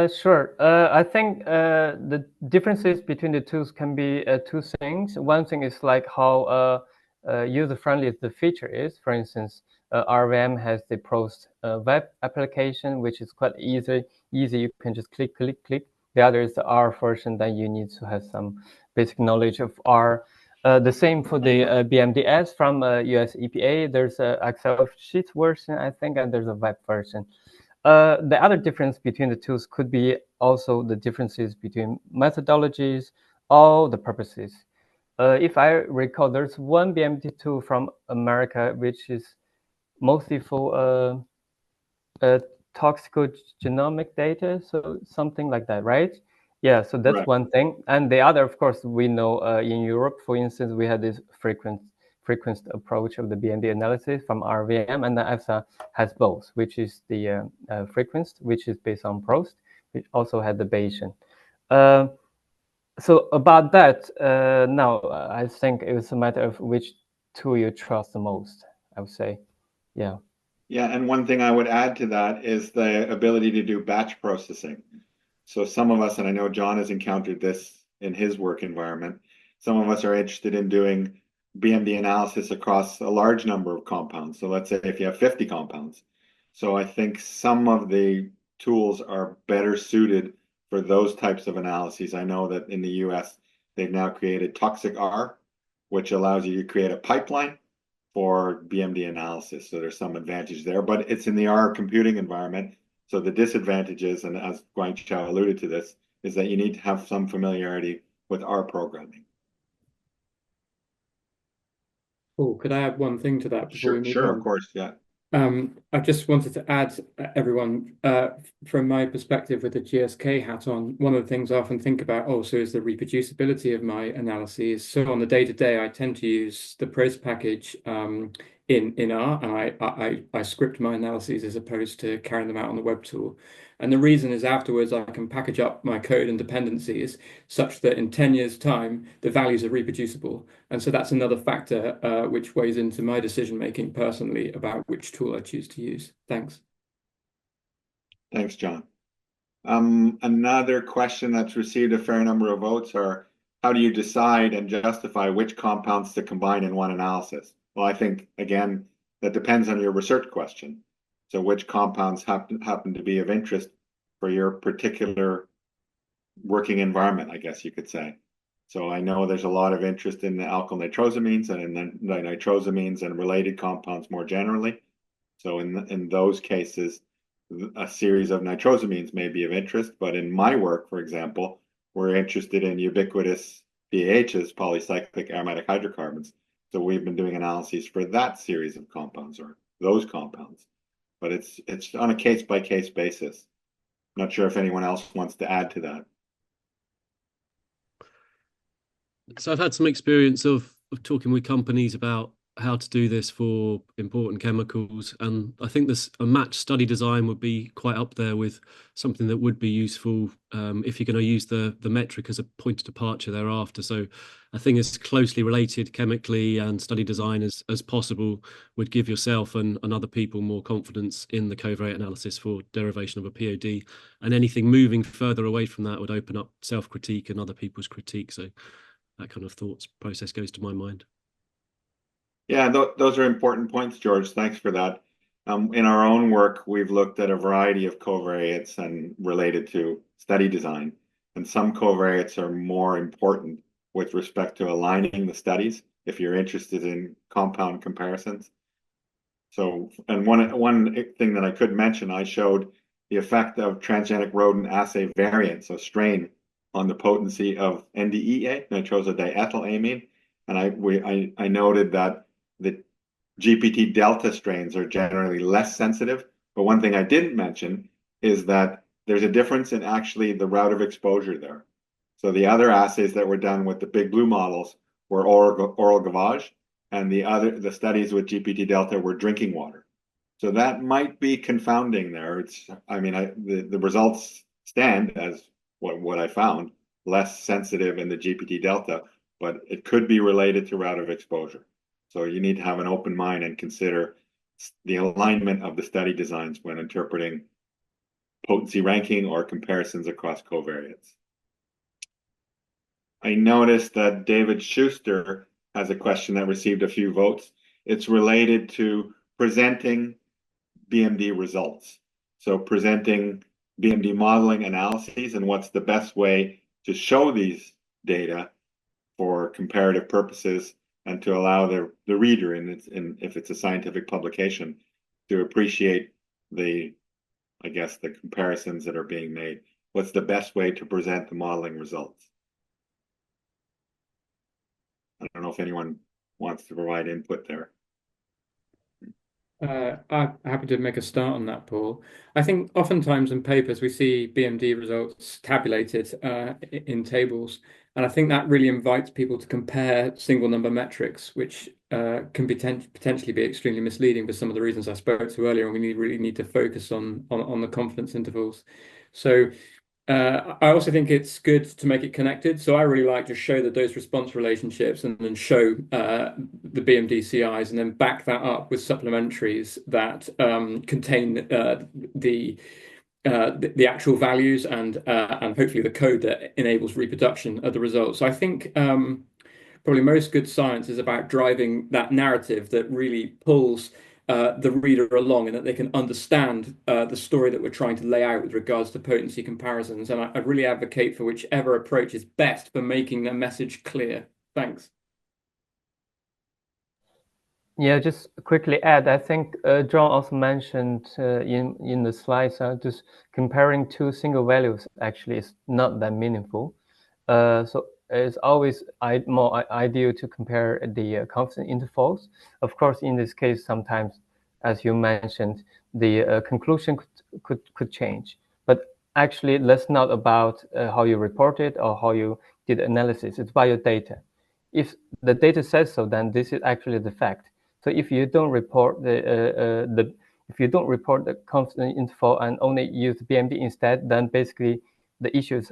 Sure. I think the differences between the tools can be two things. One thing is like how user-friendly the feature is. For instance, RIVM has the PROST web application, which is quite easy. You can just click. The other is the R version that you need to have some basic knowledge of R. The same for the BMDS from US EPA. There's an Excel sheet version, I think, and there's a web version. The other difference between the tools could be also the differences between methodologies, all the purposes. If I recall, there's one BMD tool from America, which is mostly for toxicogenomic data, so something like that, right? Yeah, so that's Right. one thing. And the other, of course, we know in Europe, for instance, we had this frequent approach of the BMD analysis from RIVM, and the EFSA has both, which is the frequency, which is based on PROST, which also had the Bayesian. So about that, now I think it's a matter of which tool you trust the most, I would say. Yeah. Yeah, and one thing I would add to that is the ability to do batch processing. So some of us, and I know John has encountered this in his work environment, some of us are interested in doing BMD analysis across a large number of compounds. So let's say if you have 50 compounds. So I think some of the tools are better suited for those types of analyses. I know that in the US, they've now created Toxic R, which allows you to create a pipeline for BMD analysis. So there's some advantage there, but it's in the R computing environment. So the disadvantages, and as Guangchao alluded to this, is that you need to have some familiarity with R programming. Oh, could I add one thing to that before we move Sure, on? of course, yeah. I just wanted to add, everyone, from my perspective with the GSK hat on, one of the things I often think about also is the reproducibility of my analyses. So on the day-to-day, I tend to use the prose package in R, and I script my analyses as opposed to carrying them out on the web tool. And the reason is afterwards I can package up my code and dependencies such that in 10 years' time, the values are reproducible. And so that's another factor which weighs into my decision making personally about which tool I choose to use. Thanks. Thanks, John. Another question that's received a fair number of votes are, how do you decide and justify which compounds to combine in one analysis? Well, I think, again, that depends on your research question. So which compounds happen to be of interest for your particular working environment, I guess you could say. So I know there's a lot of interest in the alkyl nitrosamines and in the nitrosamines and related compounds more generally. So in those cases, a series of nitrosamines may be of interest, but in my work, for example, we're interested in ubiquitous PAHs, polycyclic aromatic hydrocarbons. So we've been doing analyses for that series of compounds or those compounds, but it's on a case-by-case basis. Not sure if anyone else wants to add to that. So I've had some experience of talking with companies about how to do this for important chemicals, and I think a matched study design would be quite up there with something that would be useful if you're going to use the metric as a point of departure thereafter. So I think as closely related chemically and study design as possible would give yourself and other people more confidence in the covariate analysis for derivation of a POD, and anything moving further away from that would open up self-critique and other people's critique. So that kind of thoughts process goes to my mind. Yeah, those are important points, George. Thanks for that. In our own work, we've looked at a variety of covariates and related to study design. And some covariates are more important with respect to aligning the studies if you're interested in compound comparisons. So, and one thing that I could mention, I showed the effect of transgenic rodent assay variant, so strain, on the potency of NDEA, nitrosodiethylamine. And I noted that the GPT delta strains are generally less sensitive. But one thing I didn't mention is that there's a difference in actually the route of exposure there. So the other assays that were done with the big blue models were oral gavage, and the studies with GPT delta were drinking water. So that might be confounding there. The results stand as what I found, less sensitive in the GPT delta, but it could be related to route of exposure. So you need to have an open mind and consider the alignment of the study designs when interpreting potency ranking or comparisons across covariates. I noticed that David Schuster has a question that received a few votes. It's related to presenting BMD results. So presenting BMD modeling analyses and what's the best way to show these data for comparative purposes and to allow the reader, if it's a scientific publication, to appreciate the comparisons that are being made. What's the best way to present the modeling results? I don't know if anyone wants to provide input there. I'm happy to make a start on that, Paul. I think oftentimes in papers we see BMD results tabulated in tables, and I think that really invites people to compare single number metrics, which can potentially be extremely misleading for some of the reasons I spoke to earlier, and we really need to focus on the confidence intervals. So I also think it's good to make it connected. So I really like to show the dose response relationships and then show the BMD CIs and then back that up with supplementaries that contain the actual values and hopefully the code that enables reproduction of the results. So I think probably most good science is about driving that narrative that really pulls the reader along, and that they can understand the story that we're trying to lay out with regards to potency comparisons. And I really advocate for whichever approach is best for making the message clear. Thanks. Yeah, just quickly add, I think John also mentioned in the slides, just comparing two single values actually is not that meaningful. So it's always more ideal to compare the confidence intervals. Of course, in this case, sometimes, as you mentioned, the conclusion could change. But actually, that's not about how you report it or how you did analysis. It's by your data. If the data says so, then this is actually the fact. So if you don't report if you don't report the confidence interval and only use BMD instead, then basically the issue is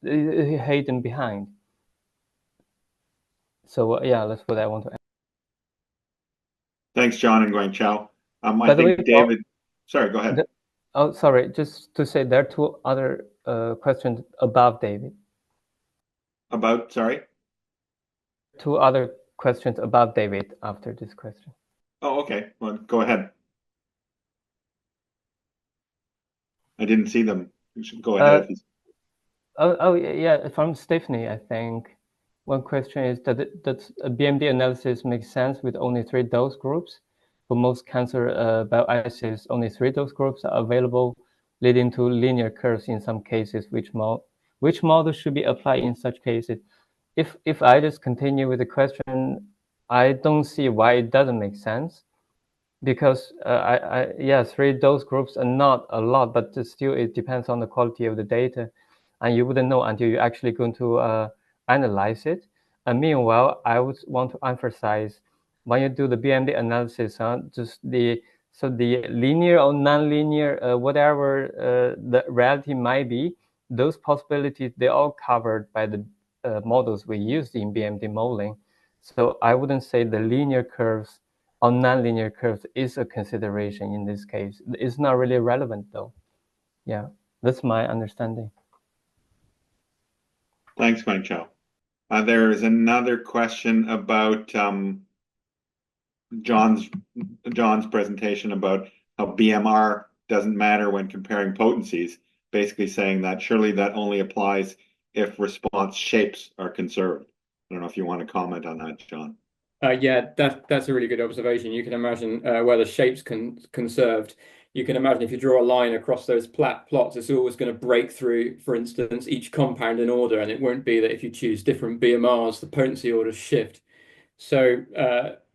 hidden behind. So yeah, that's what I want to add. Thanks, John and Guangchao. By the way, David, sorry, go ahead. Oh, sorry, just to say there are two other questions above David. About, sorry? Two other questions above David after this question. Oh, okay. Well, go ahead. I didn't see them. You should go ahead. Yeah, from Stephanie, I think. One question is that a BMD analysis makes sense with only 3 dose groups. For most cancer bioassays, only 3 dose groups are available, leading to linear curves in some cases. Which model should be applied in such cases? If I just continue with the question, I don't see why it doesn't make sense, because yeah, 3 dose groups are not a lot, but still it depends on the quality of the data, and you wouldn't know until you're actually going to analyze it. And meanwhile, I would want to emphasize, when you do the BMD analysis, just the linear or non-linear, whatever the reality might be, those possibilities, they're all covered by the models we used in BMD modeling. So I wouldn't say the linear curves or non-linear curves is a consideration in this case. It's not really relevant though. Yeah, that's my understanding. Thanks, Guangchao. There is another question about John's presentation about how BMR doesn't matter when comparing potencies, basically saying that surely that only applies if response shapes are conserved. I don't know if you want to comment on that, John. Yeah, that's a really good observation. You can imagine where the shape's conserved. You can imagine if you draw a line across those plots, it's always going to break through, for instance, each compound in order, and it won't be that if you choose different BMRs, the potency orders shift. So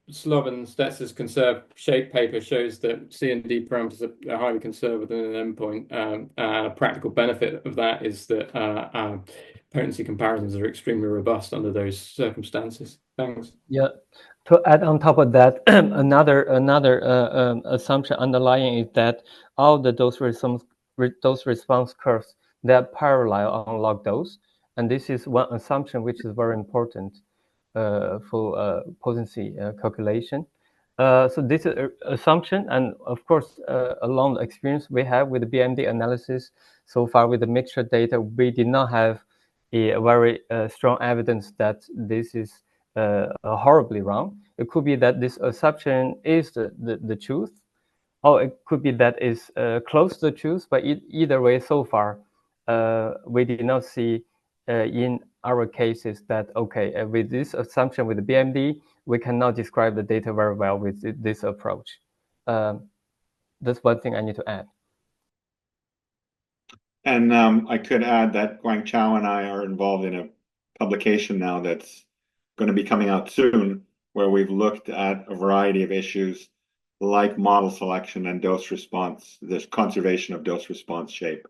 Slov and Stetzer's conserved shape paper shows that C and D parameters are highly conserved within an endpoint. A practical benefit of that is that potency comparisons are extremely robust under those circumstances. Thanks. Yeah. To add on top of that, another assumption underlying is that all the dose response curves, they are parallel on log dose, and this is one assumption which is very important for potency calculation. So this is an assumption, and of course, along the experience we have with the BMD analysis so far with the mixture data, we did not have a very strong evidence that this is horribly wrong. It could be that this assumption is the truth, or it could be that it's close to the truth, but either way, so far, we did not see in our cases that, okay, with this assumption with the BMD, we cannot describe the data very well with this approach. That's one thing I need to add. And I could add that Guangchao and I are involved in a publication now that's going to be coming out soon, where we've looked at a variety of issues like model selection and dose response, this conservation of dose response shape.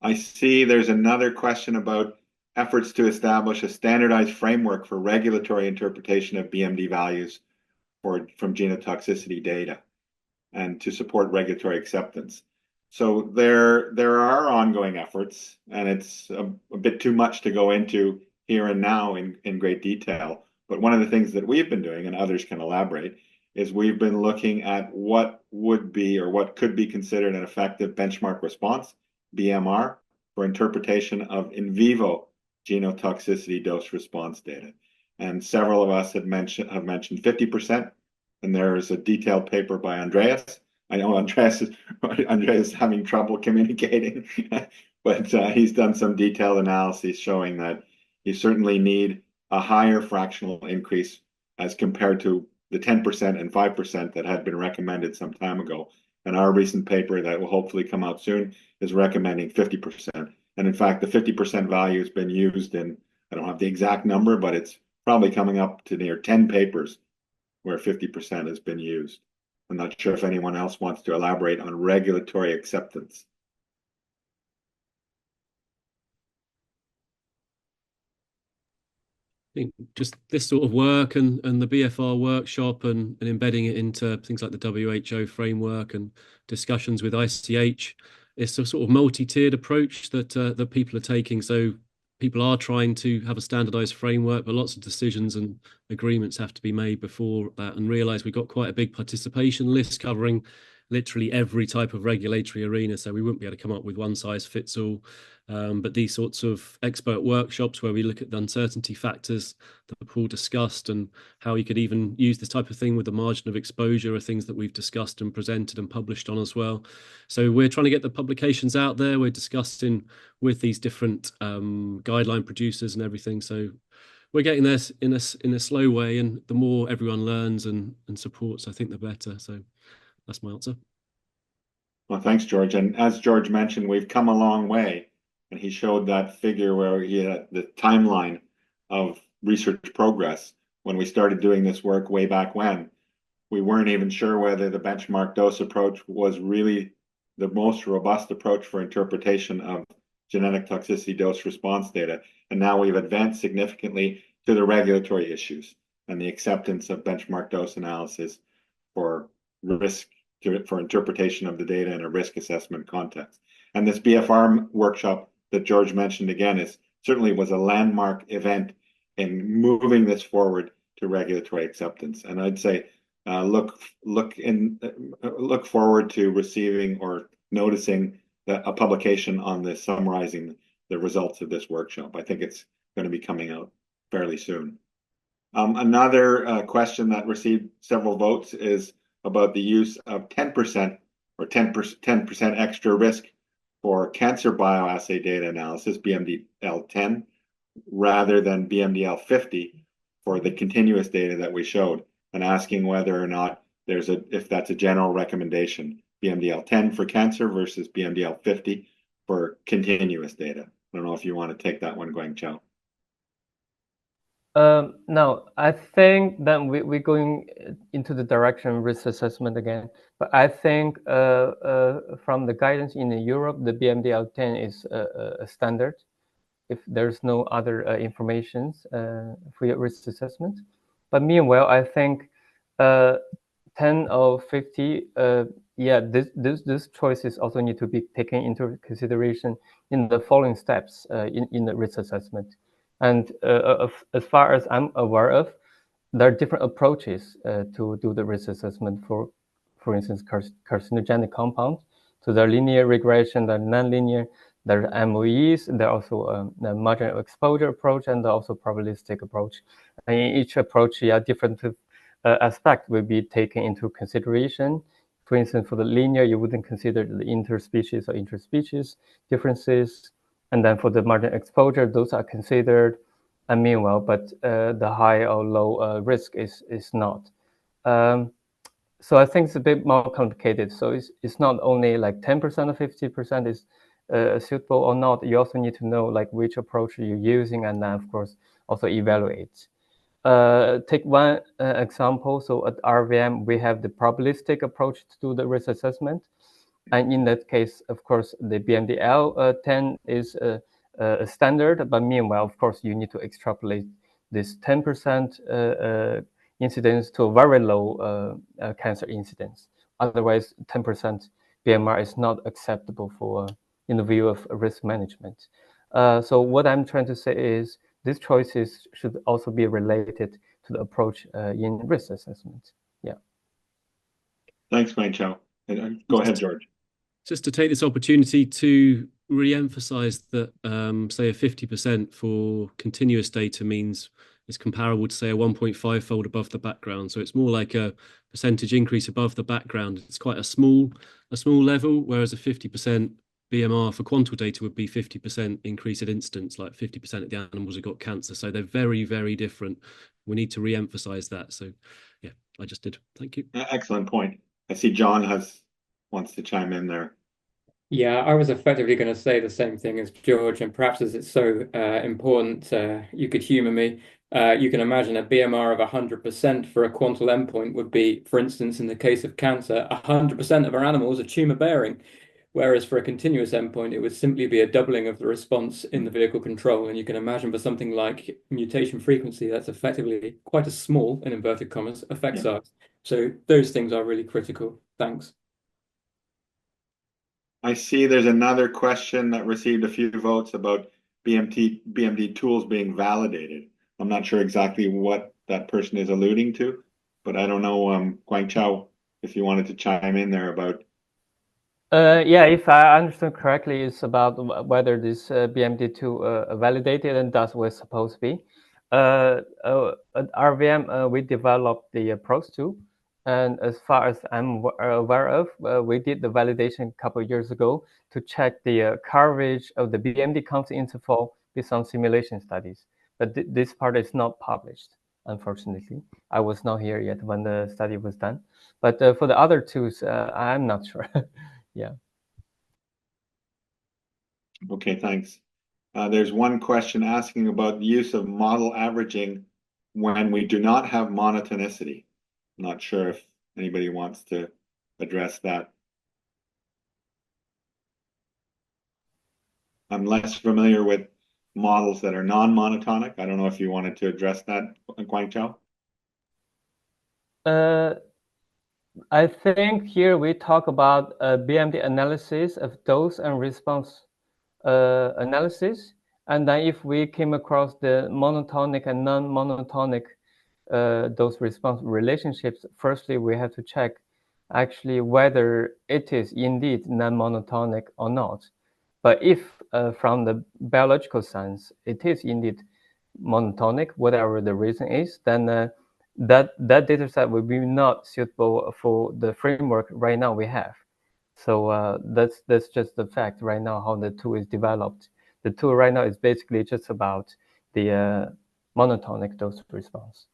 I see there's another question about efforts to establish a standardized framework for regulatory interpretation of BMD values from genotoxicity data and to support regulatory acceptance. So there are ongoing efforts, and it's a bit too much to go into here and now in great detail. But one of the things that we've been doing, and others can elaborate, is we've been looking at what would be or what could be considered an effective benchmark response, BMR, for interpretation of in vivo genotoxicity dose response data. And several of us have mentioned 50%. And there's a detailed paper by Andreas. I know Andreas is having trouble communicating, but he's done some detailed analyses showing that you certainly need a higher fractional increase as compared to the 10% and 5% that had been recommended some time ago. And our recent paper that will hopefully come out soon is recommending 50%. And in fact, the 50% value has been used in, I don't have the exact number, but it's probably coming up to near 10 papers where 50% has been used. I'm not sure if anyone else wants to elaborate on regulatory acceptance. I think just this sort of work and the BFR workshop and embedding it into things like the WHO framework and discussions with ICH, it's a sort of multi-tiered approach that that people are taking. So people are trying to have a standardized framework, but lots of decisions and agreements have to be made before that, and realize we've got quite a big participation list covering literally every type of regulatory arena. So we wouldn't be able to come up with one size fits all. But these sorts of expert workshops where we look at the uncertainty factors that Paul discussed and how you could even use this type of thing with the margin of exposure are things that we've discussed and presented and published on as well. So we're trying to get the publications out there. We're discussing with these different guideline producers and everything. So we're getting there in a slow way, and the more everyone learns and supports, I think the better. So that's my answer. Well, thanks, George. And as George mentioned, we've come a long way. And he showed that figure where he had the timeline of research progress. When we started doing this work way back when, we weren't even sure whether the benchmark dose approach was really the most robust approach for interpretation of genetic toxicity dose response data. And now we've advanced significantly to the regulatory issues and the acceptance of benchmark dose analysis for risk, for interpretation of the data in a risk assessment context. And this BFR workshop that George mentioned again is certainly was a landmark event in moving this forward to regulatory acceptance. And I'd say look forward to receiving or noticing a publication on this summarizing the results of this workshop. I think it's going to be coming out fairly soon. Another question that received several votes is about the use of 10% or 10% extra risk for cancer bioassay data analysis, BMDL10, rather than BMDL50 for the continuous data that we showed, and asking whether or not if that's a general recommendation, BMDL10 for cancer versus BMDL50 for continuous data. I don't know if you want to take that one, Guangchao. No, I think that we're going into the direction of risk assessment again. But I think from the guidance in Europe, the BMDL10 is a standard if there's no other information for your risk assessment. But meanwhile, I think 10 or 50, yeah, this choices also need to be taken into consideration in the following steps in the risk assessment. And as far as I'm aware of, there are different approaches to do the risk assessment for instance, carcinogenic compounds. So there are linear regression, there are non-linear, there are MOEs, there are also the margin of exposure approach, and also probabilistic approach. And in each approach, yeah, different aspects will be taken into consideration. For instance, for the linear, you wouldn't consider the interspecies or interspecies differences. And then for the margin exposure, those are considered. And meanwhile, but the high or low risk is not. So I think it's a bit more complicated. So it's not only like 10% or 50% is suitable or not. You also need to know like which approach you're using, and then of course also evaluate. Take one example. So at RIVM, we have the probabilistic approach to do the risk assessment. And in that case, of course, the BMDL10 is a standard, but meanwhile, of course, you need to extrapolate this 10% incidence to a very low cancer incidence. Otherwise, 10% BMR is not acceptable for in the view of risk management. So what I'm trying to say is these choices should also be related to the approach in risk assessment. Yeah. Thanks, Guangchao. Go ahead, George. Just to take this opportunity to re-emphasize that, say, a 50% for continuous data means is comparable to, say, a 1.5-fold above the background. So it's more like a percentage increase above the background. It's quite a small level, whereas a 50% BMR for quantile data would be 50% increase in incidence, like 50% of the animals have got cancer. So they're very, very different. We need to re-emphasize that. So yeah, I just did. Thank you. Excellent point. I see John wants to chime in there. Yeah, I was effectively going to say the same thing as George, and perhaps as it's so important, you could humor me. You can imagine a BMR of 100% for a quantile endpoint would be, for instance, in the case of cancer, 100% of our animals are tumor bearing. Whereas for a continuous endpoint, it would simply be a doubling of the response in the vehicle control. And you can imagine for something like mutation frequency, that's effectively quite a small, in inverted commas, effect size. So those things are really critical. Thanks. I see there's another question that received a few votes about BMD tools being validated. I'm not sure exactly what that person is alluding to, but I don't know, Guangchao, if you wanted to chime in there about. Yeah, if I understand correctly, it's about whether this BMD tool validated, and that's what it's supposed to be. At RIVM, we developed the approach tool. And as far as I'm aware of, we did the validation a couple of years ago to check the coverage of the BMD constant interval based on simulation studies. But this part is not published, unfortunately. I was not here yet when the study was done. But for the other tools, I'm not sure. Yeah. Okay, thanks. There's one question asking about the use of model averaging when we do not have monotonicity. Not sure if anybody wants to address that. I'm less familiar with models that are non-monotonic. I don't know if you wanted to address that, Guangchao. I think here we talk about BMD analysis of dose and response analysis. And then if we came across the monotonic and non-monotonic dose response relationships, firstly, we have to check actually whether it is indeed non-monotonic or not. But if from the biological science, it is indeed monotonic, whatever the reason is, then that data set will be not suitable for the framework right now we have. So that's just the fact right now how the tool is developed. The tool right now is basically just about the monotonic dose response.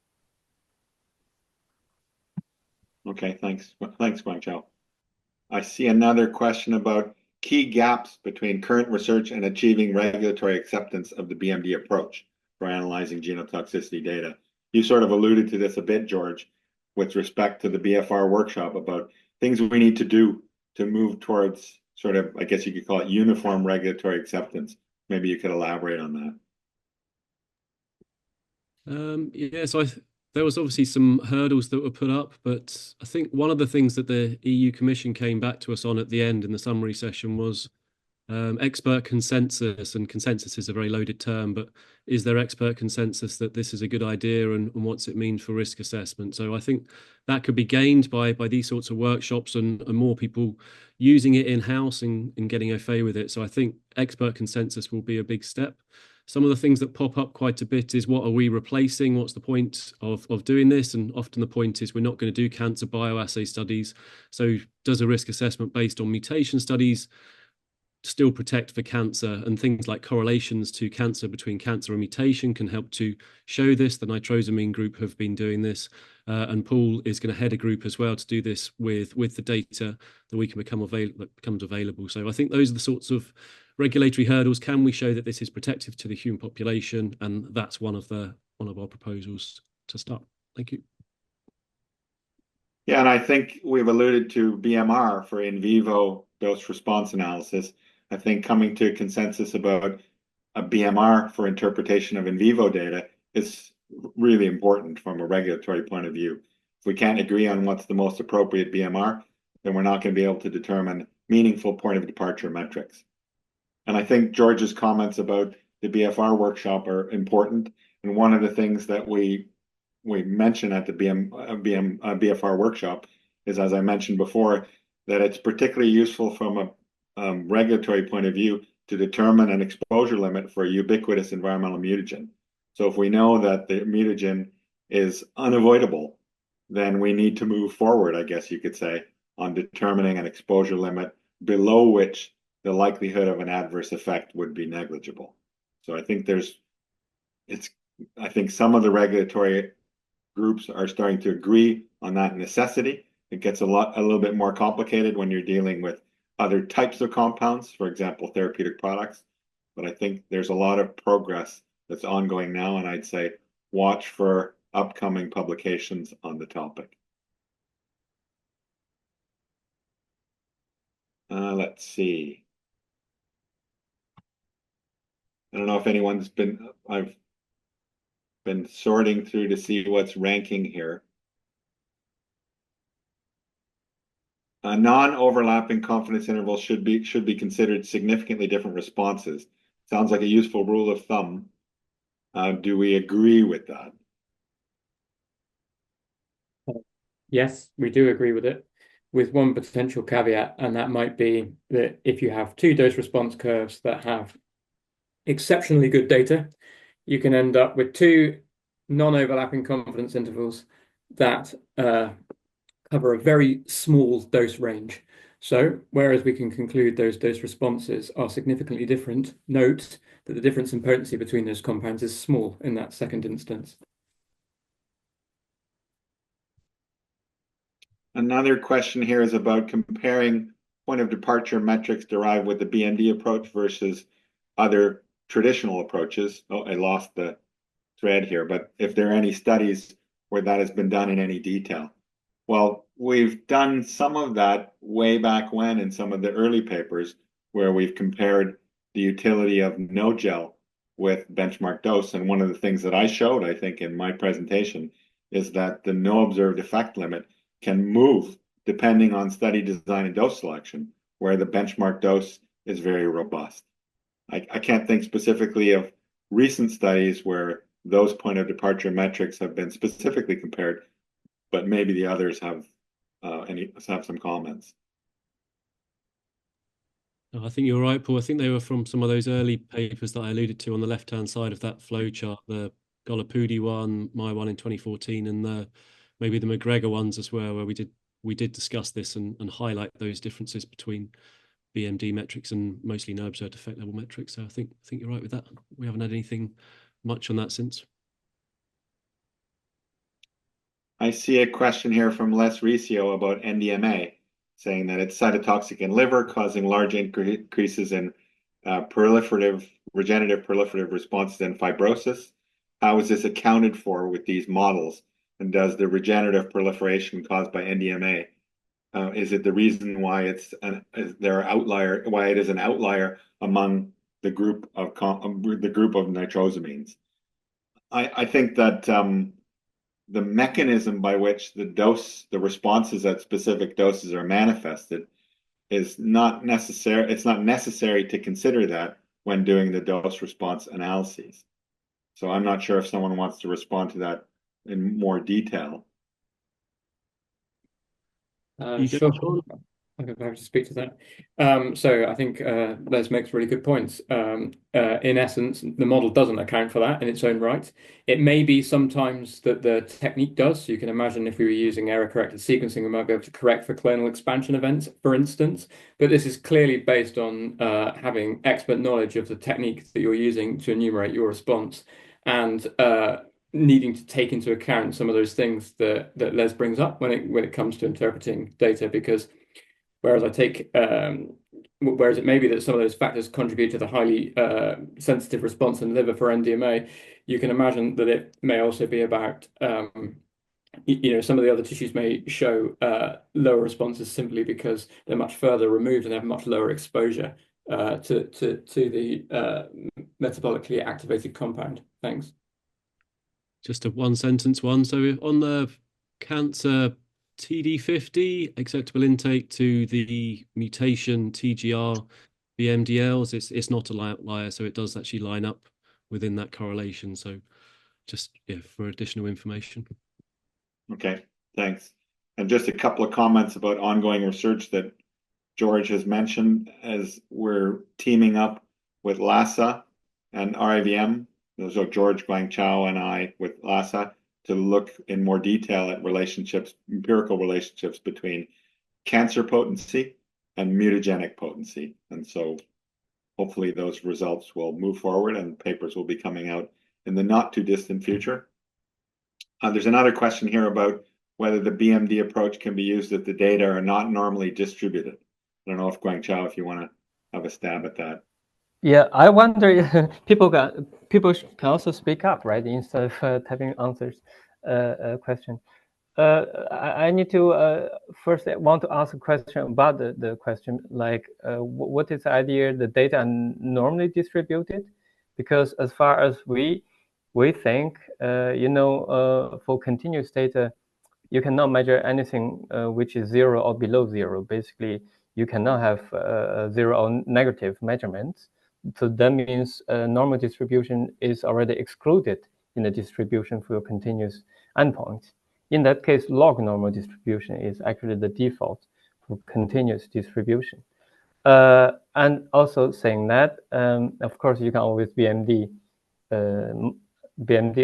Okay, thanks. Thanks, Guangchao. I see another question about key gaps between current research and achieving regulatory acceptance of the BMD approach for analyzing genotoxicity data. You sort of alluded to this a bit, George, with respect to the BFR workshop about things we need to do to move towards sort of, I guess you could call it uniform regulatory acceptance. Maybe you could elaborate on that. Yeah, so there was obviously some hurdles that were put up, but I think one of the things that the EU Commission came back to us on at the end in the summary session was expert consensus, and consensus is a very loaded term, but is there expert consensus that this is a good idea, and what's it mean for risk assessment? So I think that could be gained by these sorts of workshops and more people using it in-house and getting au fait with it. So I think expert consensus will be a big step. Some of the things that pop up quite a bit is, what are we replacing? What's the point of doing this? And often the point is we're not going to do cancer bioassay studies. So does a risk assessment based on mutation studies still protect for cancer? And things like correlations to cancer between cancer and mutation can help to show this. The nitrosamine group have been doing this, and Paul is going to head a group as well to do this with the data that we can becomes available. So I think those are the sorts of regulatory hurdles. Can we show that this is protective to the human population? And that's one of our proposals to start. Thank you. Yeah, and I think we've alluded to BMR for in vivo dose response analysis. I think coming to a consensus about a BMR for interpretation of in vivo data is really important from a regulatory point of view. If we can't agree on what's the most appropriate BMR, then we're not going to be able to determine meaningful point of departure metrics. And I think George's comments about the BFR workshop are important. And one of the things that we mention at the BFR workshop is, as I mentioned before, that it's particularly useful from a regulatory point of view to determine an exposure limit for a ubiquitous environmental mutagen. So if we know that the mutagen is unavoidable, then we need to move forward, I guess you could say, on determining an exposure limit below which the likelihood of an adverse effect would be negligible. So I think I think some of the regulatory groups are starting to agree on that necessity. It gets a little bit more complicated when you're dealing with other types of compounds, for example, therapeutic products. But I think there's a lot of progress that's ongoing now, and I'd say watch for upcoming publications on the topic. Let's see. I don't know if I've been sorting through to see what's ranking here. Non-overlapping confidence intervals should be considered significantly different responses. Sounds like a useful rule of thumb. Do we agree with that? Yes, we do agree with it, with one potential caveat, and that might be that if you have two dose response curves that have exceptionally good data, you can end up with two non-overlapping confidence intervals that cover a very small dose range. So whereas we can conclude those dose responses are significantly different, note that the difference in potency between those compounds is small in that second instance. Another question here is about comparing point of departure metrics derived with the BMD approach versus other traditional approaches. Oh, I lost the thread here, but if there are any studies where that has been done in any detail. Well, we've done some of that way back when in some of the early papers where we've compared the utility of no gel with benchmark dose. And one of the things that I showed, I think, in my presentation is that the no observed effect limit can move depending on study design and dose selection, where the benchmark dose is very robust. I can't think specifically of recent studies where those point of departure metrics have been specifically compared, but maybe the others have some comments. I think you're right, Paul. I think they were from some of those early papers that I alluded to on the left-hand side of that flow chart, the Golopudi one, my one in 2014, and maybe the McGregor ones as well, where we did discuss this and highlight those differences between BMD metrics and mostly no observed effect level metrics. So I think you're right with that. We haven't had anything much on that since. I see a question here from Les Riccio about NDMA, saying that it's cytotoxic in liver, causing large increases in regenerative proliferative responses and fibrosis. How is this accounted for with these models? And does the regenerative proliferation caused by NDMA, is it the reason why it is an outlier among the group of nitrosamines? I think that the mechanism by which the responses at specific doses are manifested is not necessary. It's not necessary to consider that when doing the dose response analyses. So I'm not sure if someone wants to respond to that in more detail. Sure. I'm happy to speak to that. So I think Les makes really good points. In essence, the model doesn't account for that in its own right. It may be sometimes that the technique does. So you can imagine if we were using error-corrected sequencing, we might be able to correct for clonal expansion events, for instance. But this is clearly based on having expert knowledge of the technique that you're using to enumerate your response and needing to take into account some of those things that Les brings up when it comes to interpreting data, because whereas it may be that some of those factors contribute to the highly sensitive response in the liver for NDMA, you can imagine that it may also be about some of the other tissues may show lower responses simply because they're much further removed and have much lower exposure to the metabolically activated compound. Thanks. Just a one sentence one. So on the cancer TD50 acceptable intake to the mutation TGR BMDLs, it's not an outlier, so it does actually line up within that correlation. So just for additional information. Okay, thanks. And just a couple of comments about ongoing research that George has mentioned as we're teaming up with LASA and RIVM so George Guangchao and I with Lhasa, to look in more detail at relationships, empirical relationships between cancer potency and mutagenic potency. And so hopefully those results will move forward and papers will be coming out in the not too distant future. There's another question here about whether the BMD approach can be used if the data are not normally distributed. I don't know if Guangchao, if you want to have a stab at that. Yeah, I wonder if people can also speak up, right? Instead of typing answers, question. I need to first want to ask a question about the question, like what is the idea the data are normally distributed? Because as far as we think, for continuous data, you cannot measure anything which is 0 or below 0. Basically, you cannot have 0 or negative measurements. So that means normal distribution is already excluded in the distribution for your continuous endpoint. In that case, log normal distribution is actually the default for continuous distribution. And also saying that, of course, you can always BMD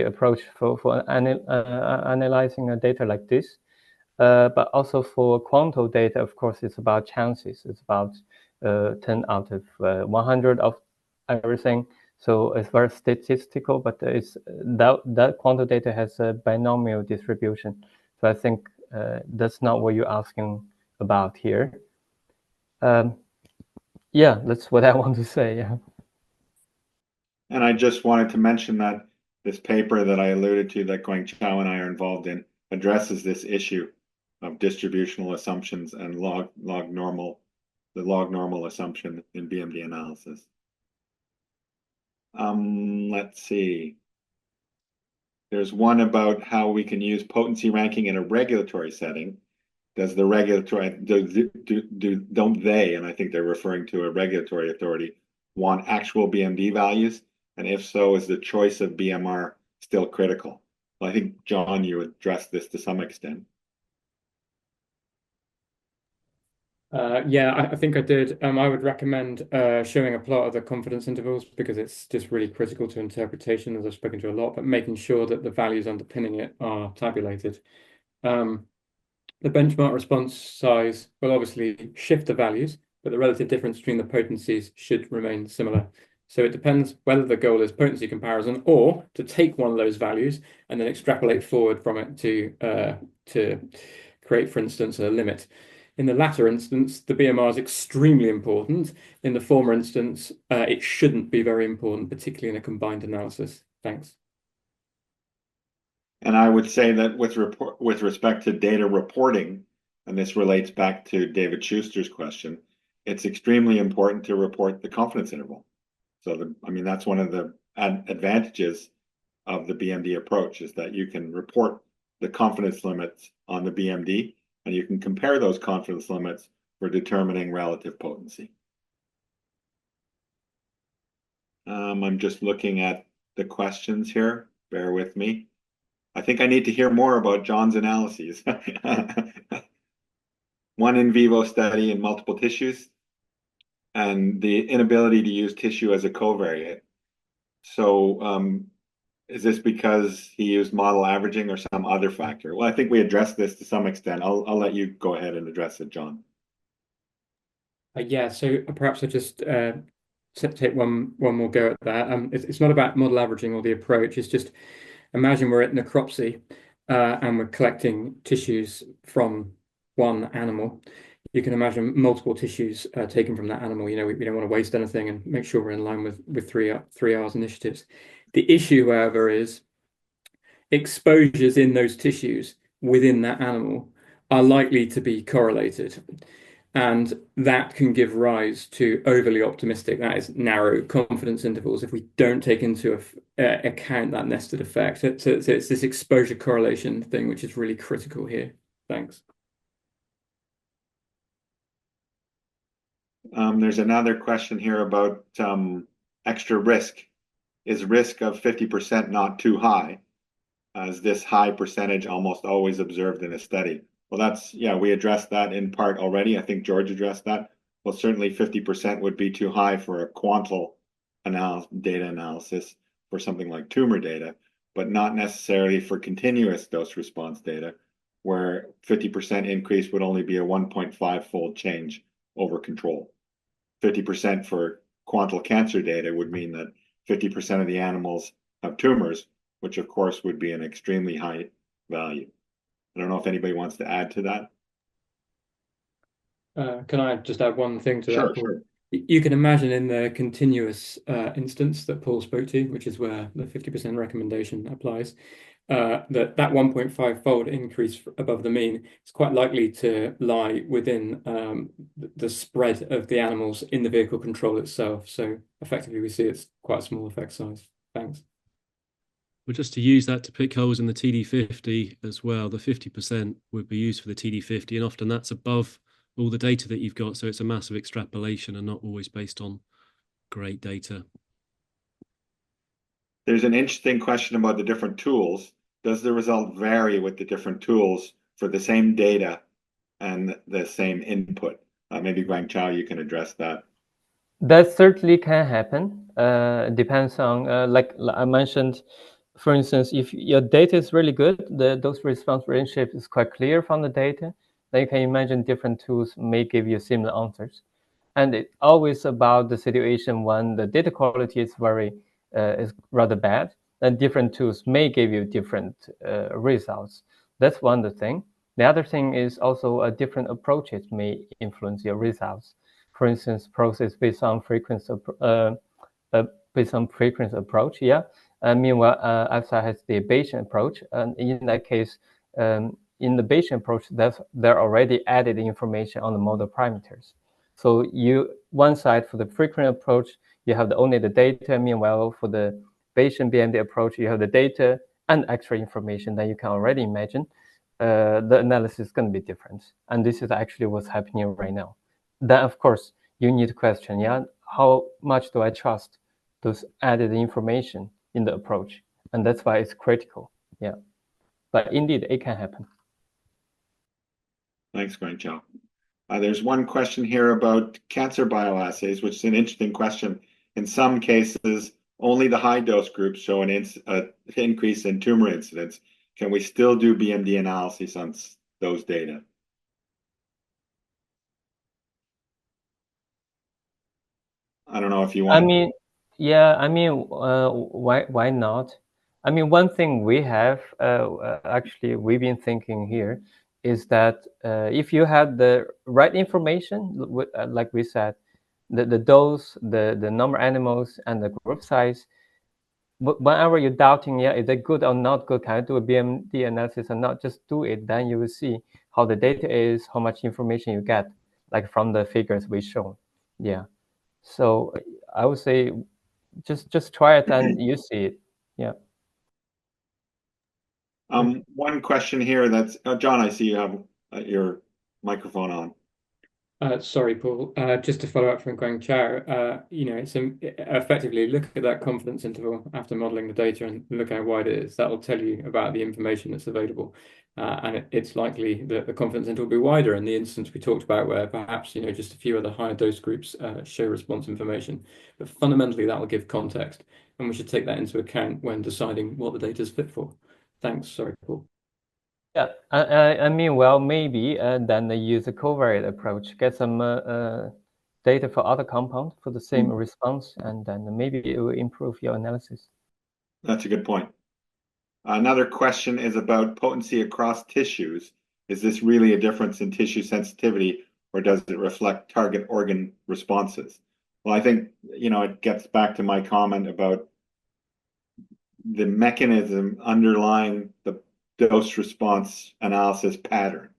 approach for analyzing a data like this. But also for quantum data, of course, it's about chances. It's about 10 out of 100 of everything. So it's very statistical, but it's that quantum data has a binomial distribution. So I think that's not what you're asking about here. Yeah, that's what I want to say. Yeah. And I just wanted to mention that this paper that I alluded to, that Guangchao and I are involved in, addresses this issue of distributional assumptions and the log normal assumption in BMD analysis. Let's see. There's one about how we can use potency ranking in a regulatory setting. Does the regulatory don't they, and I think they're referring to a regulatory authority, want actual BMD values? And if so, is the choice of BMR still critical? Well, I think, John, you addressed this to some extent. Yeah, I think I did. I would recommend showing a plot of the confidence intervals because it's just really critical to interpretation, as I've spoken to a lot, but making sure that the values underpinning it are tabulated. The benchmark response size will obviously shift the values, but the relative difference between the potencies should remain similar. So it depends whether the goal is potency comparison or to take one of those values and then extrapolate forward from it to create, for instance, a limit. In the latter instance, the BMR is extremely important. In the former instance, it shouldn't be very important, particularly in a combined analysis. Thanks. And I would say that with respect to data reporting, and this relates back to David Schuster's question, it's extremely important to report the confidence interval. So, that's one of the advantages of the BMD approach, is that you can report the confidence limits on the BMD, and you can compare those confidence limits for determining relative potency. I'm just looking at the questions here. Bear with me. I think I need to hear more about John's analyses. One in vivo study in multiple tissues, and the inability to use tissue as a covariate. So is this because he used model averaging or some other factor? Well, I think we addressed this to some extent. I'll let you go ahead and address it, John. Yeah, so perhaps I just take one more go at that. It's not about model averaging or the approach. It's just imagine we're at necropsy and we're collecting tissues from one animal. You can imagine multiple tissues taken from that animal. We don't want to waste anything and make sure we're in line with 3R's initiatives. The issue, however, is exposures in those tissues within that animal are likely to be correlated. And that can give rise to overly optimistic, that is narrow confidence intervals, if we don't take into account that nested effect. So it's this exposure correlation thing, which is really critical here. Thanks. There's another question here about extra risk. Is risk of 50% not too high? Is this high percentage almost always observed in a study? Well, we addressed that in part already. I think George addressed that. Well, certainly 50% would be too high for a quantal data analysis. for something like tumor data, but not necessarily for continuous dose response data, where 50% increase would only be a 1.5-fold change over control. 50% for quantal cancer data would mean that 50% of the animals have tumors, which of course would be an extremely high value. I don't know if anybody wants to add to that. Can I just add one thing to that, Paul? Sure. You can imagine in the continuous instance that Paul spoke to, which is where the 50% recommendation applies, that 1.5-fold increase above the mean is quite likely to lie within the spread of the animals in the vehicle control itself. So effectively, we see it's quite a small effect size. Thanks. Well, just to use that to pick holes in the TD50 as well, the 50% would be used for the TD50, and often that's above all the data that you've got. So it's a massive extrapolation and not always based on great data. There's an interesting question about the different tools. Does the result vary with the different tools for the same data and the same input? Maybe Guangchao, you can address that. That certainly can happen. Depends on, like I mentioned, for instance, if your data is really good, the dose response relationship is quite clear from the data, then you can imagine different tools may give you similar answers. And it's always about the situation when the data quality is rather bad, then different tools may give you different results. That's one thing. The other thing is also different approaches may influence your results. For instance, process based on frequency approach, yeah. Meanwhile, EFSA has the Bayesian approach, and in that case, in the Bayesian approach, there already added information on the model parameters. So one side for the frequent approach, you have only the data. Meanwhile, for the Bayesian BMD approach, you have the data and extra information that you can already imagine. The analysis is going to be different, and this is actually what's happening right now. Then, of course, you need to question, yeah, how much do I trust those added information in the approach? And that's why it's critical, yeah. But indeed, it can happen. Thanks, Guangchao. There's one question here about cancer bioassays, which is an interesting question. In some cases, only the high dose groups show an increase in tumor incidence. Can we still do BMD analysis on those data? I don't know if you want. Why not? I mean, one thing we have actually we've been thinking here is that if you have the right information, like we said, the dose, the number of animals, and the group size, whenever you're doubting, yeah, is it good or not good, can I do a BMD analysis or not? Just do it, then you will see how the data is, how much information you get, like from the figures we shown. Yeah. So I would say just try it and you see it. Yeah. One question here that's John, I see you have your microphone on. Sorry, Paul. Just to follow up from Guangchao, it's effectively look at that confidence interval after modeling the data and look how wide it is. That will tell you about the information that's available, and it's likely that the confidence interval will be wider in the instance we talked about, where perhaps just a few other higher dose groups show response information. But fundamentally, that will give context, and we should take that into account when deciding what the data is fit for. Thanks. Sorry, Paul. Yeah, I mean, well, maybe then they use a covariate approach, get some data for other compounds for the same response, and then maybe it will improve your analysis. That's a good point. Another question is about potency across tissues. Is this really a difference in tissue sensitivity, or does it reflect target organ responses? Well, I think, it gets back to my comment about the mechanism underlying the dose response analysis pattern.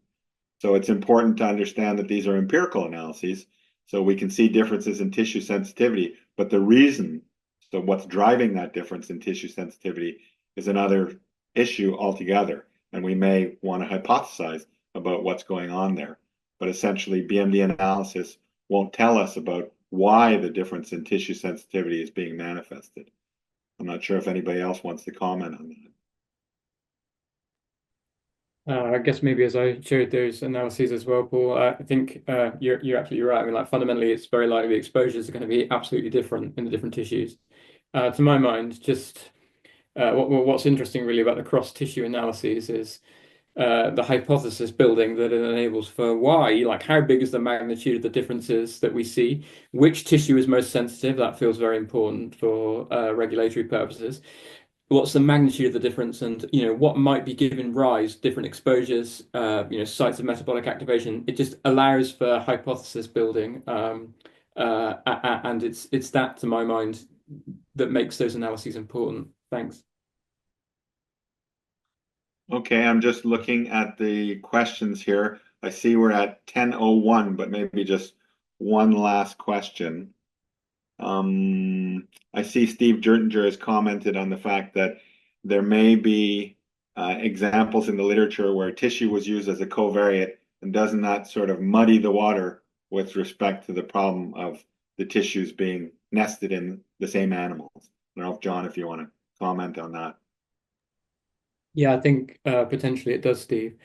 So it's important to understand that these are empirical analyses, so we can see differences in tissue sensitivity, but the reason, so what's driving that difference in tissue sensitivity is another issue altogether, and we may want to hypothesize about what's going on there. But essentially, BMD analysis won't tell us about why the difference in tissue sensitivity is being manifested. I'm not sure if anybody else wants to comment on that. I guess maybe as I showed those analyses as well, Paul, I think you're absolutely right. I mean, like fundamentally, it's very likely the exposures are going to be absolutely different in the different tissues. To my mind, just what's interesting really about the cross-tissue analyses is the hypothesis building that it enables for why, like how big is the magnitude of the differences that we see, which tissue is most sensitive, that feels very important for regulatory purposes. What's the magnitude of the difference, and what might be giving rise different exposures, sites of metabolic activation. It just allows for hypothesis building, and it's that, to my mind, that makes those analyses important. Thanks. Okay, I'm just looking at the questions here. I see we're at 10:01, but maybe just one last question. I see Steve Jertinger has commented on the fact that there may be examples in the literature where tissue was used as a covariate, and doesn't that sort of muddy the water with respect to the problem of the tissues being nested in the same animals? I don't know if John, if you want to comment on that. Yeah, I think potentially it does, Steve.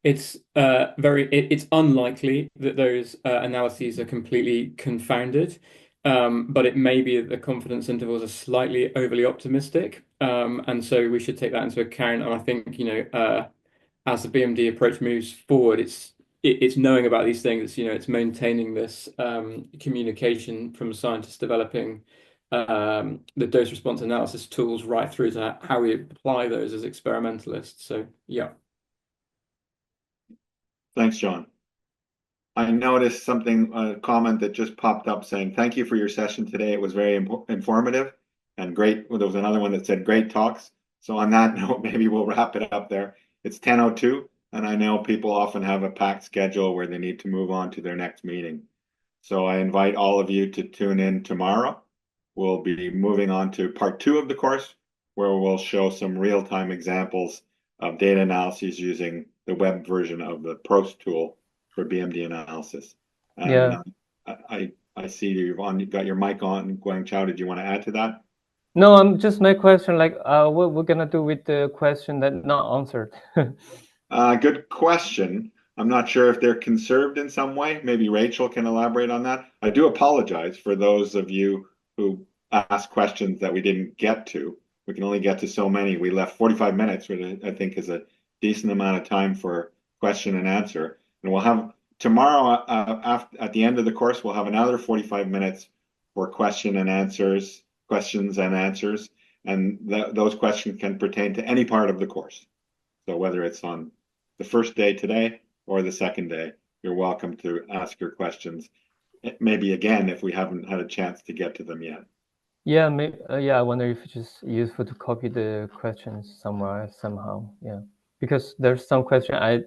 It's it's unlikely that those analyses are completely confounded, but it may be that the confidence intervals are slightly overly optimistic, and so we should take that into account. And I think as the BMD approach moves forward, it's knowing about these things. It's maintaining this communication from scientists developing the dose response analysis tools right through to how we apply those as experimentalists. So yeah. Thanks, John. I noticed a comment that just popped up saying, "Thank you for your session today. It was very informative and great." Well, there was another one that said, "Great talks." So on that note, maybe we'll wrap it up there. It's 10:02, and I know people often have a packed schedule where they need to move on to their next meeting. So I invite all of you to tune in tomorrow. We'll be moving on to part 2 of the course, where we'll show some real-time examples of data analyses using the web version of the PROST tool for BMD analysis. And Yeah. I see you've got your mic on, Guangchao. Did you want to add to that? No, I'm just my question, like what we're gonna do with the question that not answered. Good question. I'm not sure if they're conserved in some way. Maybe Rachel can elaborate on that. I do apologize for those of you who asked questions that we didn't get to. We can only get to so many. We left 45 minutes, which I think is a decent amount of time for question and answer. And we'll have tomorrow, at the end of the course, we'll have another 45 minutes for questions and answers. And those questions can pertain to any part of the course. So whether it's on the first day today or the second day, you're welcome to ask your questions. Maybe again, if we haven't had a chance to get to them yet. Yeah, maybe, I wonder if it's just useful to copy the questions somewhere somehow. Yeah, because there's some question I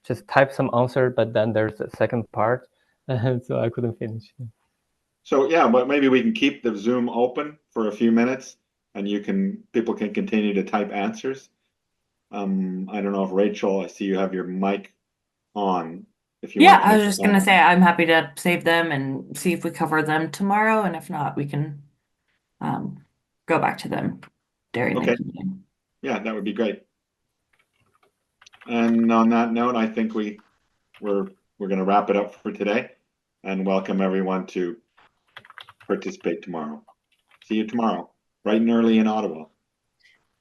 just type some answer, but then there's a second part, so I couldn't finish. So yeah, but maybe we can keep the Zoom open for a few minutes, and people can continue to type answers. I don't know if Rachel, I see you have your mic on. If you want to I was just gonna say I'm happy to save them and see if we cover them tomorrow, and if not, we can go back to them during the meeting. Yeah, that would be great. And on that note, I think we're going to wrap it up for today, and welcome everyone to participate tomorrow. See you tomorrow, bright and early in Ottawa.